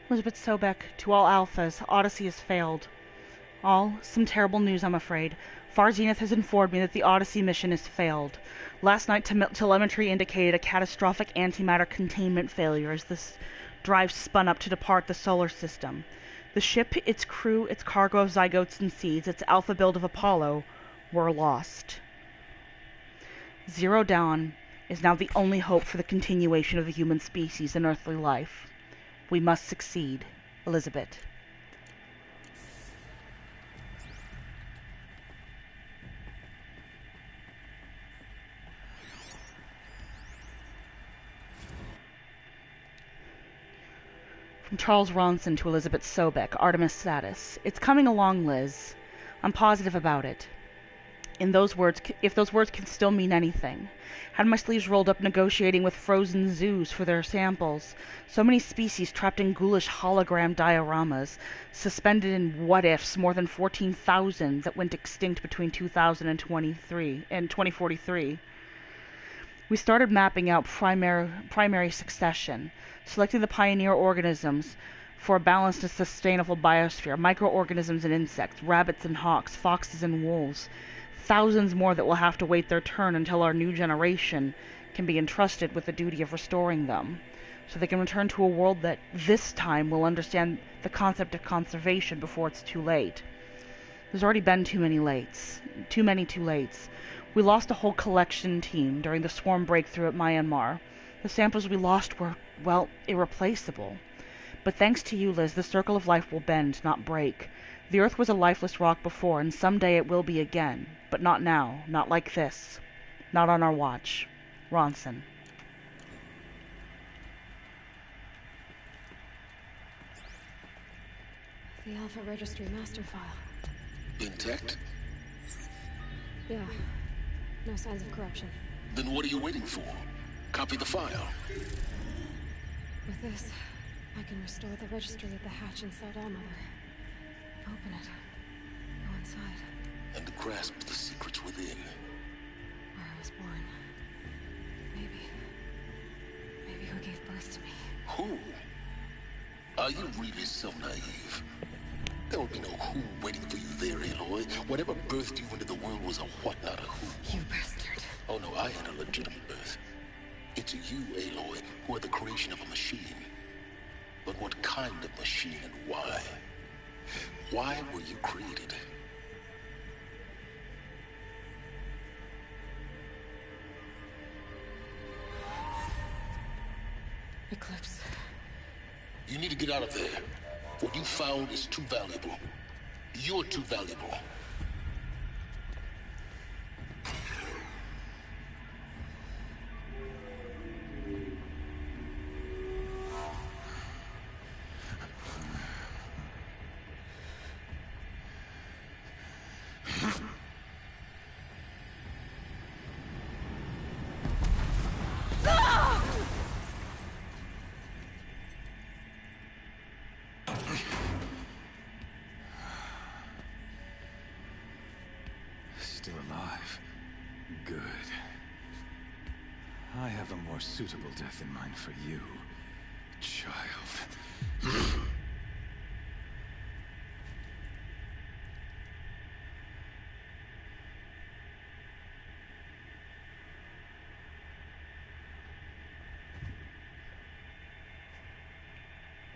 Elizabeth Sobek, to all Alphas, Odyssey has failed. Some terrible news, I'm afraid. Far Zenith has informed me that the Odyssey mission has failed. Last night, telemetry indicated a catastrophic antimatter containment failure as this drive spun up to depart the solar system. The ship, its crew, its cargo of zygotes and seeds, its alpha build of Apollo, were lost. Zero Dawn is now the only hope for the continuation of the human species and earthly life. We must succeed, Elizabeth. From Charles Ronson to Elizabeth Sobek, Artemis Status. It's coming along, Liz. I'm positive about it. If those words can still mean anything. Had my sleeves rolled up negotiating with frozen zoos for their samples. So many species trapped in ghoulish hologram dioramas, suspended in what-ifs, more than 14,000 that went extinct between 2000 and 2043. We started mapping out primary succession, selecting the pioneer organisms for a balanced and sustainable biosphere, microorganisms and insects, rabbits and hawks, foxes and wolves. Thousands more that will have to wait their turn until our new generation can be entrusted with the duty of restoring them, so they can return to a world that this time will understand the concept of conservation before it's too late. There's already been too many too lates. We lost a whole collection team during the swarm breakthrough at Myanmar. The samples we lost were, well, irreplaceable. But thanks to you, Liz, the circle of life will bend, not break. The Earth was a lifeless rock before, and someday it will be again. But not now, not like this. Not on our watch. Ronson. The Alpha Registry master file. Intact? Yeah. No signs of corruption. Then what are you waiting for? Copy the file. With this, I can restore the registry at the hatch inside Allmother. Open it. Go inside. And grasp the secrets within. Where I was born. Maybe who gave birth to me. Who? Are you really so naive? There will be no who waiting for you there, Aloy. Whatever birthed you into the world was a what, not a who. You bastard. Oh no, I had a legitimate birth. It's you, Aloy, who are the creation of a machine. But what kind of machine and why? Why were you created? Eclipse. You need to get out of there. What you found is too valuable. You're too valuable. Still alive. Good. I have a more suitable death in mind for you, child.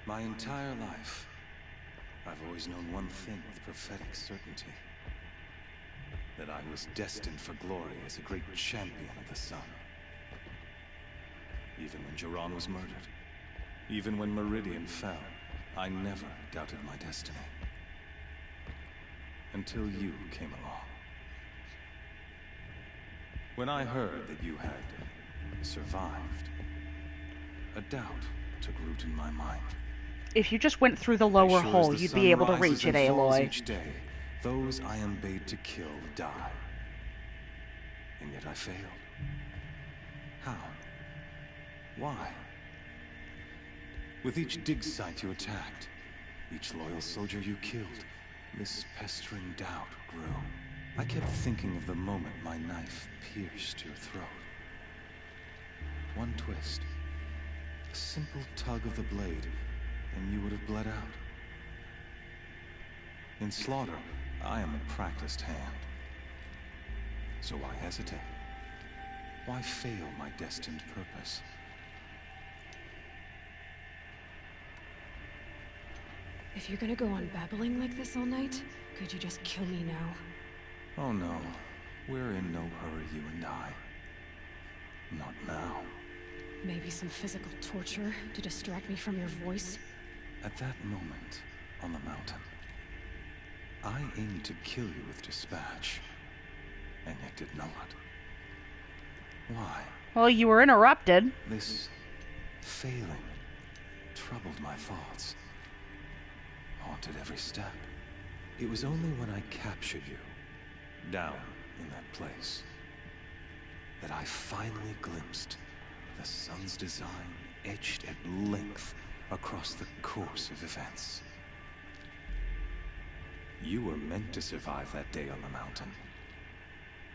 My entire life, I've always known one thing with prophetic certainty. That I was destined for glory as a great champion of the sun. Even when Jiran was murdered, even when Meridian fell, I never doubted my destiny. Until you came along. When I heard that you had survived, a doubt took root in my mind. If you just went through the lower hole, you'd be able to reach it, Aloy. Each day, those I am bade to kill die. And yet I failed. How? Why? With each dig site you attacked, each loyal soldier you killed, this pestering doubt grew. I kept thinking of the moment my knife pierced your throat. One twist, a simple tug of the blade, and you would have bled out. In slaughter, I am a practiced hand. So why hesitate? Why fail my destined purpose? If you're gonna go on babbling like this all night, could you just kill me now? Oh no, we're in no hurry, you and I. Not now. Maybe some physical torture to distract me from your voice? At that moment, on the mountain, I aimed to kill you with dispatch, and yet did not. Why? Well, you were interrupted. This failing troubled my thoughts, haunted every step. It was only when I captured you, down in that place, that I finally glimpsed the sun's design etched at length across the course of events. You were meant to survive that day on the mountain.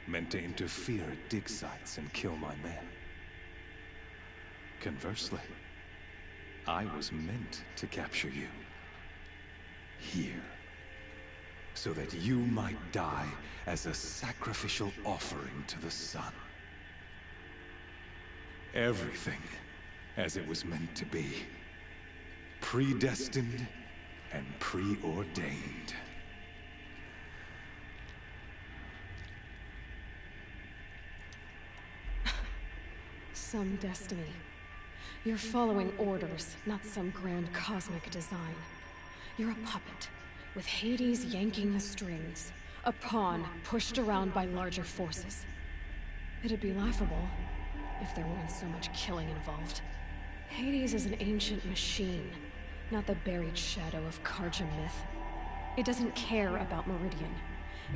Meant to interfere at dig sites and kill my men. Conversely, I was meant to capture you. Here. So that you might die as a sacrificial offering to the sun. Everything as it was meant to be. Predestined and preordained. Some destiny. You're following orders, not some grand cosmic design. You're a puppet, with Hades yanking the strings. A pawn pushed around by larger forces. It'd be laughable if there weren't so much killing involved. Hades is an ancient machine, not the buried shadow of Karja myth. It doesn't care about Meridian.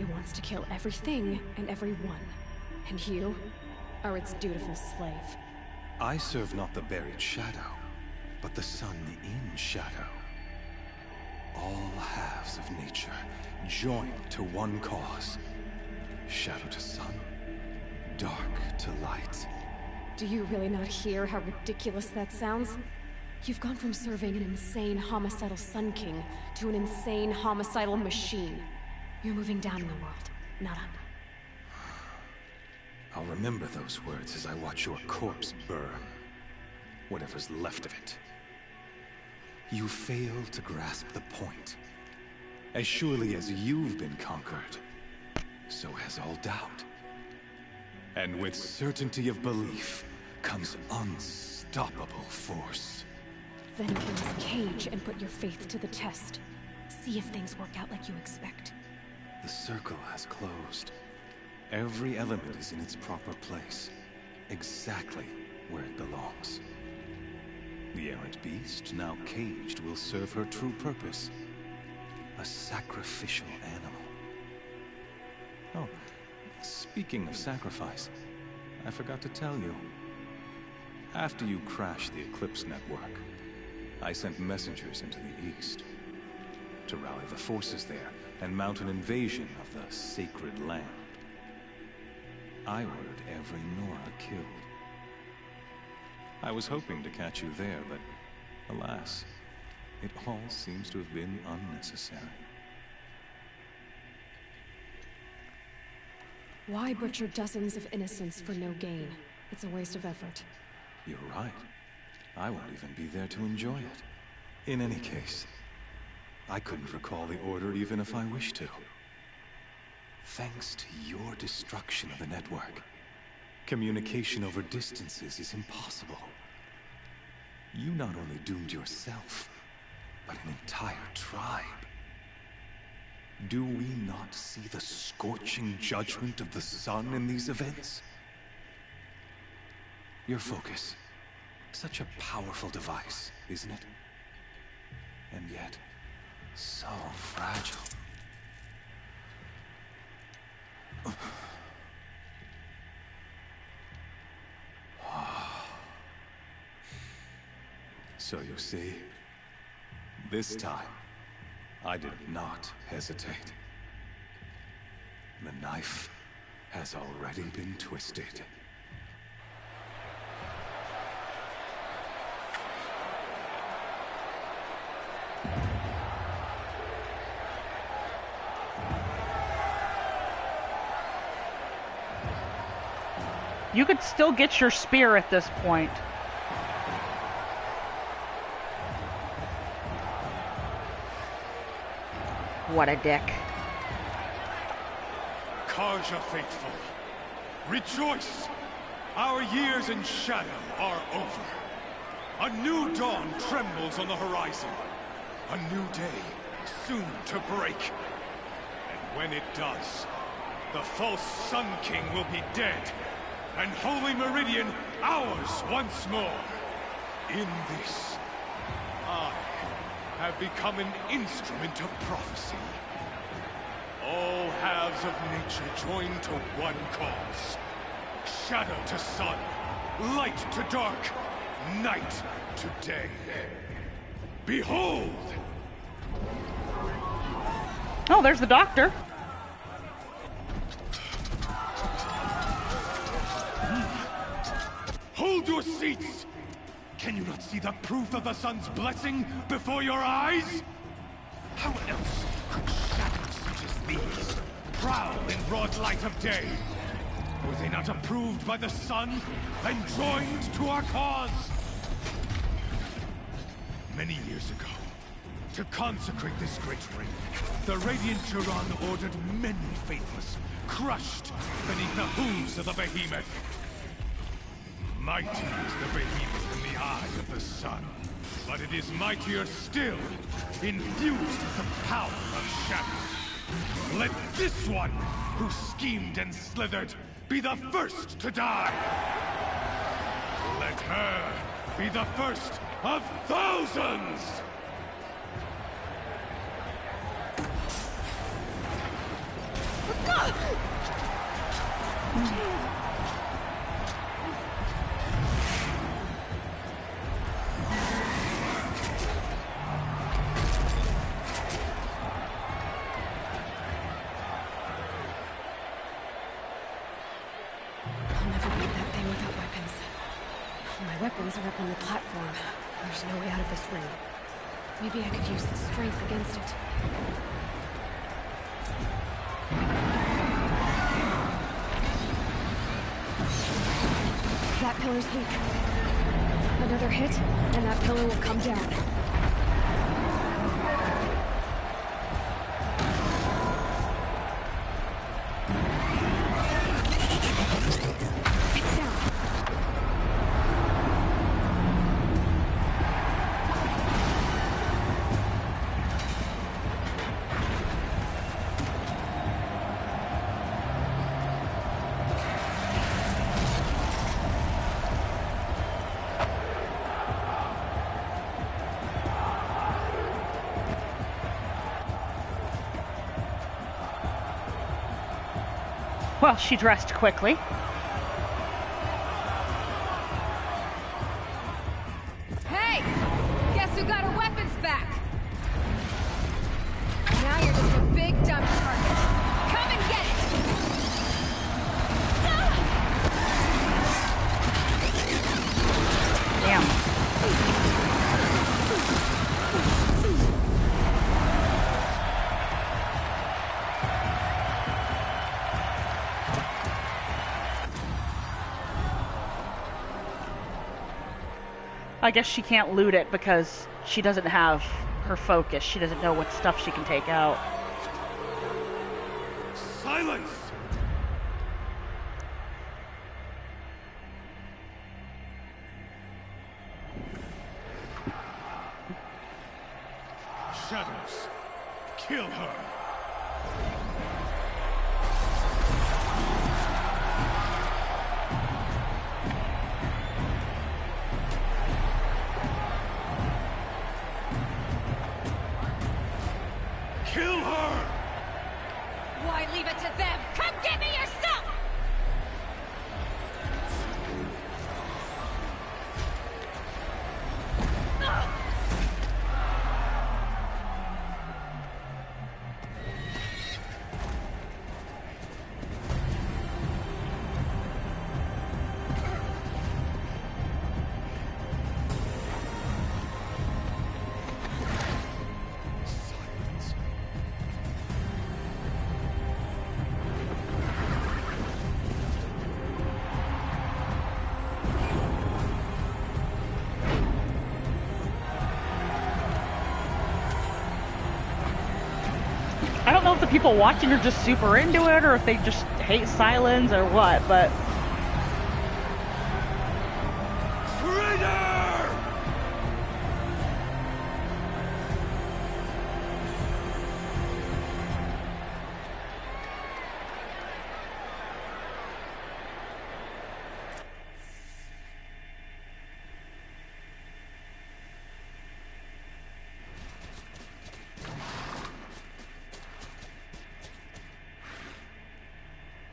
It wants to kill everything and everyone. And you are its dutiful slave. I serve not the buried shadow, but the sun in shadow. All halves of nature joined to one cause. Shadow to sun, dark to light. Do you really not hear how ridiculous that sounds? You've gone from serving an insane homicidal Sun King to an insane homicidal machine. You're moving down in the world, not up. I'll remember those words as I watch your corpse burn. Whatever's left of it. You fail to grasp the point. As surely as you've been conquered, so has all doubt. And with certainty of belief comes unstoppable force. Then open this cage and put your faith to the test. See if things work out like you expect. The circle has closed. Every element is in its proper place, exactly where it belongs. The errant beast, now caged, will serve her true purpose. A sacrificial animal. Oh, speaking of sacrifice, I forgot to tell you. After you crashed the Eclipse network, I sent messengers into the east to rally the forces there and mount an invasion of the sacred land. I ordered every Nora killed. I was hoping to catch you there, but alas, it all seems to have been unnecessary. Why butcher dozens of innocents for no gain? It's a waste of effort. You're right. I won't even be there to enjoy it. In any case, I couldn't recall the order even if I wished to. Thanks to your destruction of the network, communication over distances is impossible. You not only doomed yourself, but an entire tribe. Do we not see the scorching judgment of the sun in these events? Your focus, such a powerful device, isn't it? And yet, so fragile. So you see, this time, I did not hesitate. The knife has already been twisted. You could still get your spear at this point. What a dick. Carja faithful, rejoice! Our years in shadow are over. A new dawn trembles on the horizon. A new day soon to break. And when it does, the false Sun King will be dead, and Holy Meridian ours once more. In this, I have become an instrument of prophecy. All halves of nature join to one cause. Shadow to sun, light to dark, night to day. Behold! Oh, there's the doctor. Hold your seats! Can you not see the proof of the sun's blessing before your eyes? How else could shadows such as these prowl in broad light of day? Were they not approved by the sun and joined to our cause? Many years ago, to consecrate this great ring, the Radiant Turan ordered many faithless crushed beneath the hooves of the behemoth. Mighty is the behemoth in the eye of the sun, but it is mightier still, infused with the power of shadow. Let this one, who schemed and slithered, be the first to die. Let her be the first of thousands! Weapons are up on the platform. There's no way out of this ring. Maybe I could use its strength against it. That pillar's weak. Another hit, and that pillar will come down. Well, she dressed quickly. Hey! Guess who got her weapons back? Now you're just a big dumb target. Come and get it! Damn. I guess she can't loot it because she doesn't have her focus. She doesn't know what stuff she can take out. Silence! Shadows, kill her! Kill her! Why leave it to them? Come get me yourself! I don't know if the people watching are just super into it or if they just hate Silence or what, but...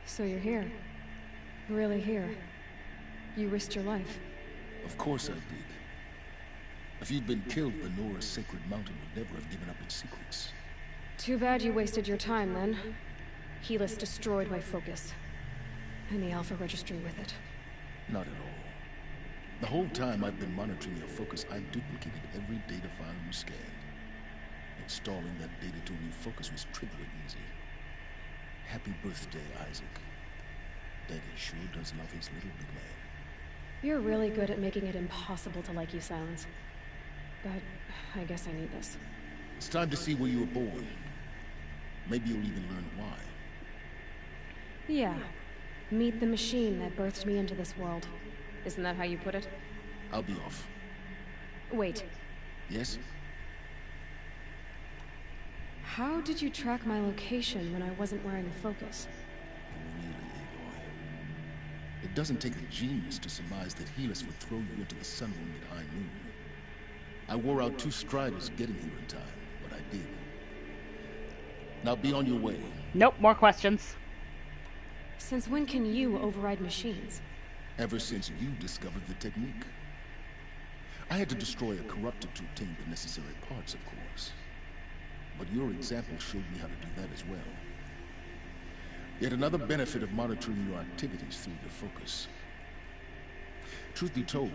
So you're here. Really here. You risked your life. Of course I did. If you'd been killed, the Nora's sacred mountain would never have given up its secrets. Too bad you wasted your time, then. Helis destroyed my focus. And the Alpha Registry with it. Not at all. The whole time I've been monitoring your focus, I've duplicated every data file you scanned. Installing that data to a new focus was trivially easy. Happy birthday, Isaac. Daddy sure does love his little big man. You're really good at making it impossible to like you, Silence. But I guess I need this. It's time to see where you were born. Maybe you'll even learn why. Yeah. Meet the machine that birthed me into this world. Isn't that how you put it? I'll be off. Wait. Yes? How did you track my location when I wasn't wearing a focus? Really, Aloy. It doesn't take a genius to surmise that Helis would throw you into the sun ring at high noon. I wore out 2 striders getting here in time, but I did. Now be on your way. Nope, more questions. Since when can you override machines? Ever since you discovered the technique. I had to destroy a corruptor to obtain the necessary parts, of course. But your example showed me how to do that as well. Yet another benefit of monitoring your activities through your focus. Truth be told,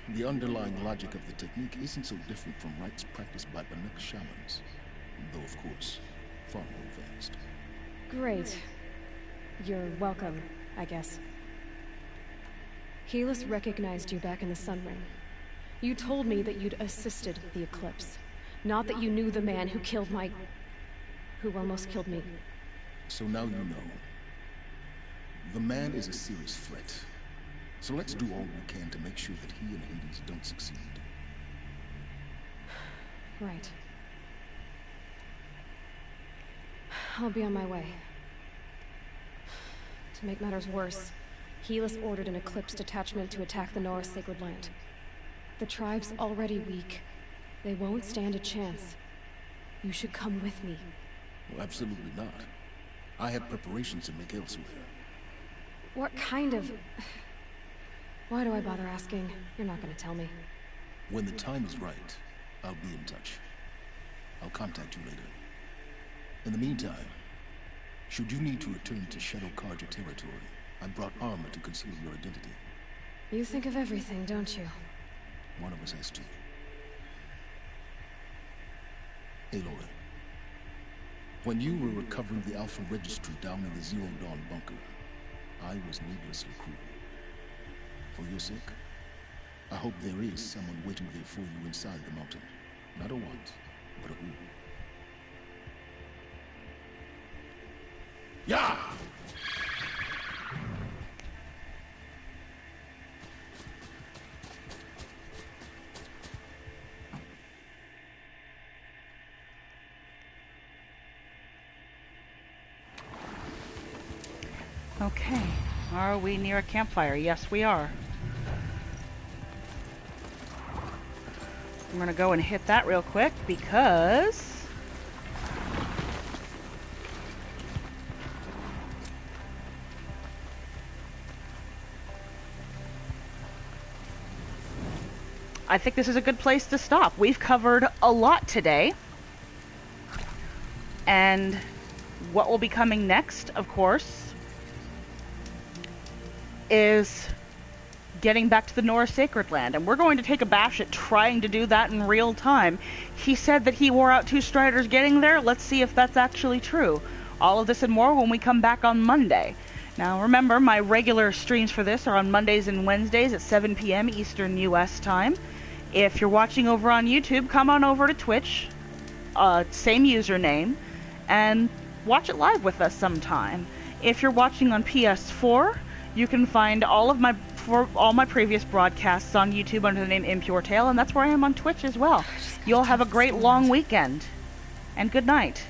the underlying logic of the technique isn't so different from rites practiced by Banuk shamans, though of course, far more advanced. Great. You're welcome, I guess. Helis recognized you back in the Sun Ring. You told me that you'd assisted the Eclipse. Not that you knew the man who killed who almost killed me. So now you know. The man is a serious threat. So let's do all we can to make sure that he and Hades don't succeed. Right. I'll be on my way. To make matters worse, Helis ordered an Eclipse detachment to attack the Nora Sacred Land. The tribe's already weak. They won't stand a chance. You should come with me. Well, absolutely not. I have preparations to make elsewhere. What kind of... Why do I bother asking? You're not gonna tell me. When the time is right, I'll be in touch. I'll contact you later. In the meantime, should you need to return to Shadow Carja territory, I brought armor to conceal your identity. You think of everything, don't you? One of us has to. Aloy, when you were recovering the Alpha Registry down in the Zero Dawn bunker, I was needlessly cruel. For your sake, I hope there is someone waiting there for you inside the mountain. Not a want, but a who. Yeah! Okay. Are we near a campfire? Yes, we are. I'm gonna go and hit that real quick because I think this is a good place to stop. We've covered a lot today. And what will be coming next, of course, is getting back to the Nora Sacred Land, and we're going to take a bash at trying to do that in real time. He said that he wore out 2 Striders getting there. Let's see if that's actually true. All of this and more when we come back on Monday. Now remember, my regular streams for this are on Mondays and Wednesdays at 7 p.m. Eastern US time. If you're watching over on YouTube, come on over to Twitch, same username, and watch it live with us sometime. If you're watching on PS4, you can find all my previous broadcasts on YouTube under the name Impure Tale, and that's where I am on Twitch as well. You'll have a great long weekend, and good night.